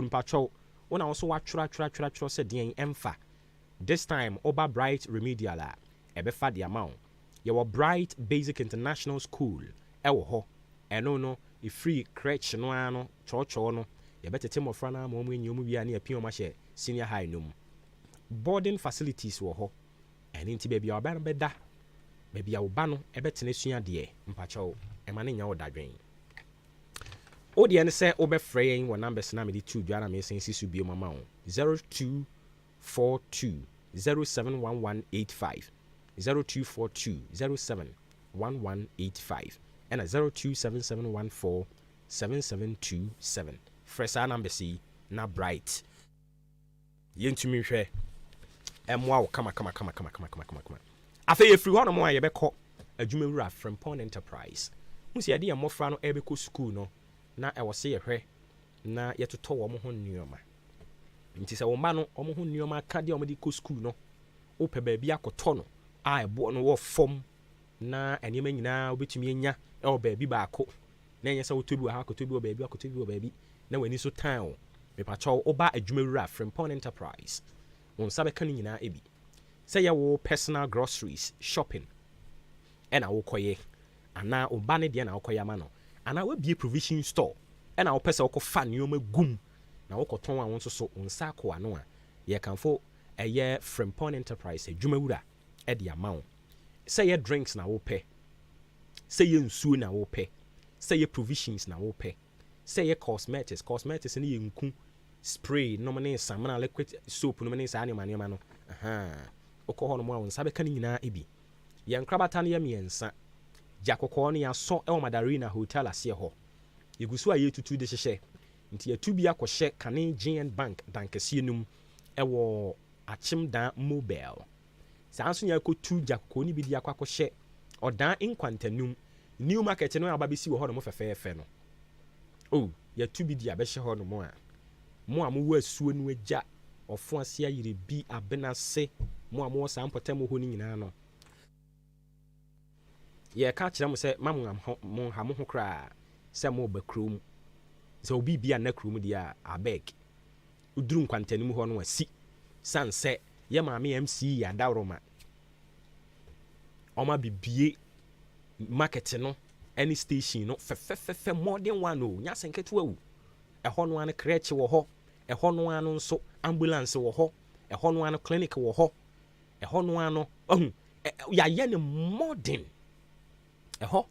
mpacho una also wa tra se den emfa this time oba Bright Remedial a ebefa the amount ye Bright Basic International School e wo ho eno no e free crèche no ano cho no ye betete mofra na ma omu enyi omu bia na ye pin o ma hye senior high no boarding facilities wo ho eni nti bebia oba no beda bebia oba no ebetene sua de mpacho e ma ne nya wo dadwen o de ne se obefrey wo numbers na me di 2 dwana me sen sisu bio mama o 0242 071185 0242 071185 and a 0277147727 fresa number C na Bright yentumi hwe emwa wo kama afa ye free ho no mo aye beko adwuma wura Frimpong Enterprise musi ade ya mofra no ebeko school no na e wose ye hwe na yetoto wo mo ho nneoma nti se wo ma no wo mo ho nneoma ka de wo mo di ko school no wopɛ baabi akɔtɔ no a ɛboɔ no wɔ fam na nneɛma nyinaa wobɛtumi anya ɛwɔ baabi baako na ɛnyɛ sɛ wotɔ bi wɔ ha akɔtɔ bi wɔ baabi akɔtɔ bi wɔ baabi na w'ani so tan o mepakyɛw woba adwumawura Frimpong Enterprise wo nsa bɛka no nyinaa ebi sɛ yɛwo personal groceries shopping ɛna wokɔyɛ anaa woba ne deɛ na wokɔyɛ ama no anaa wabie provision store ɛna wopɛ sɛ wokɔfa nneɛma gum na wokɔtɔn a wo nso so wo nsa akɔ ano a yɛkamfo ɛyɛ Frimpong Enterprise adwumawura ɛde ama wo sɛ yɛ drinks na wopɛ sɛ yɛ nsuo na wopɛ sɛ yɛ provisions na wopɛ sɛ yɛ cosmetics ne yɛ nku spray nom ne samana liquid soap nom ne saa nneɛma no wokɔ hɔ no mu a wo nsa bɛka no nyinaa ebi yɛn krabata no yɛ mmiɛnsa gya kɔkɔɔ no yɛasɔ ɛwɔ Madarina Hotel aseɛ hɔ yɛgu so a yɛtutu de hyehyɛ nti yɛtu bi akɔhyɛ Kane GN Bank dankɛseɛ no mu ɛwɔ Achimdan Mobile saa nso yɛakɔtu gya kɔkɔɔ no bi de akɔhyɛ ɔdan nkwantanum new market no aba bɛsi wɔ hɔ no mo fɛfɛɛfɛ no yɛtu bi de abɛhyɛ hɔ no mo a mowɔ asuo no agya ɔfo ase ayere bi abenase mo a mowɔ saa mpɔtam hɔ no nyinaa no yɛka kyerɛ mo sɛ ma mo ha mo ho koraa sɛ mo ba kurom sɛ obi bia na kurom deɛ a abeg uduru nkwantanim hɔ no asi san sɛ yɛ maame MC yɛ adawroma ɔma bibie market no any station no fɛfɛfɛfɛ modern one o nya senketewa wu ɛhɔ no ano crèche wɔ hɔ ɛhɔ no ano nso ambulance wɔ hɔ ɛhɔ no ano clinic wɔ hɔ ɛhɔ no ano yɛayɛ ne modern ɛhɔ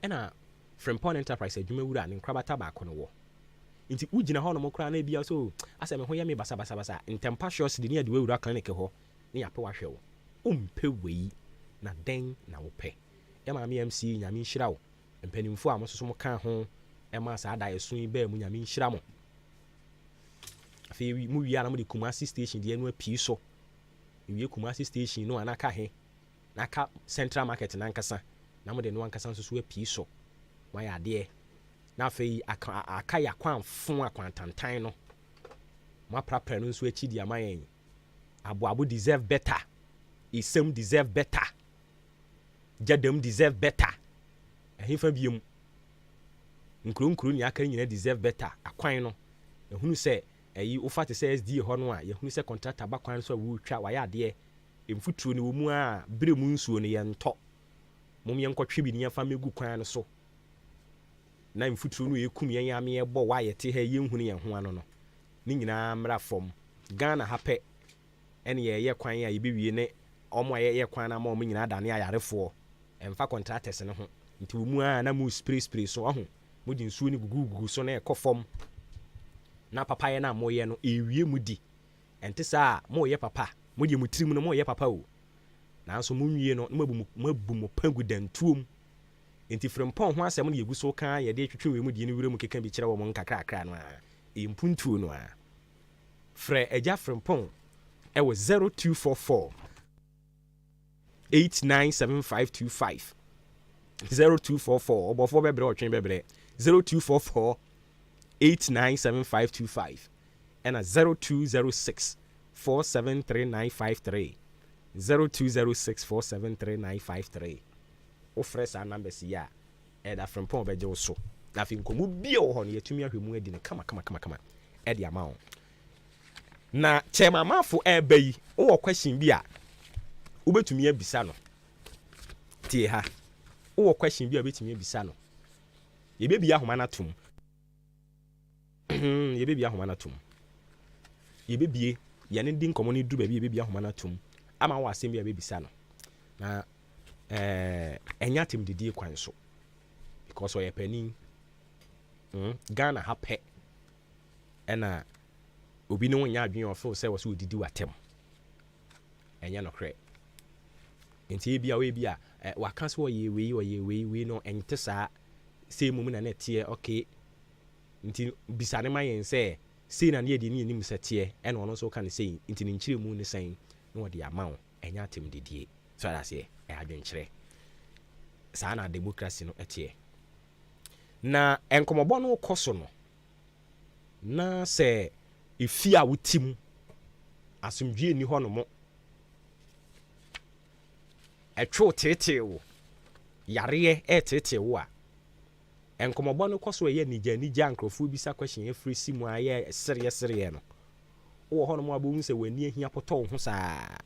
ɛna Frimpong Enterprise adwumawura ne nkrabata baako no wɔ nti wogyina hɔ no mo koraa na bia so asɛ me ho yɛ me basabasabasa ntempa shows de ne yɛde wawura clinic hɔ ne yɛapɛ wahwɛ wo wompɛ wei na den na wopɛ yɛ maame MC nyame nhyira wo mpanimfo a mo soso mo ka ho ɛma saa da yɛso yi baa mu nyame nhyira mo afei mu wie na mo de Kumasi station de anu apii so wie Kumasi station no anaka he naka Central Market nankasa na mo de no ankasa nso so apii so wayɛ adeɛ na afei aka yɛ akwanfo akwantantan no mo aprapra no nso akyi di ama yɛn aboabo deserve better isem deserve better jadam deserve better ɛhefa biem nkuro ni aka nyina deserve better akwan no ehunu sɛ ɛyi wofa te sɛ SD hɔ no a yɛhunu sɛ contractor ba kwan so a wotwa wayɛ adeɛ emfuturo ne wɔ mu a bere mu nsuo ne yɛntɔ mom yɛnkɔtwe bi ne yɛfa megu kwan no so na mfuturo no yɛkum yɛn ame yɛbɔ wayɛ te ha yɛnhunu yɛn ho ano no ne nyinaa mmra fam Ghana ha pɛ ɛne yɛyɛ kwan a yɛbɛwie ne ɔmo a yɛyɛ kwan na ma ɔmo nyinaa dane ayarefoɔ ɛmfa contractors ne ho nti wɔ mu a na mu spray so aho mo di nsuo ne gugu so na ɛkɔ fam na papa yɛ na mo yɛ no ewie mu di ɛnte saa mo yɛ papa mo di mu tirim no mo yɛ papa o nanso mo nwie no mabu mo pangu dantuom nti Frimpong ho asɛm no yɛgu so ka yɛde twetwe wɔ mu di ne wura mu keka bi kyerɛ wɔ mo nkakrakra no a empuntuo no a frɛ agya Frimpong ɛwɔ 0244 897525 0244 ɔbɔfo bɛbrɛ ɔtwen bɛbrɛ 0244 897525 ɛna 0206 473953 0206 473953 wofrɛ saa numbers yi a ɛda Frimpong bɛgye wo so na afei nkɔmmɔ bia wɔ hɔ no yɛtumi ahwɛ mu adi no kama ɛde ama wo na kyɛmamafo ɛba yi wowɔ question bi a wobɛtumi abisa no tie ha wowɔ question bi a wobɛtumi abisa no yɛbɛbia ahoma no atom yɛbɛbie yɛne di nkɔmmɔ no du baabi yɛbɛbia ahoma no atom ama wɔ asɛm bi a bɛbisa no na ɛnyɛ atem didie kwan so because ɔyɛ panin Ghana ha pɛ ɛna obi no nyɛ adwene ɔfo sɛ wɔ so odidi watem ɛnyɛ nokorɛ nti ebia waka sɛ ɔyɛ wei no ɛnte saa sɛ mu na neteɛ okay nti bisane ma yɛn sɛ sei na ne yɛde ne yɛnim sɛ teɛ ɛna ɔno nso ka ne sei nti ne nkyerɛ mu ne sɛn na ɔde ama wo ɛnyɛ atem didie so adaseɛ adwenkyerɛ saa na democracy no ɛteɛ na nkɔmmɔbɔ no kɔ so no na sɛ efi a wotim asomdwie ni hɔ no mo ɛtwo tete wo yareɛ ɛtete wo a enkomobɔ no kɔso ɛyɛ nigya nkrɔfo bi sa question efiri simu ayɛ serious no wo hɔ no mo abɔ sɛ wani ahia potɔ ho saa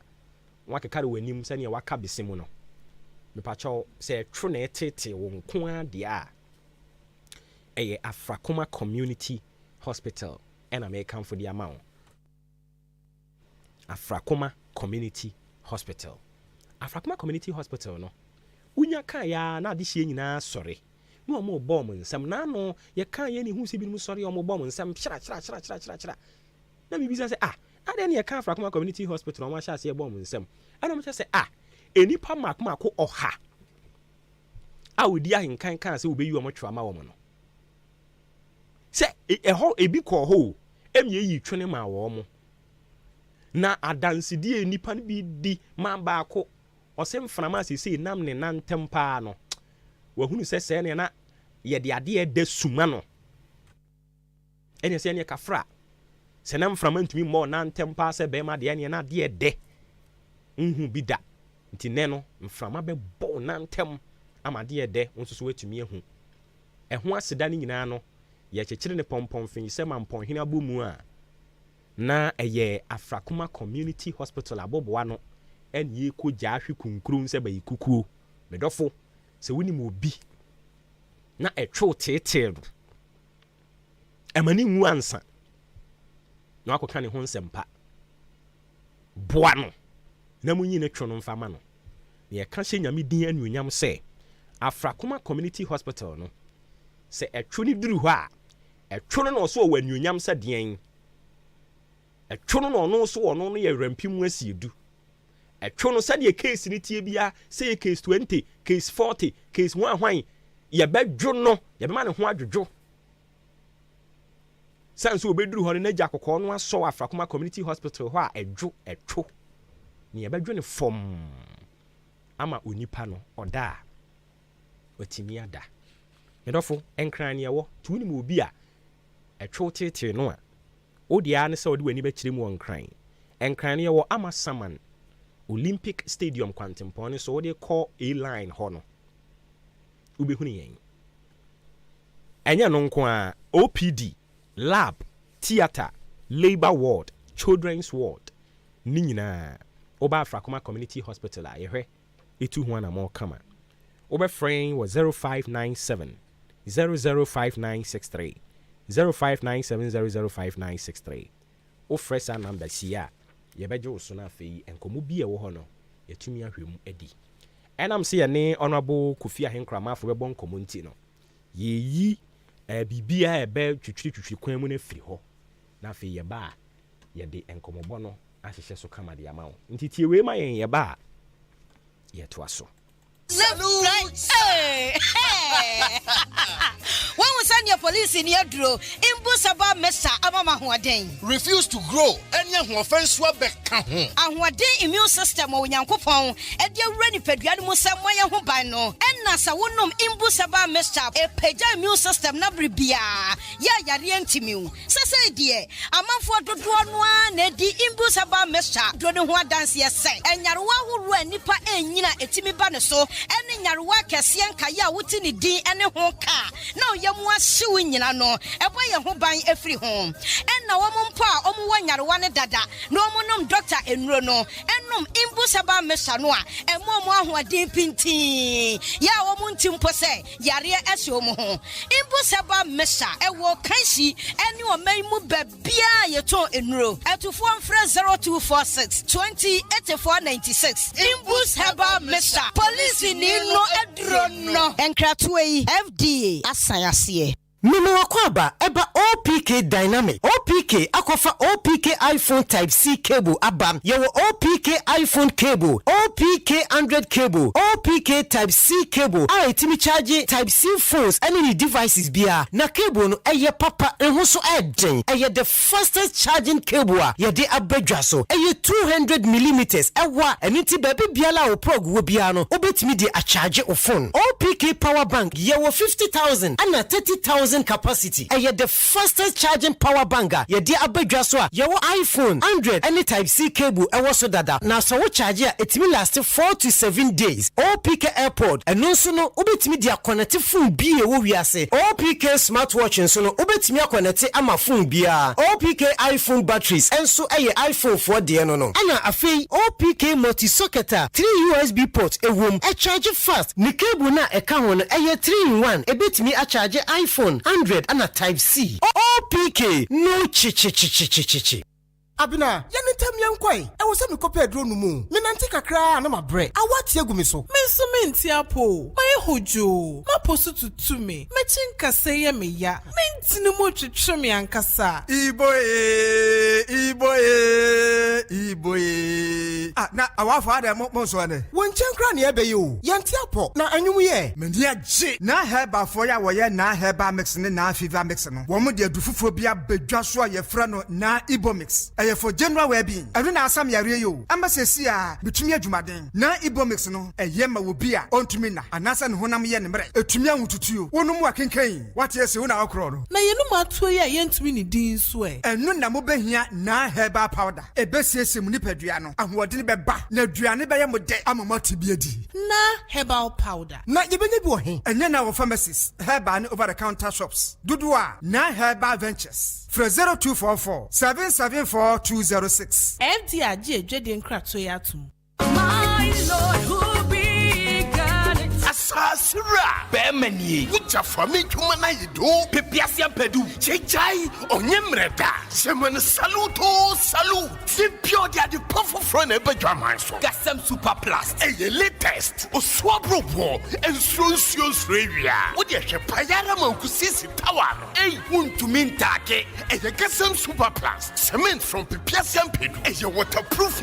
wakeka de wanim sɛ ne waka besimu no mepakyɛw sɛ ɛtwo na ɛtete wo nko a deɛ a ɛyɛ Afrakoma Community Hospital ɛna Ahenkan for the amount Afrakoma Community Hospital Afrakoma Community Hospital no unya kan ya na ade hye nyina sɔre no mo bɔ mo nsɛm na no ye kan ye ne hu se bi mu sɔre mo bɔ mo nsɛm kyra na bibi sɛ ade ne ye kan Afrakoma Community Hospital mo ahyɛ ase bɔ mo nsɛm ana mo sɛ enipa makmako ɔha a wodi Ahenkan kan sɛ obeyi mo twama wo mo no sɛ ɛhɔ ebi kɔ hɔ emye yi twene ma wo mo na adansidie nipa no bi di ma baako ɔsɛ mframa asese nam ne nantem paa no wahunu sɛ sɛ ne na yɛde ade ɛda suma no ɛne sɛ ne kafra sɛ na mframa ntumi mmɔ nantem paa sɛ bɛma de ne na ade ɛdɛ nhu bi da nti ne no mframa bɛbɔ nantem ama de ɛdɛ nso so watumi ahu ɛho aseda ne nyinaa no yɛkyekyere ne pɔmpɔn fin sɛ mampɔn hena bɔ mu a na ɛyɛ Afrakoma Community Hospital aboboa no ɛne yɛkɔ gya ahwe kunkuru sɛ bayi kukuo medɔfo sɛ wonim obi na ɛtwo tete no ɛmane nwu ansa na akɔka ne ho nsɛmpa boa no na munyi ne two no mfama no na yɛka hyɛ nyame din anuonyam sɛ Afrakoma Community Hospital no sɛ ɛtwo ne duru hɔ a ɛtwo no na ɔso wɔ anuonyam sɛ deɛn ɛtwo no na ɔno so ɔno no yɛ rampim asiedu ɛtwo no sɛ deɛ case ne tie bia sɛ case 20 case 40 case 1 hwan yɛbɛdwo no yɛbɛma ne ho adwodwo sanso obeduru hɔ no na gya kokɔ no asɔ Afrakoma Community Hospital hɔ a ɛtwo ne yɛbɛdwo ne fom ama onipa no ɔda a watimi ada medɔfo ɛnkran ne ɛwɔ tuuni mu obi a ɛtwo tete no a odia ne sɛ ɔde wani bɛkyerɛ mu ɔnkran ɛnkran ne ɛwɔ Amasaman Olympic Stadium kwantempɔn so wode kɔ A-line hɔ no wobɛhunu yɛn ɛnyɛ no nko a OPD lab theater labor ward children's ward ne nyinaa woba Afrakoma Community Hospital a yɛhwɛ ɛtu ho ana ma ɔkama wobɛfrɛn wɔ 0597 005963 0597 005963 wofrɛ saa number si a yɛbɛgye wo so no afei nkɔmmɔ bi a ɛwɔ hɔ no yɛtumi ahwɛ mu adi ɛnam sɛ yɛne Honorable Kofi Ahenkramaafo bɛbɔ nkɔmmɔ nti no yɛyi biribiaa ɛbɛ twitwiri kwan mu no afiri hɔ na afei yɛba a yɛde nkɔmmɔbɔ no ahyehyɛ so kama de ama wo nti tie wei ma yɛn yɛba a yɛtoa so When we send your police in your draw, Imbusaba Mesa Amama Huaden. Refuse to grow, and young offense Wabeka. And what day immune system or Yankopon, and your ready Pediamus Samoya Hubano, and Nasa Wunum Imbusaba Mesa, a Peja immune system Nabri Bia, Yarientimu. Sasa dear, a month for the one, Nedi Imbusaba Mesa, Dronua dance yes, and Yarua who ran Nipa and Nina Etimi Banaso, and Yarua Cassian Kaya Wutini D and a honka. Now yamwa suing no, a boy a home every home. And now pa one dada, no monum doctor in Rono, and num imbusaba mesanoa, and more who are deep pinti. Ya womuntim pose, Yaria Esomo. Imbusaba mesa, a walk kanshi, and you may move bia your toe in row. At to 0246 20 8496. Imbusaba mesa, police in no edrono, and Kratway FDA. Asayasiye. Mimi wakwaba eba OPK Dynamic. OPK akofa OPK iPhone Type C cable abam. Yewo OPK iPhone cable. OPK Android cable. OPK Type C cable. A etimi charge Type C phones any devices biya. Na cable no eye papa enhuso eden. Eye the fastest charging cable a yede abedwaso. Eye 200 millimeters. Ewa eniti baby biala o plug wo biya no. Obetimi de a charge o phone. OPK power bank yewo 50,000 and 30,000 charging capacity. The fastest charging power banker. Yedi abedwa so a your iPhone 100 any type C cable so dada. Now so we charge it will last 4 to 7 days. OPK airport and no so no ubetimi dia connect phone bi e wo wiase. OPK smartwatch and so no ubetimi connect ama phone bia. OPK iPhone batteries and so iPhone 4 de no no. Ana afei OPK multi socket 3 USB port wom charge fast. Ni cable na ka ho no 3-in-1 ebetimi a charge iPhone 100 ana type C. OPK no chi. Abina, yanitam yankoi. E wo se me kope adro no mu. Me nanti kakra na mabre. Awati egu me so. Me so me ntiapo. Ma hojo. Ma posu tutu me. Me chinkase ye me ya. Me ntinu mo twetwe me ankasa. Iboye. Ah, na awafo ada mo so ane. Won chenkra ne ebe yo. Yantiapo. Na anwum ye. Me dia je. Na heba fo ya wo ye na heba mix ne na fever mix no. Wo mo de adufufo bia badwa so a ye fra no na Ibo mix. For general well-being, I don't asam yare yo. Ambassador a betumi adwumaden. Na Ibo mix no. Yema wo bia ontumi na. Anasa ne honam ye ne mre. Etumi anwututuo. Wonu mu akenkan. What yes wo na okro no. Na yenu matuo ye yentumi ni din so e. Enu na mo behia na herbal powder. Ebesiese mu nipadua no. Ahoɔden bɛba. Na aduane bɛyɛ mo de amama tibiedi. Na herbal powder. Na yebenya bi wo he. Enye na wo pharmacies. Herbal ne over the counter shops. Dodo a na herbal ventures. From 0244 774 206. FD aje edwede nkrato ya tum. My Lord who began it. Asasira Bemani Ucha Fami Humana Yido Pipiasia Pedu Chechai Onyemreda Semen Saluto Salute Simpio dia the powerful friend Ebejaman so Gasem Super Plus a latest Oswabro War and Sonsios Ravia Would you Payara Mankusisi Tower a wound to Mintake a Gasem Super Plus cement from Pipiasia Pedu a waterproof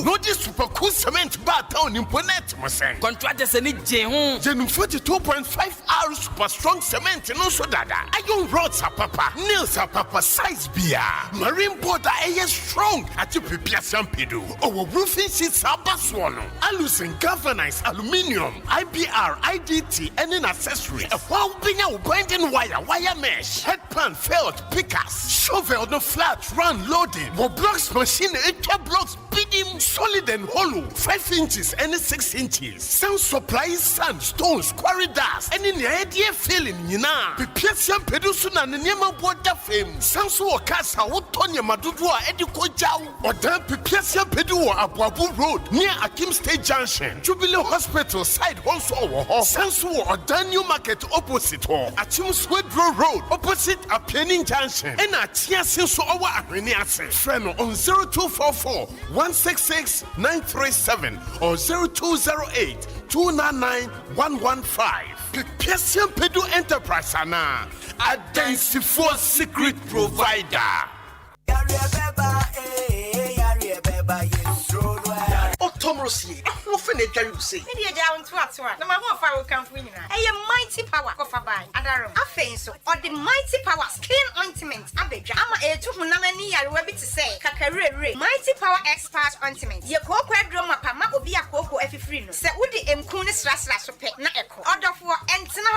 no this super cool cement bar town in Ponet Masen contractors and Gen 42.5 hours super strong cement and also dada. Iron rods are papa, nails are papa size beer. Marine board are strong at you prepare some pedo. Our roofing sheets are baswano. Alucin galvanized aluminium, IBR, IDT, and an accessory. A while being out binding wire mesh, headpan, felt, pickers, shovel, no flat, run, loading. What blocks machine, it blocks bidding solid and hollow, 5 inches and 6 inches. Sound supplies sand, stones, quarry dust, and in the idea feeling, prepare some pedusuna and Nema water fame. Sansu or Casa, Wotonia Madudua, Ediko Jau, or Dan prepare some pedua at Wabu Road near Akim State Junction, Jubilee Hospital side also, Sansu or Dan New Market opposite, or Achim Swedro Road opposite a Penning Junction, and at Tiasin our Arenias. Friend on 0244 166 937 or 0208 299 115. Prepare Pedu Enterprise Ana. Identify secret provider. Otomrosi, no finish you say. Media down to what? No matter how far we come from you. A mighty power of a buy. Adarum. A face or the mighty power skin ointment. Abeja. I'm a 200 year to say. Kakare. Mighty power expert ointment. Your cocoa drum up. Ma will be a cocoa if you free. Say, would the Mkunis Raslas pet na echo. Order for and Tina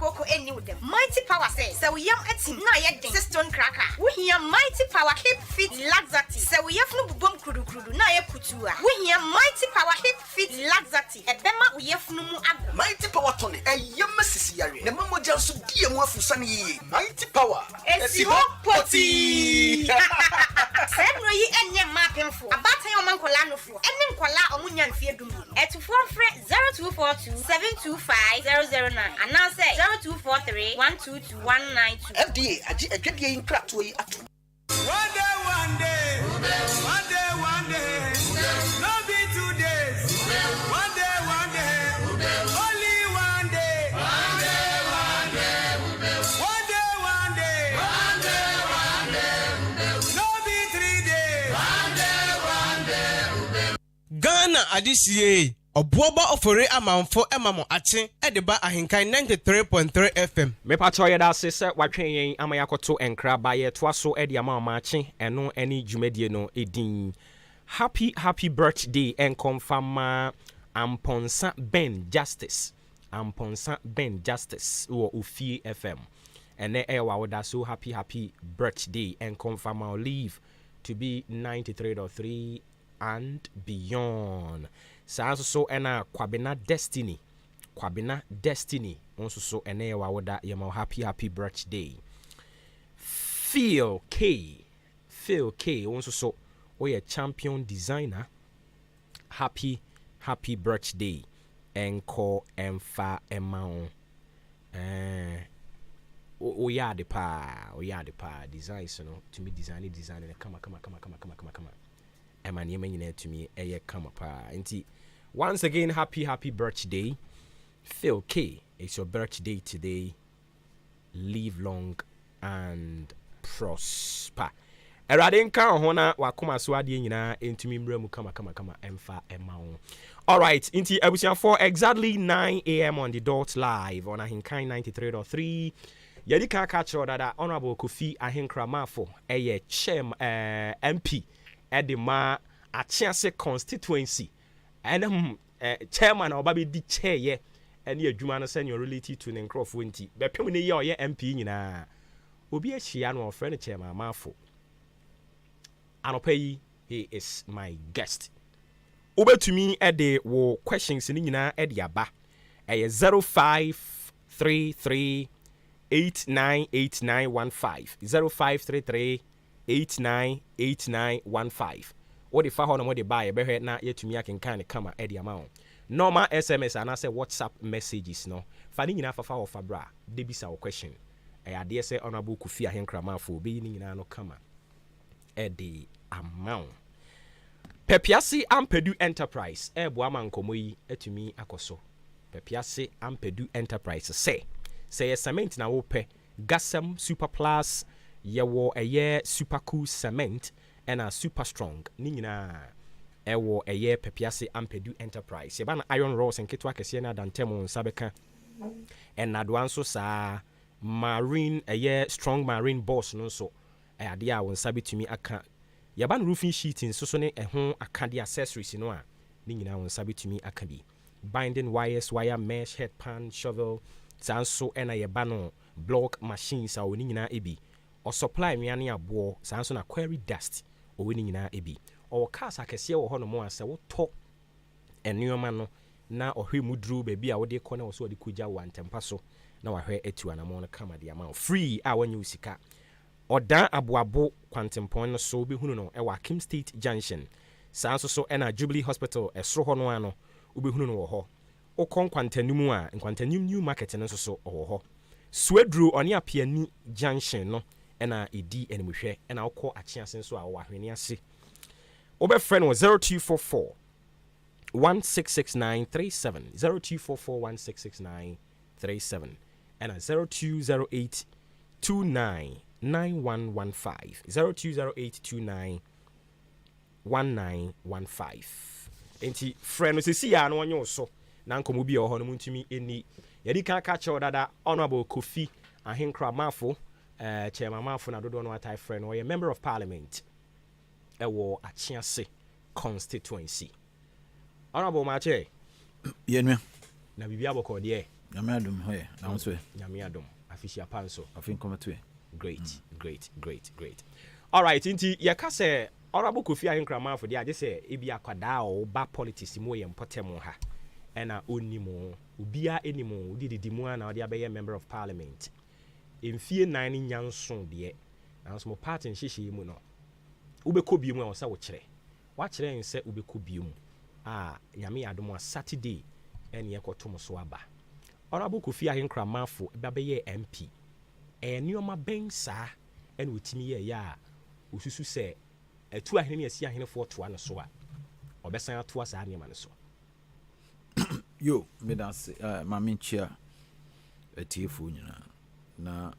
Coco and new them. Mighty power says. So we am at him. No yet stone cracker. We hear mighty power keep fit laxati. So we have no boom kudu. Na ye kutua. We hear mighty power keep fit laxati. A bema we have no more. Mighty power Tony, a yamasi. The Mamma Johnson, dear Wafu Sunny. Mighty power. It's your potty. Send me and your mapping for a battle of Mancolano for and then Kola or Munyan Fiedum. At 0242 725 009 and now say 0243 122 192. FDA, a good game crack to it. One day, no be 2 days. One day, only one day. No be 3 days. Ghana adisiye Obuoba ofore amanfo emamo ache edeba ahenkan 93.3 FM. Me pato ye da se watwen yen amayakoto enkra ba ye toaso edi amama ache eno eni dwumedie no edin. Happy birthday and confirm Amponsa Ben Justice. Amponsa Ben Justice or Ufi FM. And then so happy birthday and confirm our leave to be 93.3 and beyond. So and Kwabena Destiny also so and yama happy birthday. Phil K also so a champion designer. Happy birthday enko emfa emao oya de pa designs no to me design come emani nyina to me eye come pa nti once again happy birthday Phil K. It's your birthday today. Live long and prosper. Erade nka ho na wakoma so ade nyina entumi mra mu kama emfa emao. All right, inti ebusia for exactly 9 a.m. on the dot live on Ahenkan 93.3. Yadi ka catch that Honorable Kofi Ahenkrama eye chem MP edema Achiase constituency and chairman obabe di chair ye ene adwuma no senior related to Nkrofo nti bepem ne ye oye MP nyina obi ahia no friend chairman Mafo. Anopai, he is my guest. Over to me at the wo questions in nyina at the aba. 0533 898915 0533 What if I want to buy a better na yet to me I can kind of come at the amount. Normal SMS and I say WhatsApp messages no. Finding enough of our fabra. They be our question. I dare say Honorable Kofi Ahenkrama for being no come at the amount. Pepiase Ampedu Enterprise boama nkomo yi etumi akoso. Pepiase Ampedu Enterprise say cement na wo pe Gasem Super Plus yewo eye Super Cool Cement and a Super Strong ni nyina ewo eye Pepiase Ampedu Enterprise yeba na iron rods nketwa kese na dantemo nsabeka and na doanso sa marine eye strong marine boss no so ade a won sabetumi aka yaban roofing sheeting so ne ehon aka de accessories no a ni nyina won sabetumi aka bi binding wires wire mesh headpan shovel sanso ena yebano block machines a oni nyina ebi o supply miane abo sanso na quarry dust o oni nyina ebi o cars akese wo ho no mo ase wo to enuoma no na ohwe mudru baby a wo de kɔ na wo so de kugya wantempa so na wahwe etu anamo no kama de amount free a wanyu sika odan aboabo kwantempon no so behunu no e wa Kim State Junction sanso so ena Jubilee Hospital esro ho no ano ubehunu no wo ho okon kwantanum a kwantanum new market no so wo ho Swedru oni apiani Junction no ena edi enmuhwe ena okɔ achiase so a wo ahwene ase obefrɛ no 0244 166937 0244 166937 and 0208 29 9115 0208 29 1915 enti friend se si ya no onyo so na nkomo bi o ho no muntumi eni yedi kan ka che odada Honorable Kofi Ahenkrama chairman Mafo na dodo no atai friend or a member of parliament ewo Achiase constituency. Honorable Maakye yenwa na bibia boko de nyame adom hoye na wonso nyame adom afishia panso afin komatwe great all right inti yaka se Honorable Kofi Ahenkrama for dia je se ebi akwada o ba politics mu ye mpotem ha ena onimo ubia enimo udidi mu na odi abeye member of parliament emfie 9 nyanson de na so mo party nhihye mu no ubekɔ bi mu a osa wo kire wa kire nse ubekɔ bi mu nyame adom a Saturday ene yekotom so aba Honorable Kofi Ahenkrama for babeye MP enioma bensa ene otimi ye ya osusu se atu ahene ne asi ahene fo to ano so a obesan ato asa anema ne so yo medas maminchia etiefo nyina na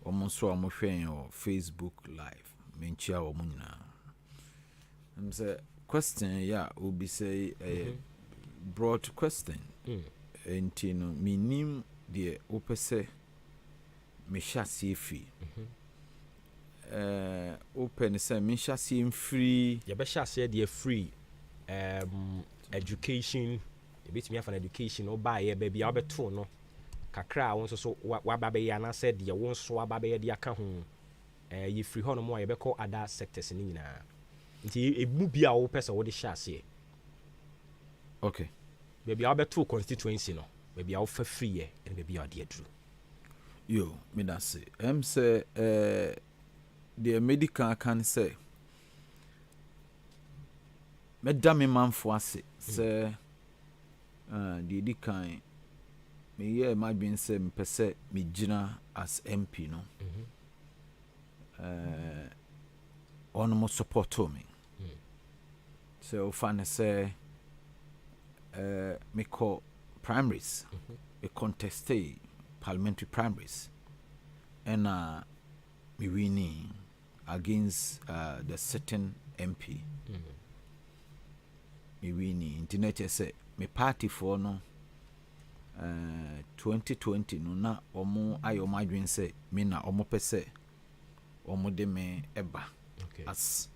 omonso amohwen o Facebook live menchia o munyina mse question ya obi say broad question enti no minim de opese me chassis free open say me chassis free ya be chassis de free education e bit me for education o buy e baby obeto no kakra won so waba be ya na said ye won so waba be de aka ho ye free ho no mo ye be call other sectors ni nyina nti ebu bia wo pese wo de hya ase okay baby a beto constituency no baby a wo fa free ye and baby a de adru yo me da say say the medical can say medda me manfo ase say the edikan me ye imagine say me pese me gina as MP no on mo support to me so fan say me call primaries me contest parliamentary primaries and me winning against the certain MP me winning internet say me party for no 2020 no na omo ayo madwen say me na omo pese omo de me eba as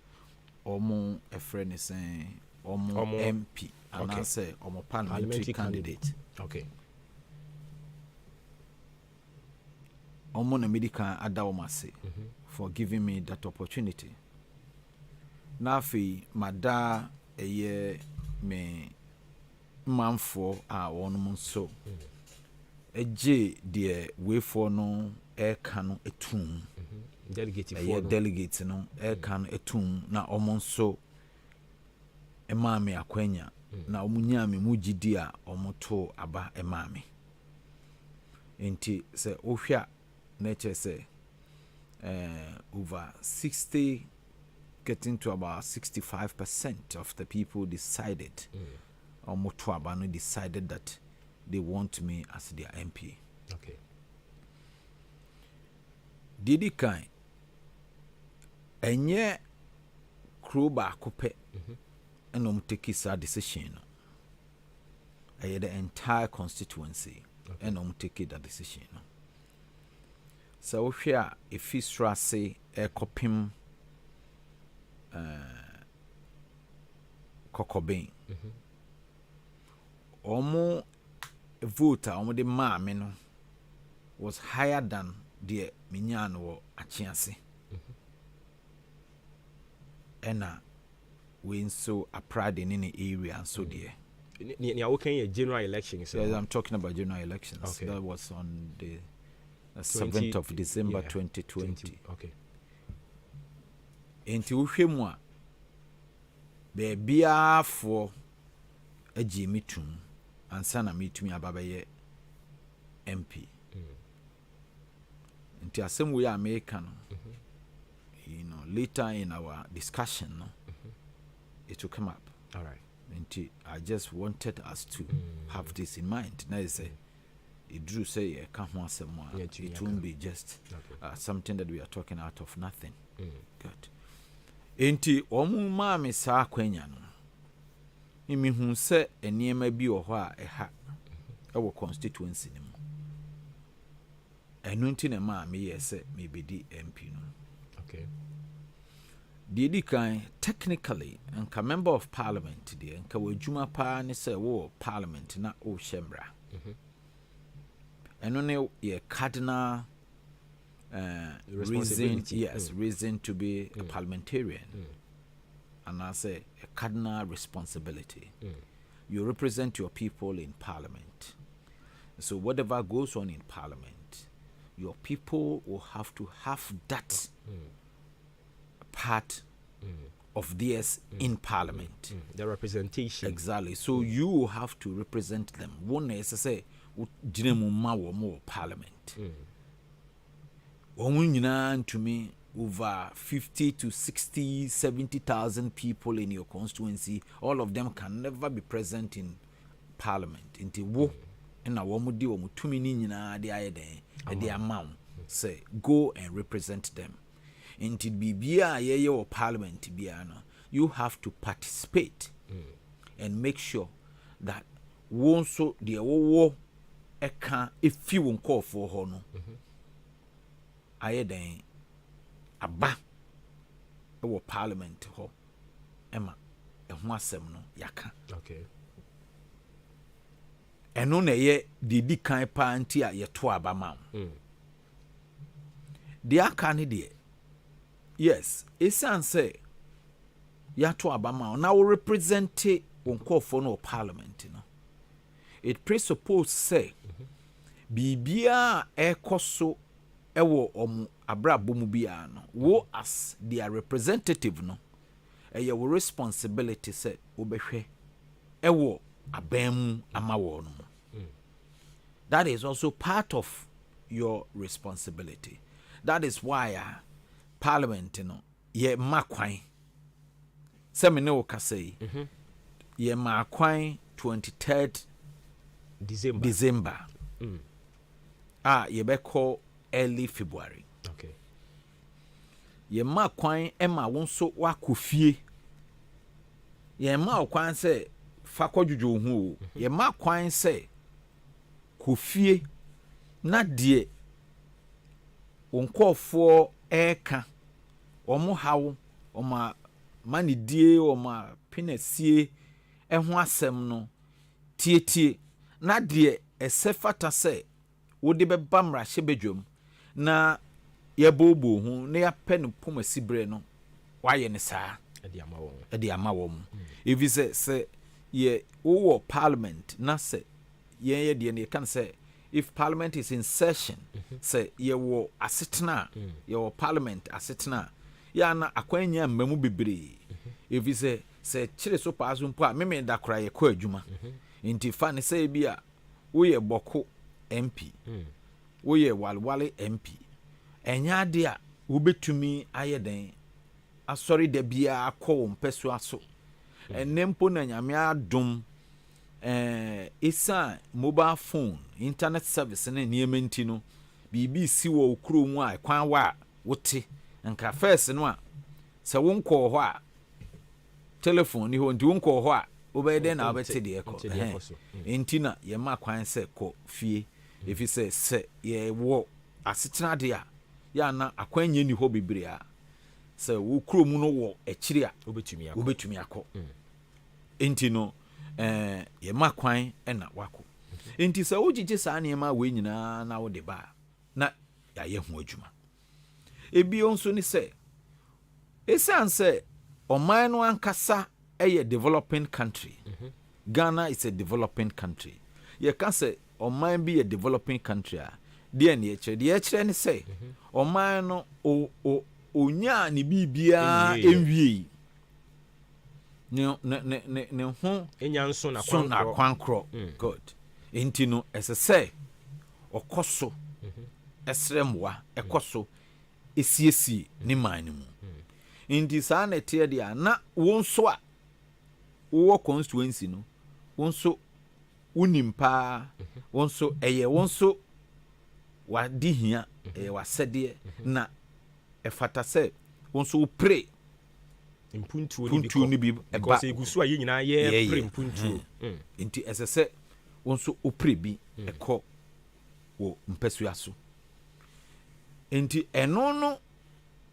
omo a friend is saying omo MP and I say omo parliamentary candidate okay omo na medical adawoma say for giving me that opportunity na fi mada eye me manfo a wonum so eje de we for no e ka no etum delegate for no delegate no e ka no etum na omon so e maame akwanya na omunya me mugidi a omoto aba e maame enti se ohwa na che se over 60 getting to about 65% of the people decided or Motuabano decided that they want me as their MP. Okay. Didi Kai enye Kruba Kupe and take his decision. I had the entire constituency and take that decision. So here if Fisra say a copim Kokobin. Omo voter omo de maame no was higher than the minyan wo achiase. Ena we so a pride in any area and so there. Ni okay general elections. Yes, I'm talking about general elections. Okay. That was on the 7th of December 2020. Okay. Enti wohwemu a bebia for agi mitum ansa na mitumi ababaye MP. Enti asem we America no. You know, later in our discussion no, it will come up. All right. Enti I just wanted us to have this in mind. Now say it drew say a come it won't be just something that we are talking out of nothing. Good. Enti omu maame saa kwanya no imi hu se eniema bi oho a eha ewo constituency ni mu enu nti na maame ye se me bedi MP no. Okay. Didi kan technically nka member of parliament de nka wadwuma pa ne se wo parliament na o shembra enu ne ye cardinal reason to be a parliamentarian. And I say a cardinal responsibility. You represent your people in parliament. So whatever goes on in parliament, your people will have to have that part of theirs in parliament. The representation. Exactly. So you will have to represent them. One is to say, more parliament. To me, over 50 to 60, 70,000 people in your constituency, all of them can never be present in parliament. Inti wo na womudi womutumi ni nyina de ayede de amount say go and represent them. Inti bibia yeye wo parliament bia no, you have to participate and make sure that wonso de wo eka if you won call for ho no. Ayeden aba ewo parliament ho ema eho asem no yaka. Okay. ɛno na ɛyɛ di kan pa nti a yɛto aba ma deɛ aka ne deɛ yes ɛsiane sɛ yɛato aba ma na wo represent wo nkɔɔfoɔ no wɔ parliament no it presuppose say bibia ɛkɔ so ɛwɔ ɔmo abrabɔ mu bia no wo as their representative no ɛyɛ wo responsibility sɛ wobɛhwɛ ɛwɔ aban mu ama wɔ no that is also part of your responsibility. That is why parliament no ye ma kwan sɛ me ne wo kasa yi ye ma kwan 23rd December ye bɛkɔ early February. Okay. Ye ma kwan ɛma wo nso wakɔ fie ye ma wo kwan sɛ fa kɔdwodwo ho ye ma kwan sɛ kɔ fie na deɛ nkɔɔfoɔ ɛka ɔmo hawo ɔmo manidie ɔmo penasie ɛho asɛm no tietie na deɛ ɛsɛ fata sɛ wode bɛba mmarahyɛ badwam na yɛbobo ho na yɛapɛ no pomasi berɛ no wayɛ ne saa ɛde ama wɔn evi sɛ yɛ wowɔ parliament na sɛ yɛn yɛ deɛ ne yɛka sɛ if parliament is in session say ye wo asetena ye wo parliament asetena ya na akwanya mmamu bebre if you say kire so paaso mpo a meme da kra ye kɔ adwuma nti fa ne say bia wo ye bɔko MP wo ye walwale MP enya de a wo betumi ayɛ den asɔre da bia akɔ wo mpɛso aso enempo na nyame adom isa mobile phone internet service na niementi no bibi si wo okuro mu a kwan wa wote nka first no a se wonkɔ hɔ a telephone ni ho nti wonkɔ hɔ a obɛde na obɛte de ɛkɔ enti na ye ma kwan se kɔ fie efi se ye wo asetena de a ya na akwan nye ni hɔ bebre a se wo kuro mu no wo akyiri a obetumi akɔ enti no ye ma kwan na wako enti sɛ wogigye saa nneɛma we nyinaa na wode ba na yɛayɛ ho adwuma ebio nso ni sɛ esan sɛ ɔman no ankasa ɛyɛ developing country Ghana is a developing country ye ka sɛ ɔman bi yɛ developing country a deɛ ne yɛkyerɛ ne sɛ ɔman no onya ne bibia enwie ne ho enya nso na kwankro god enti no ɛsɛ okoso esremwa ekoso esiesie ne man mu enti saa na tie dia na wonso a wo constituency no wonso unimpa wonso ɛyɛ wonso wadi hia wasɛdeɛ na ɛfata sɛ wonso pray mpuntuo ni bi because egusu a ye nyina ye pray mpuntuo enti ɛsɛ wonso opre bi ɛkɔ wo mpɛso aso enti ɛno no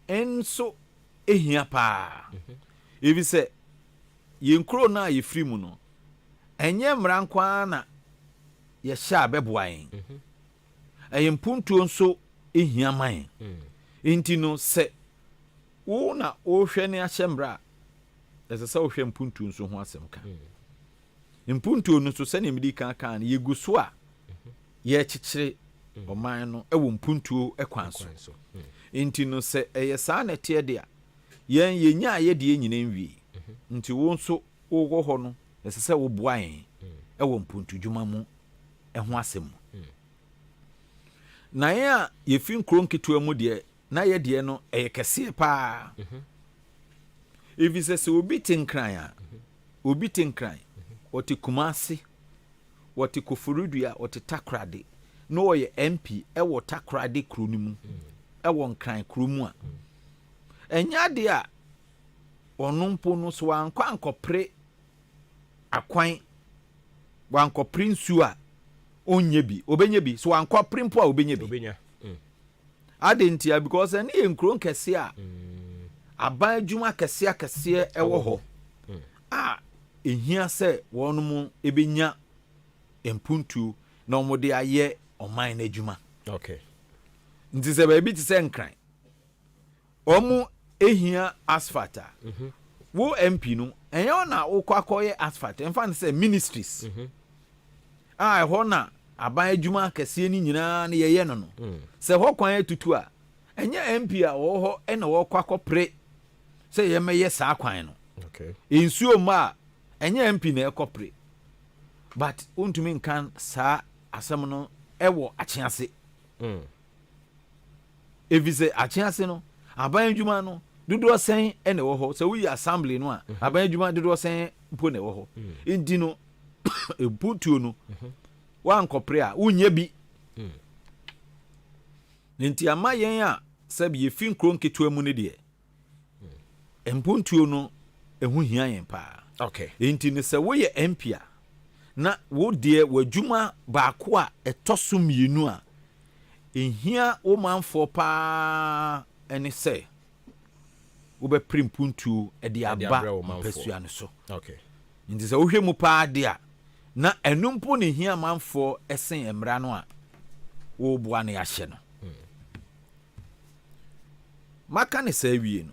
enso ehia pa ebi sɛ yenkro na yefiri mu no enye mmrankwa na ye hya bɛboaen ɛyempuntuo nso ehia man enti no sɛ wo na o hwɛ ne ahyɛmbra ɛsɛ sɛ wo hwɛ mpuntuo nso ho asɛm ka mpuntuo no so sɛ ne medi kan kan yegu so a ye kyekyere ɔman no ɛwɔ mpuntuo ɛkwan so enti no sɛ ɛyɛ saa na tie de a yenya ye de nyina nwie nti wo nso wo hɔ no ɛsɛ sɛ wo boaen ɛwɔ mpuntu dwuma mu ɛho asɛm na yɛn a yefi nkron ketewa mu de na ye de no ɛyɛ kɛse pa evi sɛ obi tenkran a obi tenkran wɔte Kumasi wɔte Kofurudua wɔte Takrade no wɔyɛ MP ɛwɔ Takrade kuro ni mu ɛwɔ nkran kuro mu a ɛnya de a ɔno mpo no so wankɔ ankɔpre akwan wankɔpre nsu a onye bi obenya bi so wankɔpre mpo a obenya bi adentia because ɛne yɛ nkron kɛse a aban adwuma kɛse ɛwɔ hɔ a ehia sɛ wɔn mu ebenya mpuntu na ɔmo de ayɛ ɔman n'adwuma. Okay. Nti sɛ baabi te sɛ nkran ɔmo ehia asphalt a wo MP no ɛnyɛ ɔna wokɔ akɔyɛ asphalt ɛmfa ne sɛ ministries a ɛhɔ na aban adwuma kɛseɛ ni nyinaa ne yɛyɛ no no sɛ hɔ kwan atutu a ɛnyɛ MP a wɔwɔ hɔ ɛna wɔkɔ akɔpere sɛ yɛmɛyɛ saa kwan no. Okay. Nsuo ma ɛnyɛ MP na ɛkɔpere but wontumi nkan saa asɛm no ɛwɔ akyease. Efi sɛ akyease no aban adwuma no dodoɔ sɛn ɛna ɛwɔ hɔ sɛ woyi assembly no a aban adwuma dodoɔ sɛn mpo na ɛwɔ hɔ nti no mputuo no wankɔpere a wonyɛ bi nti ama yɛn a sɛbi yɛfi nkuro nketewa mu no deɛ mpuntuo no ɛho hia yɛn paa. Okay. Nti ne sɛ woyɛ MP a na wo deɛ w'adwuma baako a ɛtɔ so mmienu a ehia wo manfoɔ paa ɛne sɛ wobɛpere mpuntuo ɛde aba mpasua no so. Okay. Nti sɛ wohwɛ mu paa de a na ɛno mpo ne hia manfoɔ ɛsen mmara no a woboa no yɛahyɛ no. Maka ne saa wie no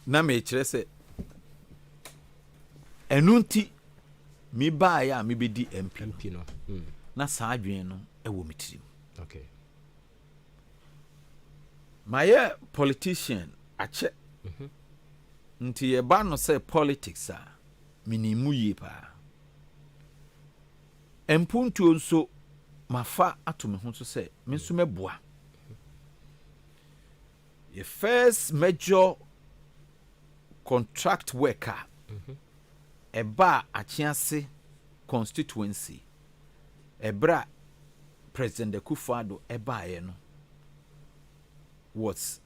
na mekyerɛ sɛ ɛno nti mebaeɛ a mebɛdi MP no na saa adwene no ɛwɔ me tirim. Okay. Mayɛ politician akyɛ nti yɛba no sɛ politics a menimu yie paa. Mpuntuo nso mafa ato me ho so sɛ me nso mɛboa. The first major contract worker ɛba akyease constituency ɛbra President Akufo-Addo ɛbaeɛ no was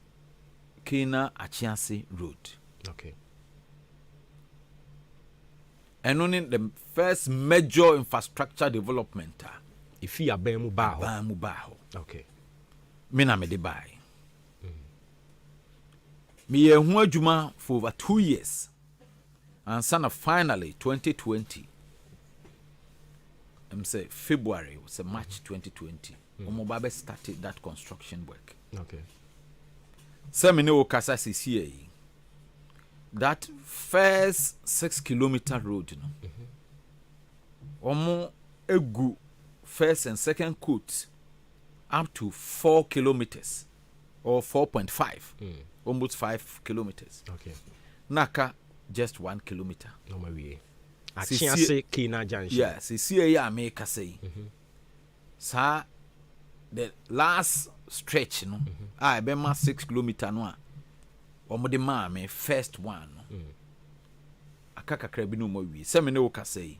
Kena Akyease Road. Okay. ɛno ne the first major infrastructure development a ifi aban mu ba hɔ. Okay. Me na me de bae. Me yɛ ho adwuma for over 2 years. And son of finally 2020. I'm say February, was March 2020. Omobabe started that construction work. Okay. Semine okasa CCA. That first 6 kilometer road, Omo egu first and second coat up to 4 kilometers or 4.5, almost 5 kilometers. Okay. Naka just 1 kilometer. No way. Akyease Kena Junction. Yeah, CCA ya make say. Sa the last stretch no, I be ma 6 kilometer no a. Omo de ma me first one no. Akaka krabi no mo wi. Se me ne wo ka say.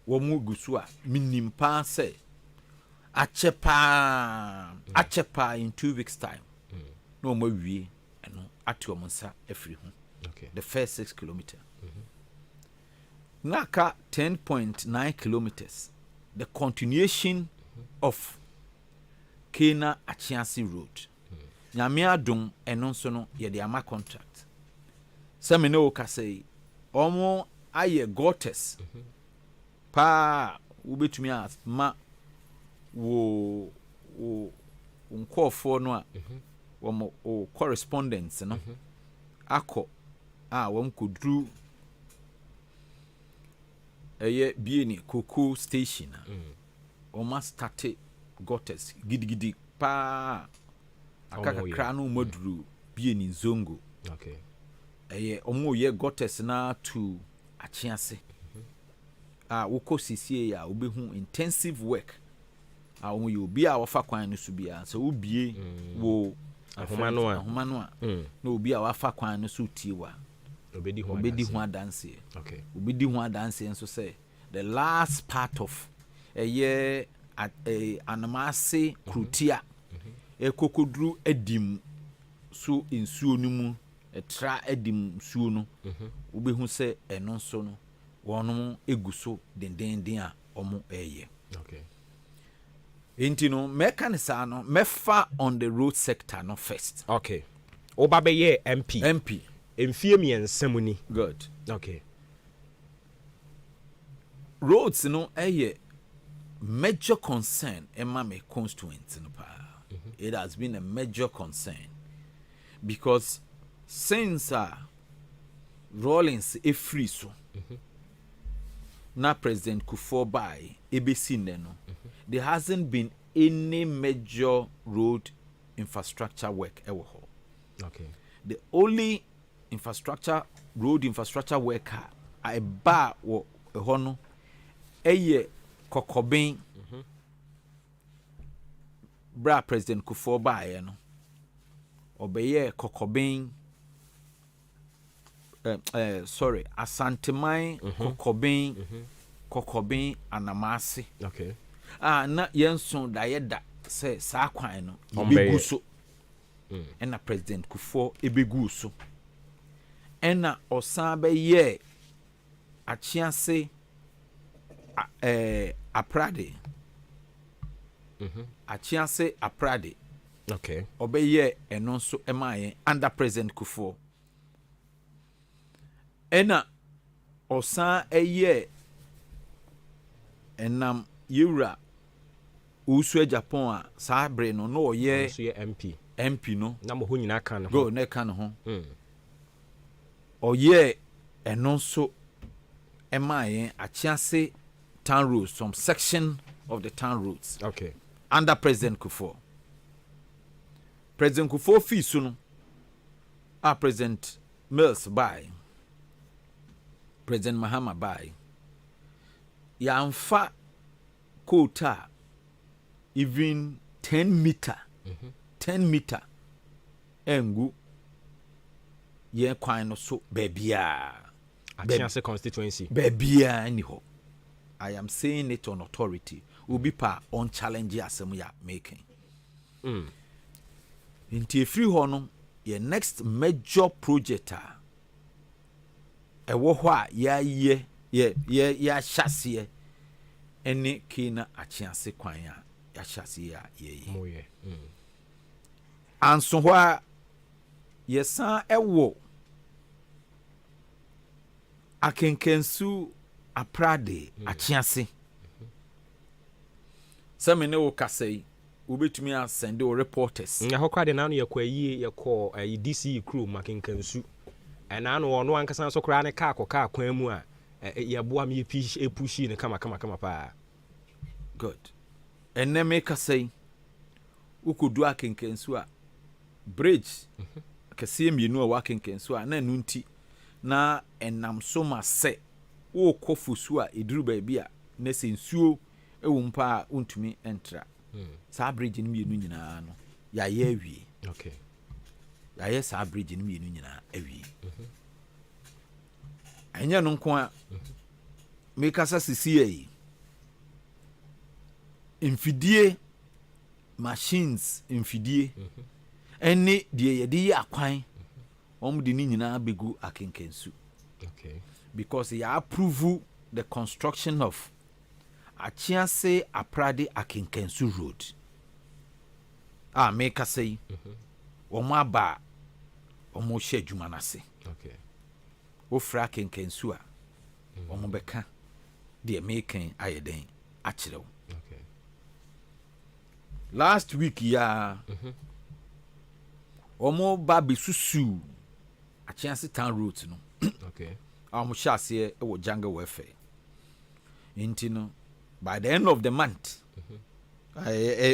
Wo mu gusu a minim pa say. Achepa in 2 weeks time. No mo wi eno atu omo nsa afiri ho. Okay. The first 6 kilometer. Naka 10.9 kilometers. The continuation of Kena Akyease Road. Nyame adom eno nso no ye de ama contract. Some no ka say omo aye gotes. Pa ubetumi ma wo nkofo no a wo o correspondence no akọ won kodru eye bieni Koko station o ma start gotes gidigidi pa akaka kra no moduru bieni Zongo. Okay. Eye omo ye gotes na to Akyease. Woko CCA ya obehu intensive work. Omo ye obi a wafa kwan no so bia so obie wo ahoma no a na obi a wafa kwan no so tie wa obedi ho adanse. Okay. Obedi ho adanse nso say the last part of anamase krutia ekokodru edim so nsuo no mu etra edim nsuo no obehu say eno so no wono eguso dendenden a omo eye. Okay. Enti no mekanisa no mefa on the road sector no first. Okay. Oba be ye MP. Emfie miensam ni. Good. Okay. Roads no eye major concern among my constituents in the past. It has been a major concern because since Rawlings is free so now President Kufuor by ABC there hasn't been any major road infrastructure work ever. Okay. The only road infrastructure worker I bar or a hono a Kokobin bra President Kufuor by no obeye Kokobin sorry Asantemai Kokobin Anamasi. Okay. Na yenson da yeda say sa kwan no ebegu so na President Kufuor ebegu so na osan be ye achiase aprade achiase aprade. Okay. Obeye eno so emaye under President Kufuor na osan eye enam yura usu Japan a sabre no no ye so ye MP no na mo ho nyina kan go ne kan ho oye eno so emaye achiase town roads, some section of the town roads. Okay. Under President Kufuor. President Kufuor fee soon. President Mills by. President Mahama by. Yamfa quota even 10 meter. 10 meter. Engu ye kwano so bebia. Achiase constituency. Bebia anyho. I am saying it on authority. Ubi pa on challenge asem ya making. Inti free hono ye next major project ewo ho a ye hyase ene kina achiase kwan ya hyase ya ye. Moye. Anso ho a ye san ewo akenkensu aprade achiase some ne wo kasai ubetumi asende o reporters na hokwade na no yakwayi yakọ DC crew makenkansu na no ono ankasa so kra ne ka kwan mu a yeboa me epushi ne kama pa. Good. Eneme kasai ukodu akenkansu a bridge kase mienu a wakenkansu a na nunti na enam so ma se wo kofusu a eduru ba bia na sensuo ewumpa a untumi entra sa bridge ni mienu nyina no ya ye awie. Okay. Ya ye sa bridge ni mienu nyina awie. Anya no nko a make asa sisi infidie machines infidie eni de ye de akwan omde ni nyina begu akenkensu. Okay. Because he approve the construction of Achiase Aprade Akinkensu Road. Make us say, Oma ba, Omo she jumanase. Okay. O fra Akinkensu, Omo beka, the making ayeden, Achilo. Okay. Last week, Omo babi susu, Achiase Town Road, no. Okay. Shase e wo jungle welfare. Intino by the end of the month,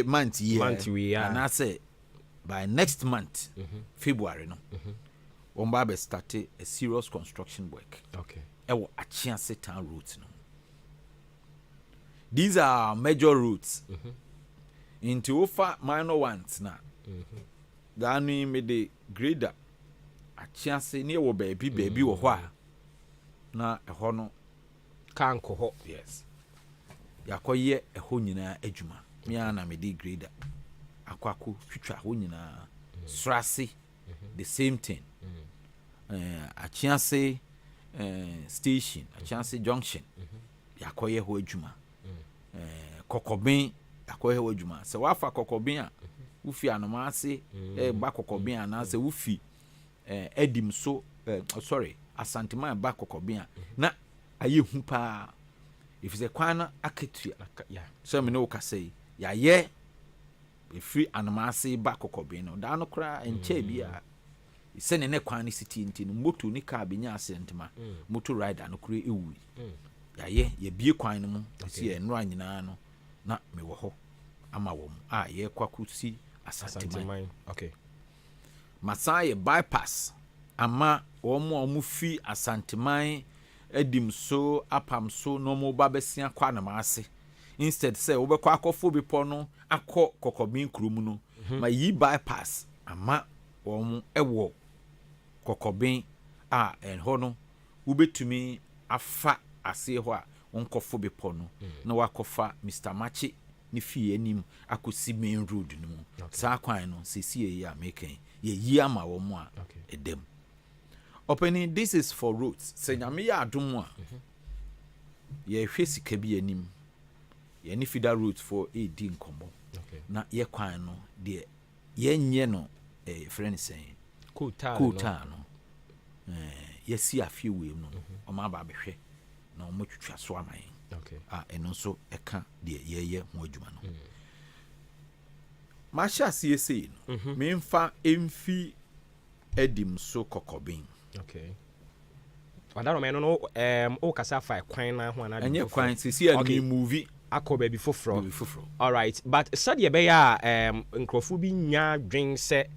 month we are, and I say by next month, February, no, Ombabe started a serious construction work. Okay. E wo Achiase Town routes, no. These are major routes. Into offer minor ones na. Ganu me the grader. Achiase near wo baby wo hwa. Na eho no kanko ho. Yes. Yakoye eho nyina adwuma. Me ana me di grader. Akwako twitwa ho nyina. Srase the same thing. Achiase station, Achiase junction. Yakoye ho adwuma. Kokobin yakoye ho adwuma. Se wafa kokobin a ufi anamase ba kokobin ana se ufi edim so sorry Asanteman ba kokobia na aye hu pa if it's a kwana aketua so me no ka say ya ye free animasi ba kokobin no da no kra enche bia se ne kwan city ntino moto ni ka benya asentma moto rider no kra ewu ya ye bie kwan no mu si ye nro anyina no na me wo ho ama wo mu ye kwakusi asanteman okay Masai bypass ama omo fi asanteman edim so apam so no mo ba besia kwa na maase instead say wo be kwa akofo bipo no akọ kokobin krum no ma yi bypass ama omo ewo kokobin enho no wo betumi afa ase ho a onkofo bipo no na wakofa Mr. Maakye ni fie anim akosi main road no mu sa kwan no sesi ya meken ye yi ama wo mu a edem opening this is for roads se nyame ya adom a ye hwe sika bi anim ye ni feeder roads for edi nkombo na ye kwan no de ye nye no friend saying kuta no ye si afie we no o ma ba behwe na o mo twitwa so aman eno so eka de ye ho adwuma no masha CSA no me mfa emfi edim so kokobin okay wadaro me no o kasa fa kwan na ho na enye kwan sisi a movie akoba bi foforo all right but said ye be ya nkrofo bi nya dwen se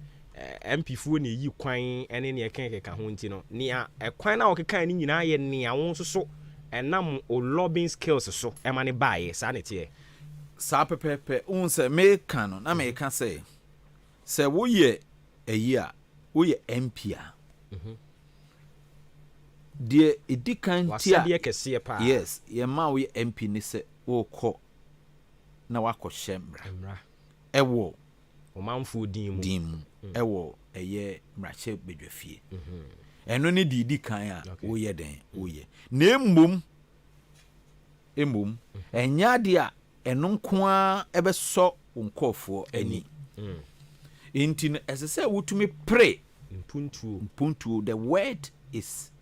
MP fu na yi kwan ene ne ka ho nti no nia kwan na okeka ni nyina ye nia won so enam o lobbying skills so e ma ne baaye sa ne tie sa pepepe un se me kan no na me ka se wo ye eyi a wo ye MP a de edikan tia wasade kese pa yes ye ma wo ye MP ni se wo kọ na wakọ shemra ewo o manfo dim ewo eye mrache bedwafie eno ne di kan a wo ye den wo ye na emom enya de a eno nko a ebeso nkofo ani intino esese wotumi pre mpuntuo the word is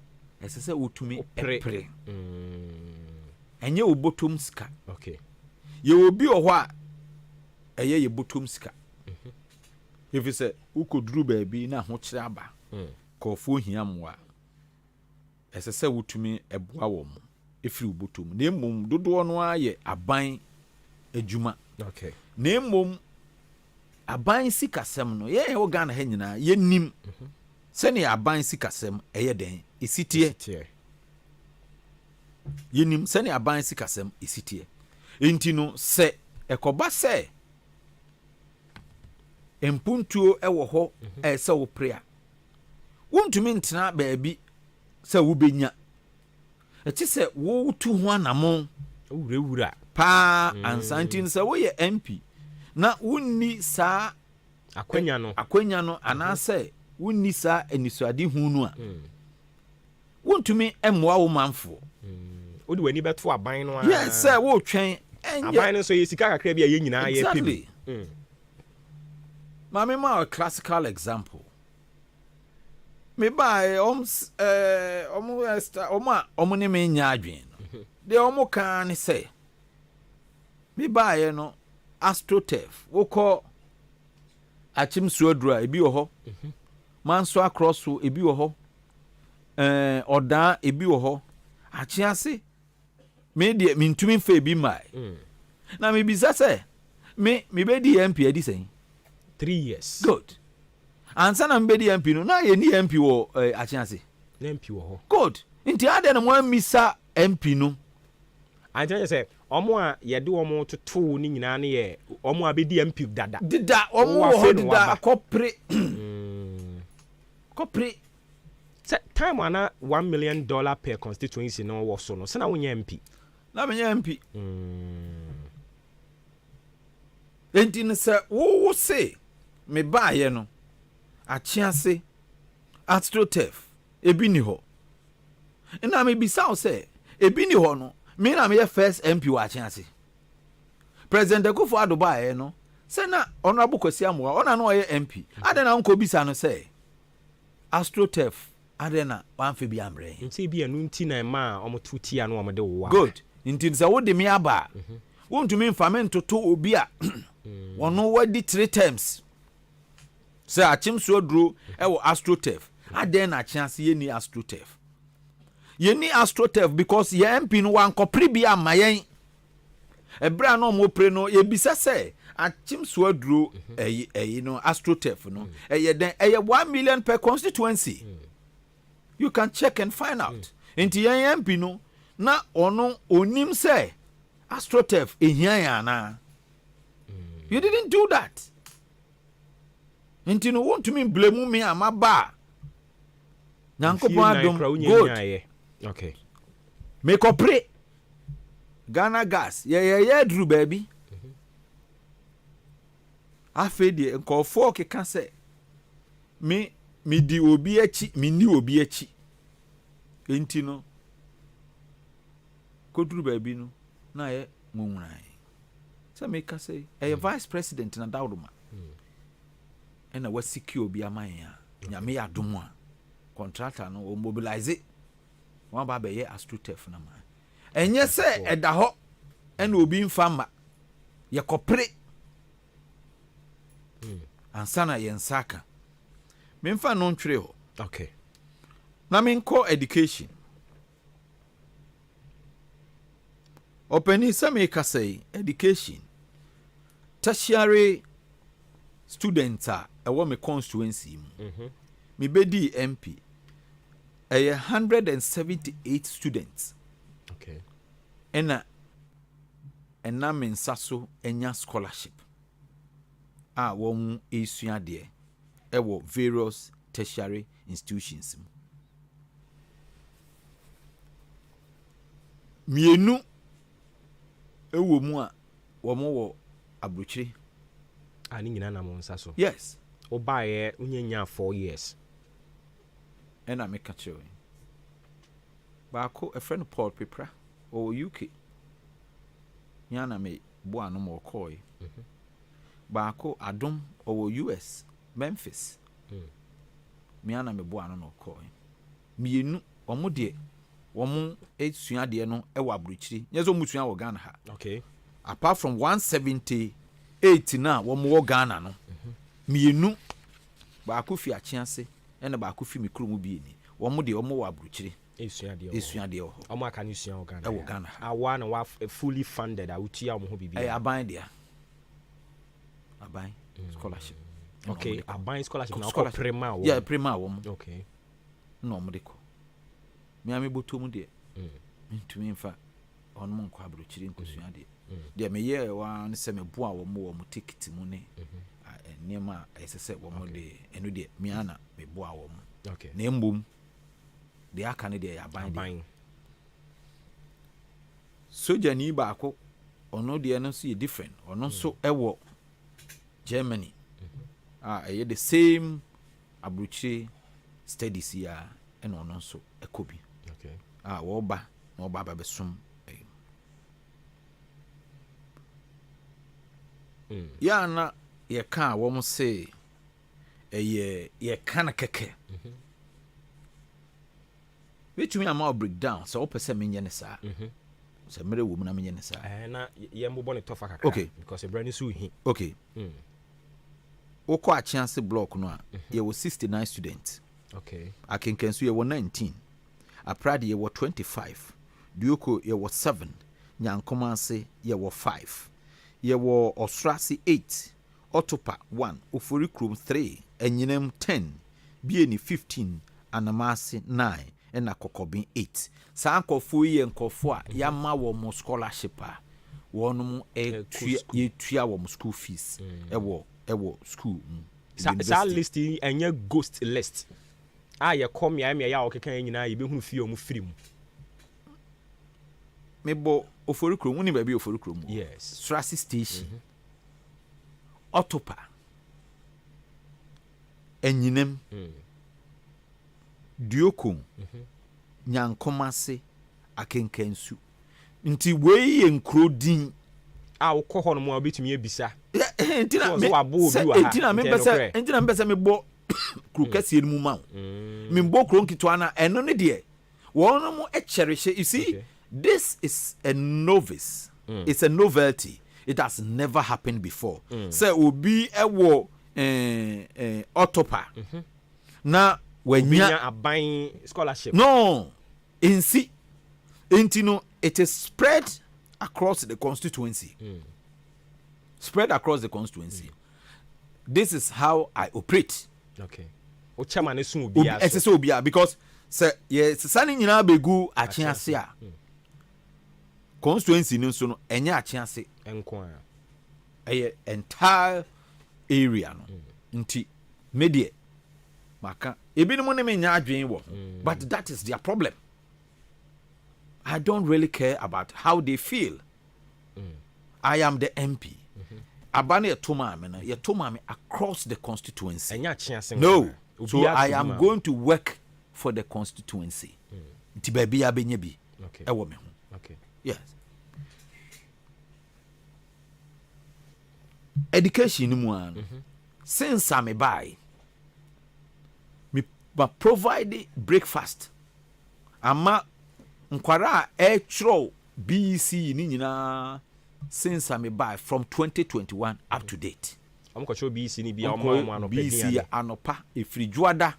esese wotumi pre enye obotom ska okay ye obi ohwo a eye ye botom ska if you say ukoduru baabi na ho kire aba kofo hia moa esese wotumi eboa wo mo efiri obotom na emom dodo no aye aban adwuma okay na emom aban sikasem no ye wo Ghana ha nyina ye nim se ne aban sikasem eye den esitie yenim se ne aban sikasem esitie enti no se ekoba se empuntuo ewo ho se wo prea wontumi ntena baabi se wo benya eti se wo tu ho anamo wurawura pa ansantin se wo ye MP na wonni saa akwanya no anase wonni saa enisuade hu no a wontumi emmoa wo manfo odi wani beto aban no a yes sir wo twen aban no so ye sika kakra bia ye nyina ye pem mama ma a classical example me buy omo ne me nya adwen de omo kan say me buy no astrotef woko achim suodura ebi wo ho manso across so ebi wo ho oda ebi wo ho achiase me de mintumi fa ebi mai na me bisa say me be di MP edi sen 3 years good ansa na me di MP no na ye ni MP wo achiase na MP wo ho good nti ade na mo misa MP no anja say omo a ye de omo toto ni nyina ne ye omo a be di MP dada omo wo dida kopre say time ana $1 million per constituency no wo so no se na wo nya MP na me nya MP enti ne se wo se me ba ye no achiase astrotef ebi ni ho na me bisa o se ebi ni ho no me na me first MP wa achiase President Akufo-Addo ba ye no se na honorable Kwesi Amoah ona no ye MP ade na nko bisa no se astrotef ade na wanfe bi amre nti bi anu nti na ma omo tuti anu omo de wo good Inti sɛ wode me aba wontumi mfa me ntoto obi a wɔno wadi 3 terms sɛ akyemso aduro ɛwɔ AstroTurf adɛn na akyease yɛni AstroTurf yɛni AstroTurf because yɛ MP no wankɔpere bi ama yɛn ɛberɛ a na ɔmo pre no yɛbisa sɛ akyemso aduro ɛyi no AstroTurf no ɛyɛ den ɛyɛ 1 million per constituency. You can check and find out. Inti yɛn MP no na ɔno onim sɛ AstroTurf ehia ya na. You didn't do that. Inti no wontumi blame me amaba. Nyankopɔn adom good. Okay. Make up pray. Ghana gas. Yeah, Drew baby. Afe de nkɔfo keka sɛ me di obi achi, me ni obi achi. Inti no koduru baby no na ye munwurai. Sɛ me ka sɛ vice president na Dawdoma. Ɛna wasiki obi amanya. Nyame adom a contractor no o mobilize wan ba be ye AstroTurf na ma enye se eda ho ena obi mfa ma ye kopre ansana ye nsaka me mfa no ntwere ho. Okay. Na me nko education openi se me ka say education tertiary students a ewo me constituency mu me bedi MP 178 students. Okay. And men saso enya scholarship. Won esua de ewo various tertiary institutions. Mienu ewo mu a womo wo abrochire. Ani nyina na mo nsaso. Yes. Obaye unyenya 4 years. And I make a choice. Baako a friend Paul Pepra or UK. Yana me boa no more coy. Baako Adom or US Memphis. Miana me boa no coy. Mienu omudie. Womu 8 suya de no ewa bruchiri. Nyezo musuya wo Ghana ha. Okay. Apart from 178 na womu wo Ghana no. Mienu baako fi achiase. Ena baako fi mikro mu bi ni womo de womo wa abruchire esua de ho omo aka ni sua Ghana e wo Ghana awa na wa fully funded awutia omo ho bibia aban dia aban scholarship. Okay, aban scholarship na ko prema wo. Yeah, prema wo. Okay. No omo de ko me ame botom de ntumi mfa on mo nkwa abruchire nkosua de me ye wa ne se me bo a wo mo ticket mu ne niema esese wo mo de enu de miana me bo a wo mo. Okay. Na embom de aka ne de aban. Soja ni ba ko ono de no so different. Ono so ewo Germany. Eye the same abruchi studies ya and ono so ekobi. Okay. Wo ba na oba ba besum. Ya na ye ka wo mo say ye kana keke. Which me am breakdown so opese menye ne saa. So mere wo mu na menye ne saa. Na ye mbobɔ ne tofa kakra. Okay. Because brand so hi. Okay. Oko a chance block no a ye wo 69 students. Okay. Akenkenso ye wo 19. Aprade ye wo 25. Duoko ye wo 7. Nyankomase ye wo 5. Ye wo Osrasi 8. Otopa 1. Ofori Krom 3. Enyinem 10. Bieni 15. Anamase 9. Ena Kokobin 8. Sa ankofo ye nkofo a yama wo mo scholarship a wonum ye tua wo mo school fees. Ewo school. Sa list enye ghost list. Ye kom ya me ya okeka nyina ye behunu fie o mu free mu. Mebo Ofori Krom woni ba bi Ofori Krom. Yes. Strasi station. Otopa. Enyinem. Duoko. Nyankomase akenkensu. Nti wey ye nkro din wokɔ hɔ no mu a obetumi ebisa. Entina me besa me bo kro kase mu ma. Me bo kro nkitwa na eno ne de. Wono mo echerishe you see this is a novice. It's a novelty. It has never happened before. So will be a war autopa. Now when you are buying scholarship. No, it is spread across the constituency. Spread across the constituency. This is how I operate. Okay. O chairman is soon be because say yes, sani nyina begu achiase a. Constituency no so no enya achiase enko a entire area no. Nti medie maka ebinom ne me nya adwen wo. But that is their problem. I don't really care about how they feel. I am the MP. Abane ye across the constituency. No. So I am going to work for the constituency. Nti baby abenye bi. Okay. Ewo me ho. Okay. Yes. Education mu an. Since I'm a buy, me provide breakfast. Ama nkwara BC ni nyina since I'm a buy from 2021 up to date. I'm going to show BC ni bia BC anopa efiri juada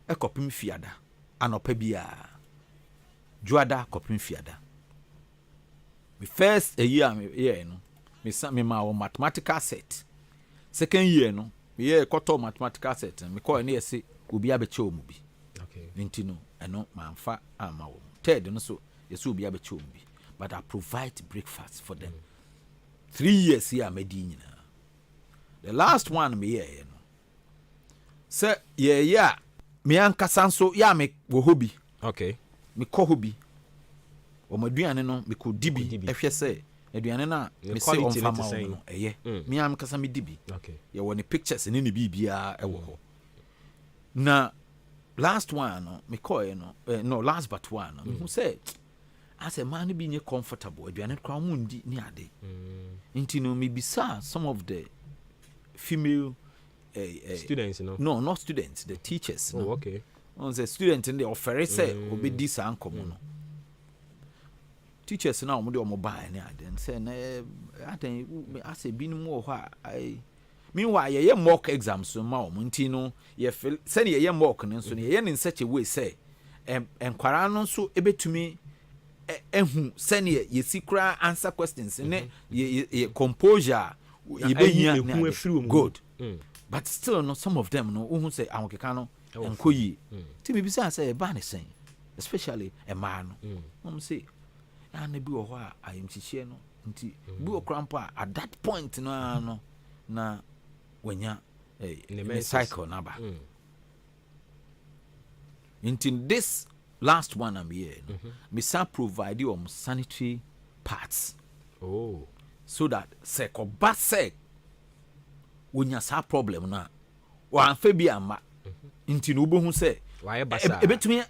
ekopim fiada anopa bia juada kopim fiada. Me first a year no me ma mathematical set. Second year no me year koto mathematical set me call na yesi obi abeche omu bi. Okay. Nti no eno manfa ama wo. Third no so yesi obi abeche omu bi. But I provide breakfast for them. 3 years here medi nyina. The last one me here no. Say yeah me ankasa nso ya me wo hobi. Okay. Me ko hobi. O maduane no me ko dibi ehwe se aduane na me se on fama no eye. Me am kasa me dibi. Okay. Ye woni pictures ni bibia e wo ho. Na last one no me ko no last but one no who say as a man be comfortable aduane kwa mundi ni ade. Nti no me bisa some of the female students, you know. No, not students, the teachers. Oh, no? Okay. On the student in the offer say obedi san komo no. Teachers na omo de omo buy ni ade say na aten as a binu mo ho I meanwhile ye mock exams so ma omo nti no ye feel say ye mock no so ye in such a way say enkwara no so ebetumi ehu say ye secret answer questions ne ye composure ye be good. But still no some of them no who say awokeka no enkoyi ti bibi say e ba ne sen especially a man no say na bi wo ho a ayem chichie no nti bi okrampa at that point no na wanya a cycle number. Until this last one I'm here me sa provide you sanitary parts. Oh, so that seko basek wonya sa problem na wa anfa bi ama nti no bohu say why basa ebetumi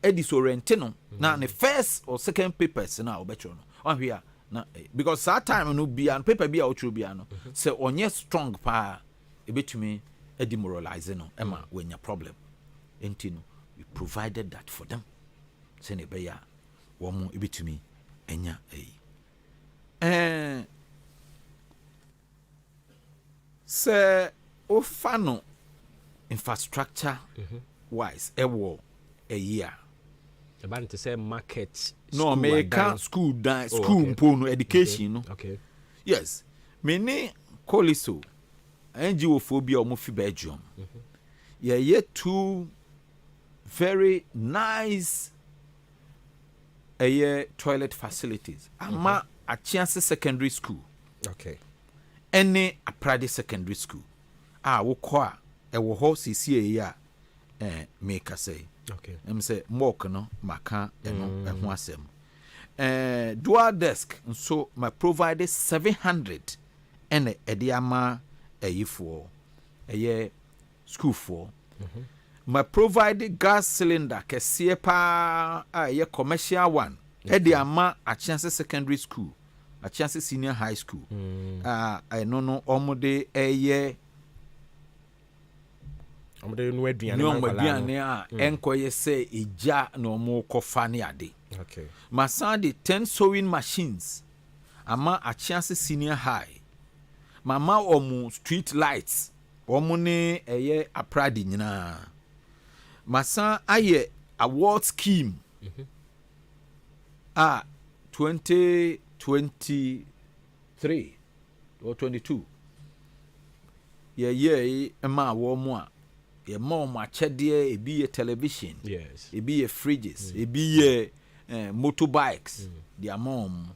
edisorient no na the first or second papers na obetro no on here na because that time no bi an paper bi a otro bi no say onye strong pa ebetumi demoralize no ema wonya problem nti no we provided that for them say ne be ya wo mo ebetumi enya say ofano infrastructure wise ewo a year about to say market no American school school no education no okay yes many coliso NGO phobia omo fi Belgium yeah two very nice toilet facilities ama a chance secondary school okay any a private secondary school wo ko a e wo ho CCA ya make say okay say mock no maka no ho asem dual desk so my provided 700 and ediama for school for my provided gas cylinder kese pa commercial one ediama a chance secondary school a chance senior high school I no omode omode no aduane a enkoye say eja no mo kofa ne ade Okay. Masan de 10 sewing machines. Ama Achiase Senior High. Mama omu street lights. Omu ne eye apradi nyina. Masan aye award scheme. 2023 or 22. Ye ema womu a ye ma achede ebi ye television. Yes. Ebi ye fridges, ebi ye motorbikes. Di amom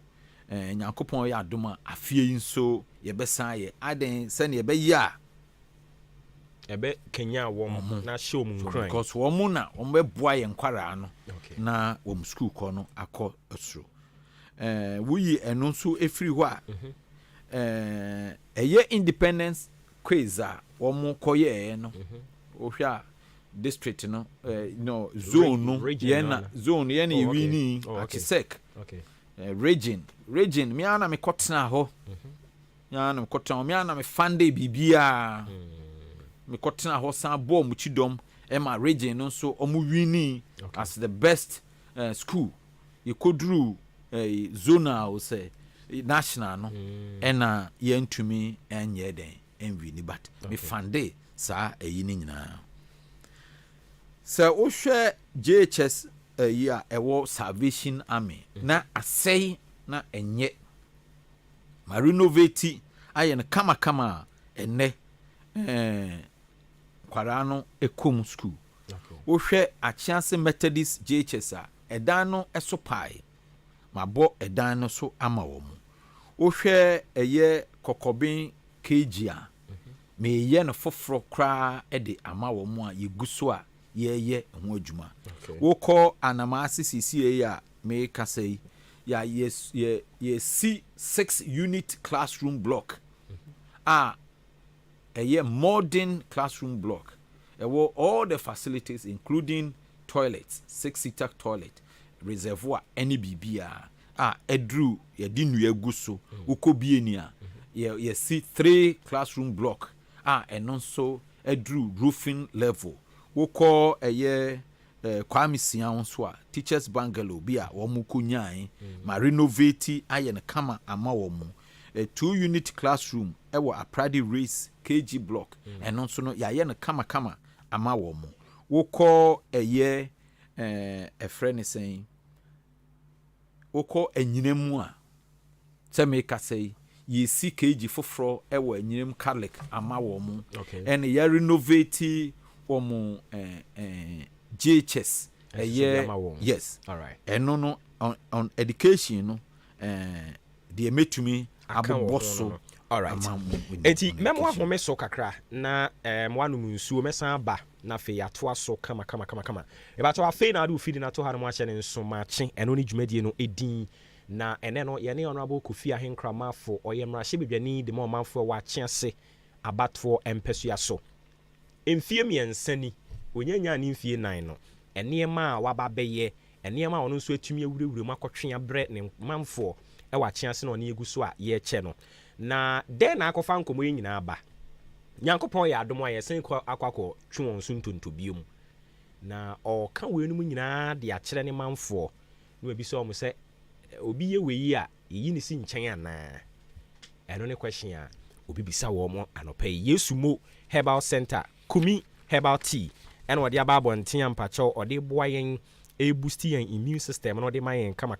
Nyankopon ya adoma afie nso ye besan ye aden se ne ye be ya ebe Kenya wom na show mu nkran because wom na wom be boa ye nkwara no na wom school ko no akọ asuro wuyi eno nso efiri ho a eye independence quiz a wom koye no ohwa district no no zone no ye na zone ye na wini akisek region me ana me kotena ho ya na me kotena me ana me fande bibia me kotena ho san bo mu chidom e ma region no so omu wini as the best school you kodru zonal say national no e na ye ntumi enye den enwini but me fande sa eyi ni nyina so o hwe JHS year ewo Salvation Army na asay na enye ma renovate aye na kama enne kwara no ekom school o hwe Achiase Methodist JHS a edan no eso pai ma bo edan no so ama wo mu o hwe eye Kokobin KG a me ye no foforo kra e de ama wo mu a yeguso a ye ho adwuma wo ko Anamase CCA a me kasai ya yes ye see 6 unit classroom block a modern classroom block all the facilities including toilets 6-seater toilet reservoir any bibia edru ye di nu eguso ukobie ni a ye see 3 classroom block eno so edru roofing level wo call Kwame Sian so a teachers bungalow bi a wo mu kunyan ma renovate aye ne kama ama wo mu 2 unit classroom ewo Apradi Race KG block eno so no ya ne kama ama wo mu wo call a friend saying wo call enyinemu a se me ka say ye see KG foforo ewo enyinem Catholic ama wo mu and ya renovate omo JHS yes all right eno no on education no the metumi aboboso all right enti memo ahome so kakra na wanum nsuo mesan ba na fe yato aso kama e ba to afi na do feed na to ha no ma hye ne nso ma che eno ne dwumadie no edin na ene no ye ne honorable Kofi Ahenkra mafo oye mra hye bedwani de mo manfo wa che ase abatfo empesua so emfie miensani onyanya ni mfie 9 no enema a waba beye enema a ono nso atumi awurewure makotwe abre ne manfo e wa che ase no ne eguso a ye che no na den na akofa nkomo nyina aba Nyankopon ya adom aye sen akwakọ twon nso ntontobiom na o ka wenum nyina de akere ne manfo no ebi so mo se obi ye weyi a yi ni si nchen ana eno ne question a obi bisa wo mo anopa Yesu mo Herbal Center Kumi Herbal Tea and what the ababo and tea and pacho or de boyen a boosty and immune system and what they mayen kama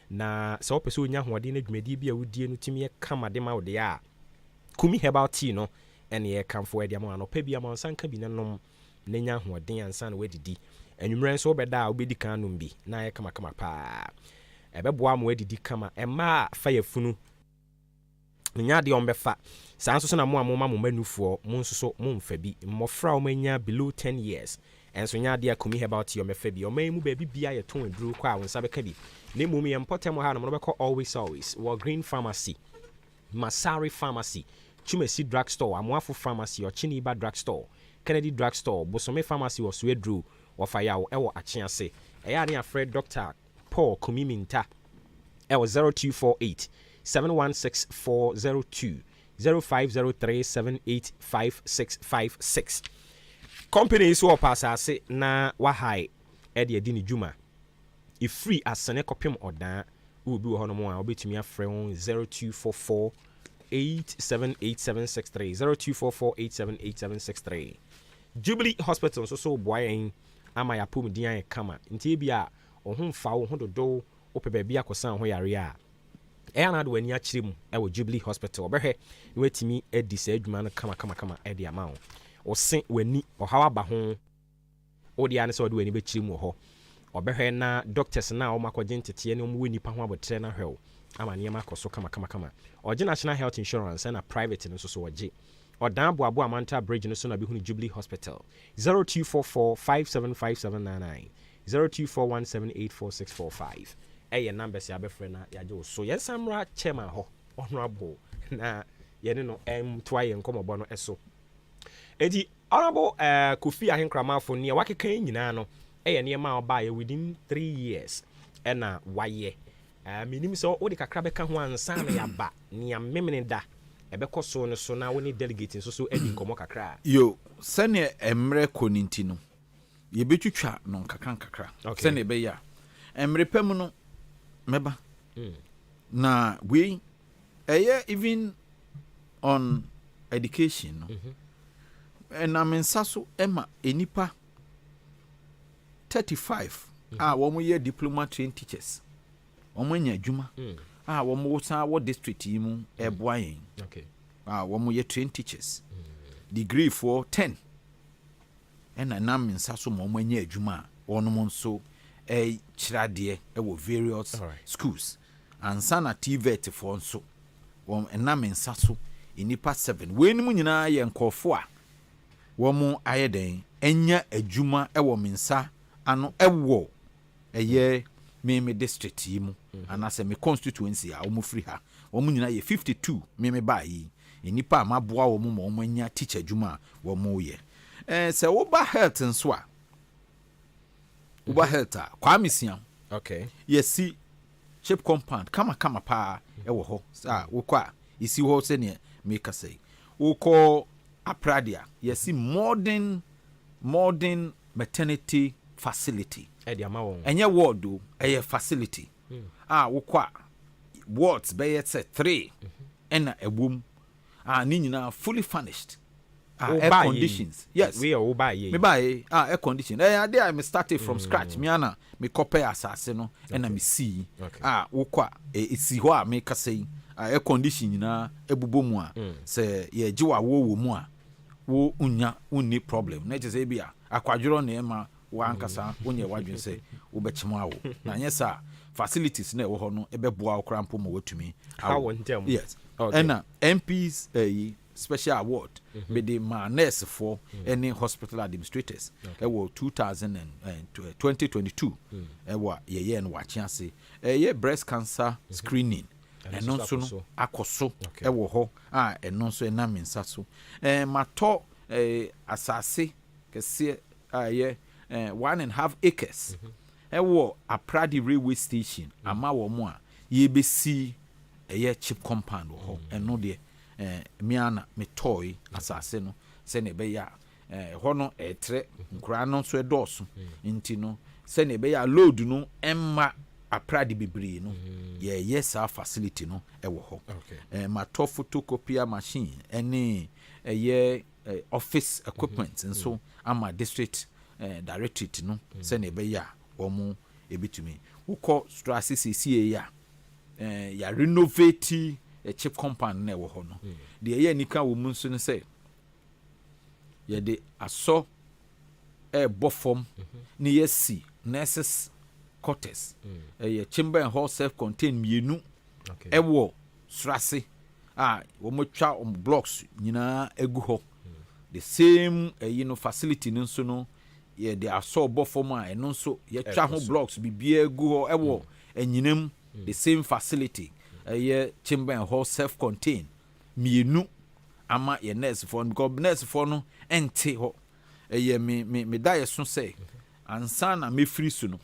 na so person nya ho de na dwumadi bia wudie no timi kama de ma wo de a Kumi Herbal Tea no and ye come for de ma no pa bia ma sanka bi nanom na nya ho de ansa na wadidi enwumren so obeda obedi kan no bi na ye kama pa ebeboa ma wadidi kama ema fire funu nya de ombefa sanso so na mo amoma mo manufuo mo nsoso mo mfa bi mmofra o manya below 10 years enso nya de Kumi Herbal Tea o mefa bi o man mu ba bibia ye ton aduru kwa wonsa beka bi ne mum ye mpotem ha no mo beka always War Green Pharmacy Masari Pharmacy Chumesi Drugstore Amoafo Pharmacy o Chiniba Drugstore Kennedy Drugstore Bosome Pharmacy o Swedru o Fayawo ewo Achiase eya ne afred Dr. Paul Kumi Minta ewo 0248 716402 0503785656 company is wo passase na wahai e de adi ni djuma free asane kopem odan wo bi wo hono mo a obetumi afrɛ on 0244 878763 0244 878763 Jubilee Hospital so boyen ama ya pom din an kama nti bia ohun fa wo hododo opebe bia kosan ho yare a na do wani akire mu e wo Jubilee Hospital obehwe ni watimi edi sa adwuma no kama e de ama wo osen wani ohawa ba ho odi ane so de wani be kire mu ho obehwe na doctors na o makogye ntete ne o mu wani pa ho abotre na hwew ama ne makoso kama oje National Health Insurance na private no so oje odan boabo amanta bridge no so na behunu Jubilee Hospital 0244 575799 0241784645 eye numbers ya befre na yaje so yesamra chairman ho honorable na yene no twaye nkomobo no eso edi honorable Kofi Ahenkrama ne wakekan nyina no eye ne ma oba ye within 3 years na waye minim so odi kakra beka ho ansa na yaba ne amemene da ebekɔ so no so na woni delegate so edi nkomo kakra yo sene emre koninti no ye betwitwa no kakra sene be ya emre pem no meba na we even on education no and I'm in saso ema enipa 35 womo ye diploma trained teachers womo nya adwuma womo san wo district yi mu eboa yen womo ye trained teachers degree for 10 and I'm in saso mo nya adwuma wono nso chirade wo various schools and sana TVET for nso won enam nsaso enipa 7 we nimu nyina ye nkofo a womo ayeden enya adwuma wo mensa ano ewo eye me district yi mu anase me constituency a womo free ha womo nyina ye 52 me ba yi enipa amaboa womo ma womo anya teacher adwuma womo ye se wo ba health nso a uba health Kwame Siam yesi chip compound kama pa ewo ho wo kwa isi ho se ne make say wo ko Apradia yesi modern maternity facility enye ward o eye facility wo kwa wards be yet 3 ena ebum ni nyina fully furnished air conditions. Yes, we are buy ye. Me buy air condition. There I started from scratch. Me ana me copy asase no and me see. Wo kwa isi ho a me ka say air condition na ebubo mu a se ye giwa wo mu a wo unya unni problem. Na je say bia akwadworo na ema wa ankasa onye wadwen say wo bechimo awo. Na nyesa facilities na wo ho no ebeboa okra mpo mo watumi. Yes. And MPs special award with the nurse for any hospital administrators. It was 2022. It was ye and watching say breast cancer screening. And non so akoso e wo ho and non so na mensaso mato asase kese 1.5 acres. E wo Apradi railway station ama wo mo a ye be see chip compound wo ho and no de miana me toy asase no se ne be ya ho no etre nkura no so edoso nti no se ne be ya load no emma Apradi bebre no yes our facility no ewo ho ma to photocopier machine any office equipment and so ama district directorate no se ne be ya omo ebitumi ukọ strasi cca ya renovate a chip compound na ewo ho no de ye nika wo mu nso ne se ye de aso bofom ni yesi nurses quarters chamber and hall self contained mienu ewo strase wo motwa blocks nyina egu ho the same facility nso no ye de aso bofom a eno nso ye twa ho blocks bibia egu ho ewo enyinam the same facility chamber and hall self contained mienu ama ye nurse for because nurse for no ente ho me die so say ansa na me free su no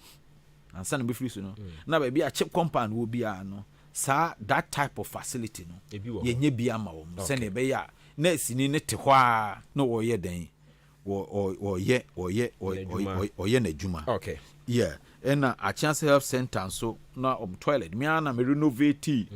na be a chip compound will be no sa that type of facility no ye nye bia ma wo se na be ya nurse ni ne te ho a no wo ye den or na juma. Okay. Yeah. And a chance health center so now toilet. Me and me renovate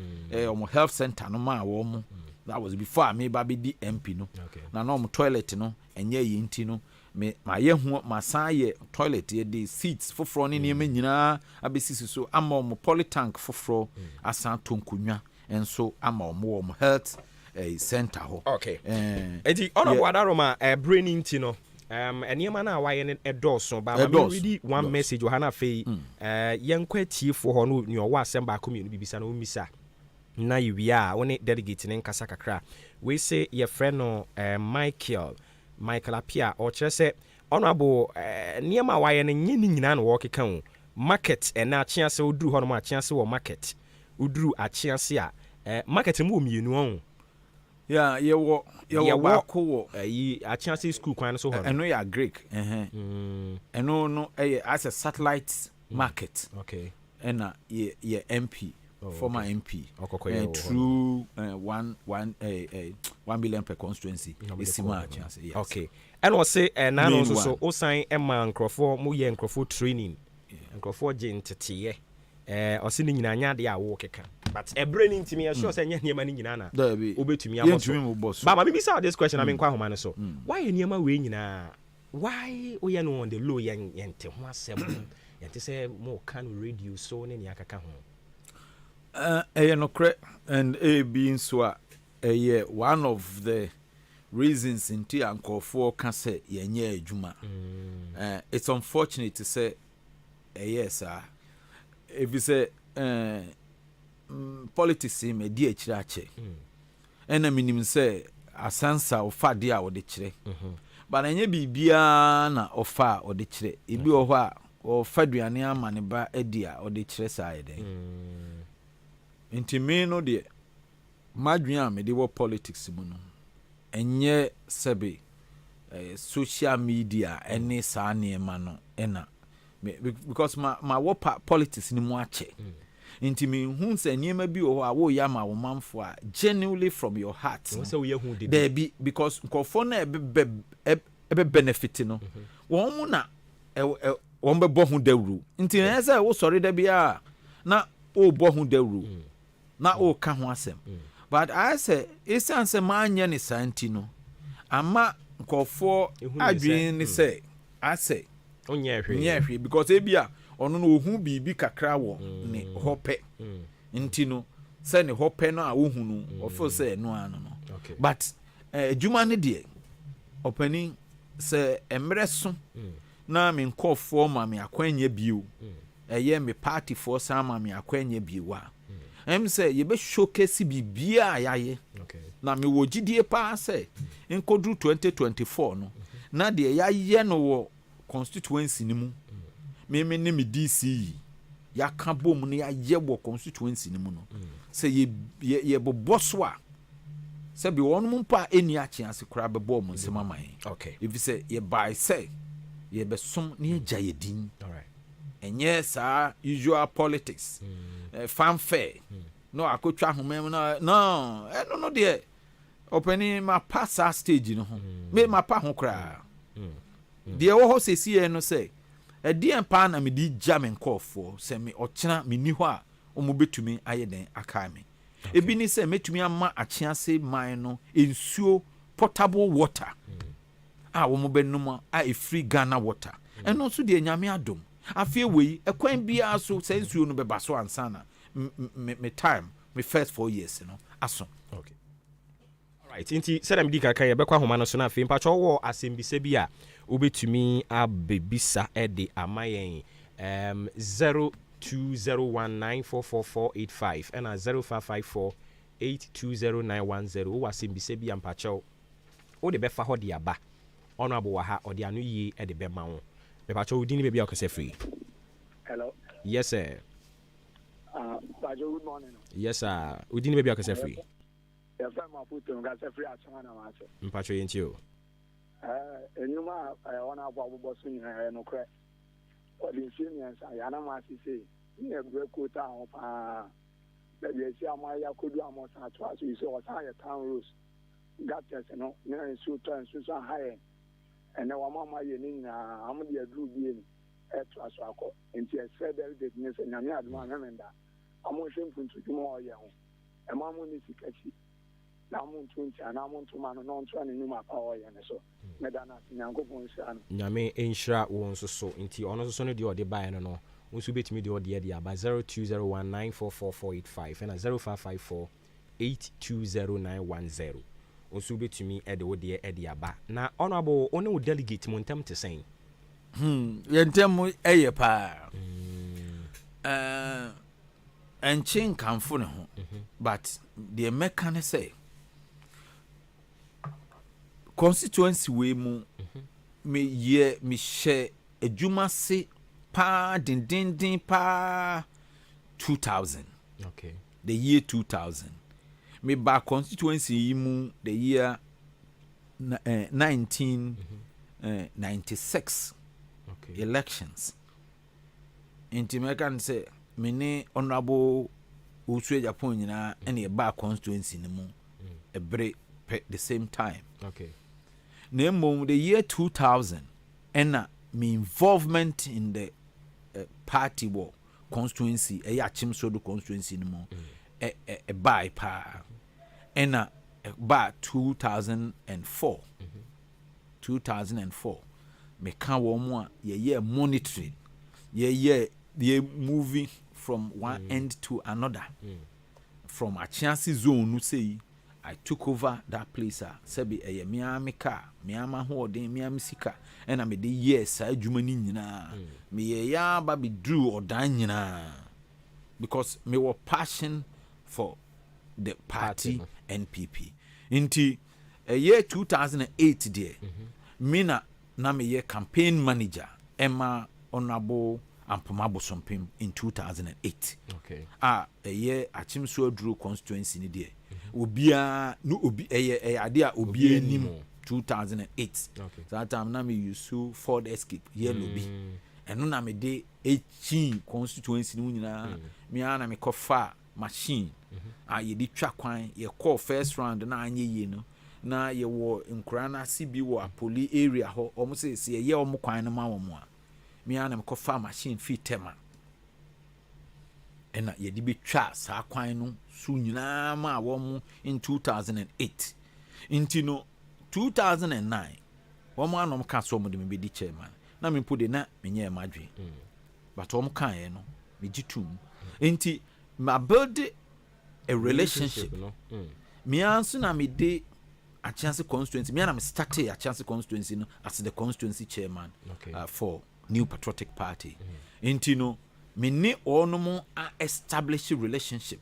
health center no ma wo. That was before me baby the MP no. Okay. Na toilet no enye yinti no. Me ma ye hu ma san ye toilet ye the seats foforo ne ne nyina abesisi so ama mo polytank foforo asan tonkunwa enso ama mo health center ho. Okay. Enti honorable Adaroma brain inti no eniema na waye ne edoso ba ma read one message ohana fe yenkwa tiefo ho no ni owa asem ba community bibisa na omisa na yiwia woni delegate ne nkasa kakra we say your friend no Michael Apia or chese honorable niema waye ne nyini nyina no wokeka ho market na achiase oduru ho no ma achiase wo market oduru achiase a market mu omienu on yeah ye wo ba ko wo achiase school kwan so ho eno ya Greek eno no as a satellite market okay and ye MP former MP through 1 billion per constituency is chance yes okay and we say na no so o sign emma nkrofo mu ye nkrofo training nkrofo gentete o se ni nyina nya de a wo keka but e brain intimi sure say nya niema ni nyina na obetumi aboso ba ma bibi say this question I mean kwa homa no so why niema we nyina why o ye no on the low yente ho asem yente say mo kan radio so ne ni akaka ho and being so one of the reasons into Uncle for can say yenye juma. It's unfortunate to say yes sir. If you say politics me die chirache. And I mean say asansa ofa dia o de chire. But enye bibia na ofa o de chire. Ibi o fa duane amane ba edia o de chire side. Inti me no de madwin me de wo politics mu no enye sebe social media any sa niema no ena because my wo politics ni mu ache inti me hu se niema bi o wo ya ma wo manfo a genuinely from your heart so we hu de there be because nkofo na ebe benefit no wo mu na wo be bo hu dawru inti na say wo sorry da bia na o bo hu dawru na o ka ho asem but I say esan se manya ni santi no ama nkofo adwin ni say I say onye hwe because ebia ono no ohu bibi kakra wo ni hope nti no say ni hope no a ohu no ofo say no ano no but adwuma ne de opani say emreso na me nkofo ma me akwanya biu eye me party for sama me akwanya biu a say ye be showcase bibia yaye na me wo gidie pa say enkodru 2024 no na de yaye no wo constituency ni mu me ne me DC ya ka bom no yaye wo constituency ni mu no say ye boboso a say bi won mu pa eni a chance kra be bom nsema man okay if you say ye buy say ye be som ne agya ye din all right enye sa usual politics fanfare no akotwa homem no no de openi ma pass stage no ho me ma pa ho kra de wo ho sesi no say e de empa na me di jamen kofo se me ochena me ni ho a omo betumi aye den aka me ebi ni se metumi ama achiase man no ensuo potable water wo mo benum a free Ghana water eno so de nyame adom afie wei ekwan bia so sensuo no beba so ansana me time me first 4 years no aso okay all right inti sedam di kaka ye bekwa homa no so na afie mpacho wo asembise bi a obetumi abebisa ede amayen 0201944485 and 0554820910 wo asembise bi ampacho wo de befa ho de aba ono abo wa ha ode anu yi ede be ma wo bepacho udini bebi akose free. Hello. Yes sir. Good morning. Yes sir. Udini bebi akose free. Your friend ma put on gas free atwana na macho. Mpacho yenti o. Enuma ona abo boss ni no kre. Odi seniors ya na ma sisi. Ni e break quota on pa. Be si ama ya kodu amo sa to aso you say o sa ya town rules. Got test no. Na so to and so high. and then one mama yenin I'm the group being at Traswako, and she has said that and I'm not one and that. I'm more simple to do more young. And Mamma is a catchy. Now I'm on 20 and I'm on 2 man and on 20 new power and so. Medana, Yango Ponsan. Yame Inshra wants so into honors on the order by no. Once you bet me the order by 0201944485 and 0554 820910. Also bet to me at the order at the aba. Now, honorable only delegate Montem to say. Yentemu eyepa. And chain come for no, but the American say constituency we mu me ye me share a juma say pa din pa 2000. Okay. The year 2000. Me ba constituency mu the year 1996. Okay. Elections. Inti American say mene honorable Uswe Japan nyina ene ba constituency ne mu ebre the same time. Okay. Nemo the year 2000 ena me involvement in the party war constituency Achimso do constituency ne mu by pa ena ba 2004 2004 me kan wo mu a ye monitoring ye moving from one end to another. From a chance zone, no say I took over that place. Sebi a miami car, miama hoarding, miami sika, and I made the yes, I jumanina. Me ya baby drew or dine because me were passion for the party NPP. Into a year 2008, dear, Mina na me ye campaign manager, Emma Honorable and Pomabo Sompim in 2008. Okay. A year Achimso drew constituency in the day. Ubia no ubi a idea ubia nimo 2008. Okay. So that time na me use Ford Escape yellow B. And no na me de 18 constituency no nyina. Me ana me kofa machine. Ye di twa kwan ye call first round na anye ye no. Na ye wo nkura na CB wo Apoli area ho omo say ye omo kwan no ma wo mo a. Me ana me kofa machine fit tema. Ena ye di be twa sa kwan no su nyina ma wo mu in 2008. Intino 2009 wo mo anom ka so mo de me be di chairman. Na me put de na me nye madwe. But wo mo kan ye no me gitum. Inti ma build a relationship. Me anso na me de a chance constituency. Me na me started a chance constituency no as the constituency chairman for New Patriotic Party. Intino me ne onomo a establish a relationship.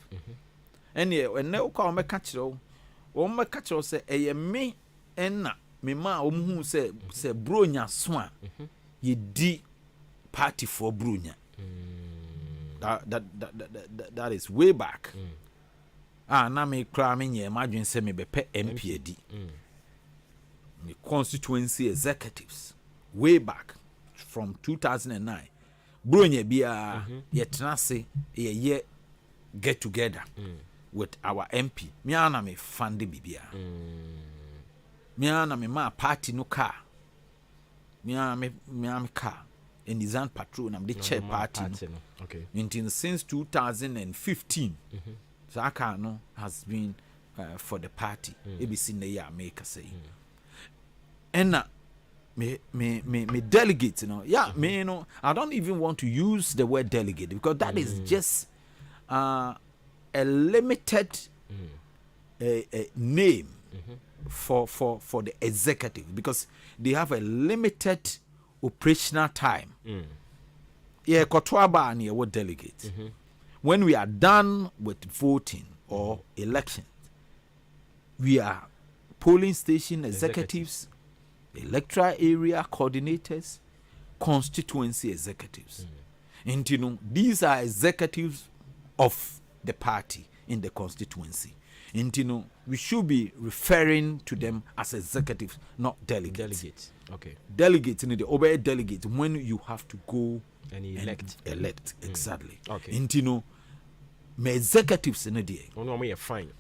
And ye when no call me catch say eye me enna me ma omhu say bronya so ye di party for bronya. That is way back. Na me kra me nye madwen say me bepe MP adi. Me constituency executives way back from 2009. Bronya bia ye tenase ye get together with our MP. Me ana me fund bibia. Me ana me ma party no car. Me ana me car. In Nizan Patrol and the chair party. Okay. Since 2015, Zaka no has been for the party. ABC na ya make say. And me delegate, you know. Yeah, me you know. I don't even want to use the word delegate because that is just a limited name for the executive because they have a limited operational time. Yeah, Kotwaba and what delegate. When we are done with voting or elections, we are polling station executives, electoral area coordinators, constituency executives. And you know, these are executives of the party in the constituency. And you know, we should be referring to them as executives, not delegates. Delegates. Okay. Delegates, the obey delegates when you have to go and elect. Exactly. Okay. And you know, my executives in the day. Oh no, me fine.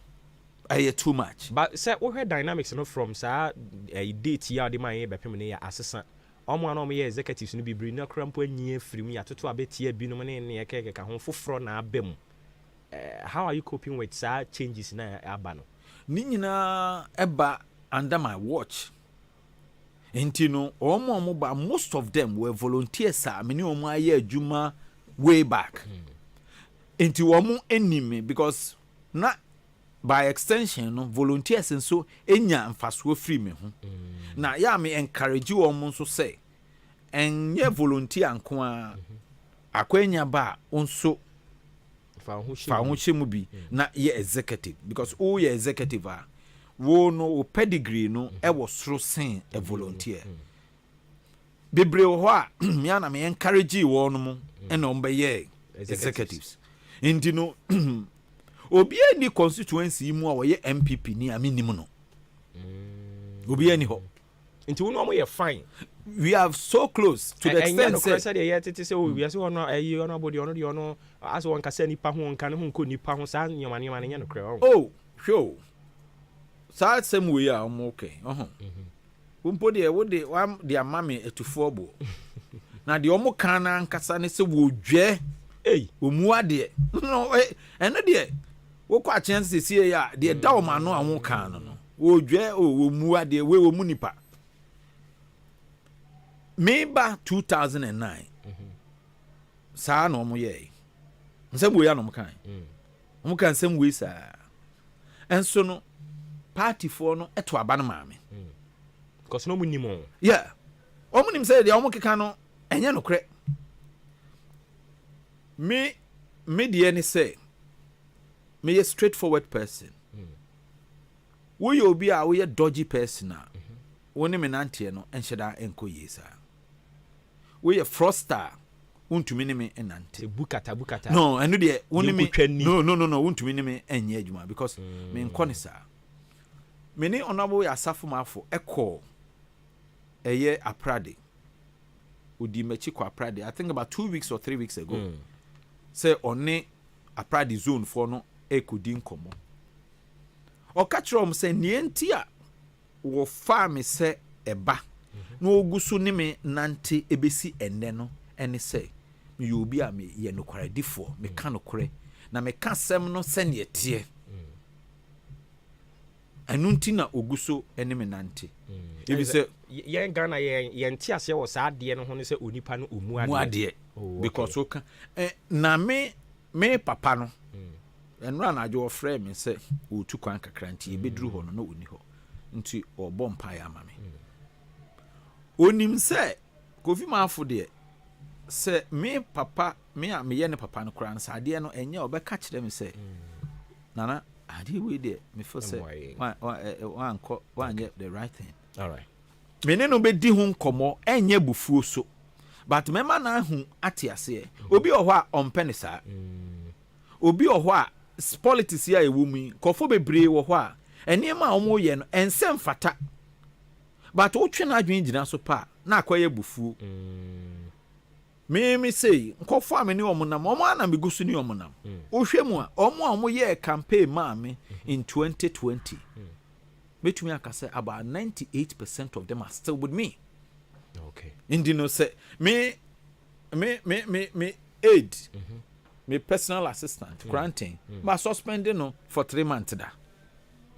too much. But say we heard dynamics no from sa date ya de man be pem ne ya asesa. Omo an omo ye executives no bibiri na krampo anyi afiri mu ya toto abetie bi no ne ne keke ka ho foforo na abem. How are you coping with sa changes na aba no? Ni nyina eba under my watch. Enti no omo ba most of them were volunteers many omo aye adwuma way back. Enti omo enemy because na by extension no volunteers nso enya mfaso free me ho. Na ya me encourage omo nso say enye volunteer nko a akwanya ba nso fa ho shemu bi na ye executive because all ye executive are wo no pedigree no e was so sen a volunteer bebre ho a me na me encourage wo no mo e no mbe ye executives indi no obi ani constituency mu a wo ye MPP ni aminim no obi ani ho inti wo no mo ye fine. We are so close to the extent say we are so no body ono as one can say nipa ho nkan ho nko nipa ho sa nyoma ne nya no kre. Oh sure sa same way am okay umpo de wo de wa de amame etufo bo na de omo kan na nkasa ne se wo dwe omu ade no eno de wo kwa chance se ya de da o ma no anwo kan no wo dwe wo mu ade we wo mu nipa Maybe 2009. Sa no mo ye. Nsem we ya no mo kan. Mo kan sem we sa. Enso no party for no eto aba no maame. Because no munni mo. Yeah. O munim say de o mo keka no enye no kre. Me de ni say me a straightforward person. We you be a we a dodgy person a. Woni me nante no enhyeda enko yesa. We a froster untumi ne me enante bukata no eno de woni me no untumi ne me enye adwuma because me nkone sa me ni onabo ya asafo mafo ekọ eye aprade odi machi kwa aprade I think about 2 weeks or 3 weeks ago say one aprade zone for no ekodi nkomo o ka krom say nienti a wo fa me se eba no ogusu ni me nante ebesi enne no ene se me yobi a me ye nokware difo me ka nokore na me ka sem no se ne tie anunti na ogusu ene me nante ebi se ye Ghana ye nti ase wo sa ade no ho ne se onipa no omu ade because oka na me papa no enra na ajo frɛ me se otu kwan kakra nti ebeduru ho no oni ho nti obɔ mpa ya mame onim se kofi maafo de se me papa me a me ye ne papa no kra nsa ade no enye obɛka kyerɛ me se nana ade we de me fo se one get the right thing. All right. Me ne no be di ho nkomo enye bufuo so but me ma na hu ate ase obi ohɔ a ompene saa obi ohɔ a politics ya ewu mi kofo bebree wo hɔ a enema a omo ye no ensem fata but wo twe na adwen gina so pa na akoye bufu me say nkofo a me ne omo nam omo ana me gusu ne omo nam wo hwɛ mu a omo ye campaign ma me in 2020 betumi aka say about 98% of them are still with me. Okay. Indino say me aid me personal assistant granting but suspending no for 3 months da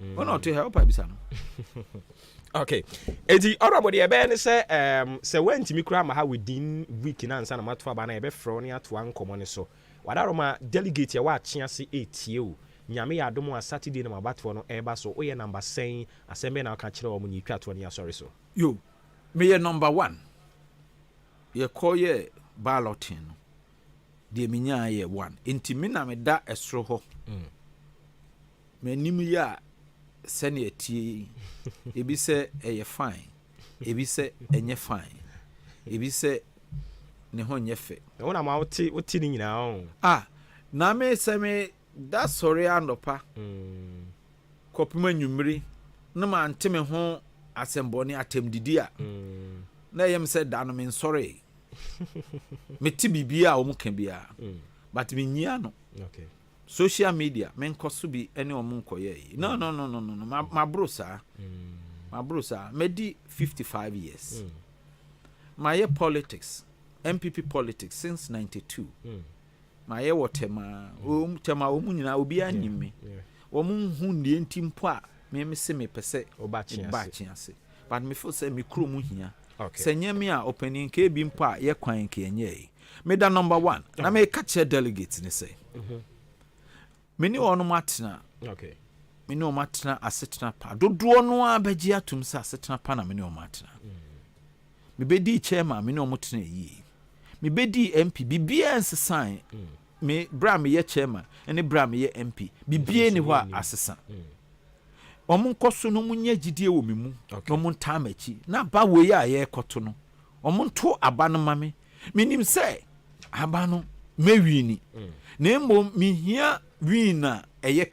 not to help abisa no. Okay. Edi orabodi e be ne se wantimi kura ma ha within week na ansa na mato aba na e be fro ne ato ankomo ne so wadaroma delegate ya wa achia se etie o nyame ya adom a Saturday na mabato no e ba so oye number 10 asembe na aka kire o mu ni twa to ne sorry so yo me ye number 1 ye call ye balloting no de minya ye 1 enti me na me da esro ho me nim ya sene etie ebi se eye fine ebi se enye fine ebi se ne ho nye fe wona ma oti ni nyina o na me se me da sorry andopa kopima nwumri na ma nteme ho asemboni atemdidi a na yem se da no me sorry me ti bibia o mu kan bia but me nyia no okay social media men koso bi ene omo nkoye no my bro sir medi 55 years my politics MPP politics since 92 my wotema tema omu nyina obi anyime omu hu ndie ntimpo a me se me pese obachi ase but me feel say me kro mu hia senyame a opening ke bi mpo a ye kwan ke enye me da number 1 na me catch delegates ni say meni ono matena meni o matena asetena pa dodo no abaji atum sa asetena pa na meni o matena me bedi chairman meni o motena yi me bedi MP bibia ensesan me bra me ye chairman ene bra me ye MP bibia ni ho asesa omo nkoso no munye gidie wo me mu no mo ntamachi na ba we ya ye koto no omo nto aba no mame minim se aba no mewini na embo mihia wina eye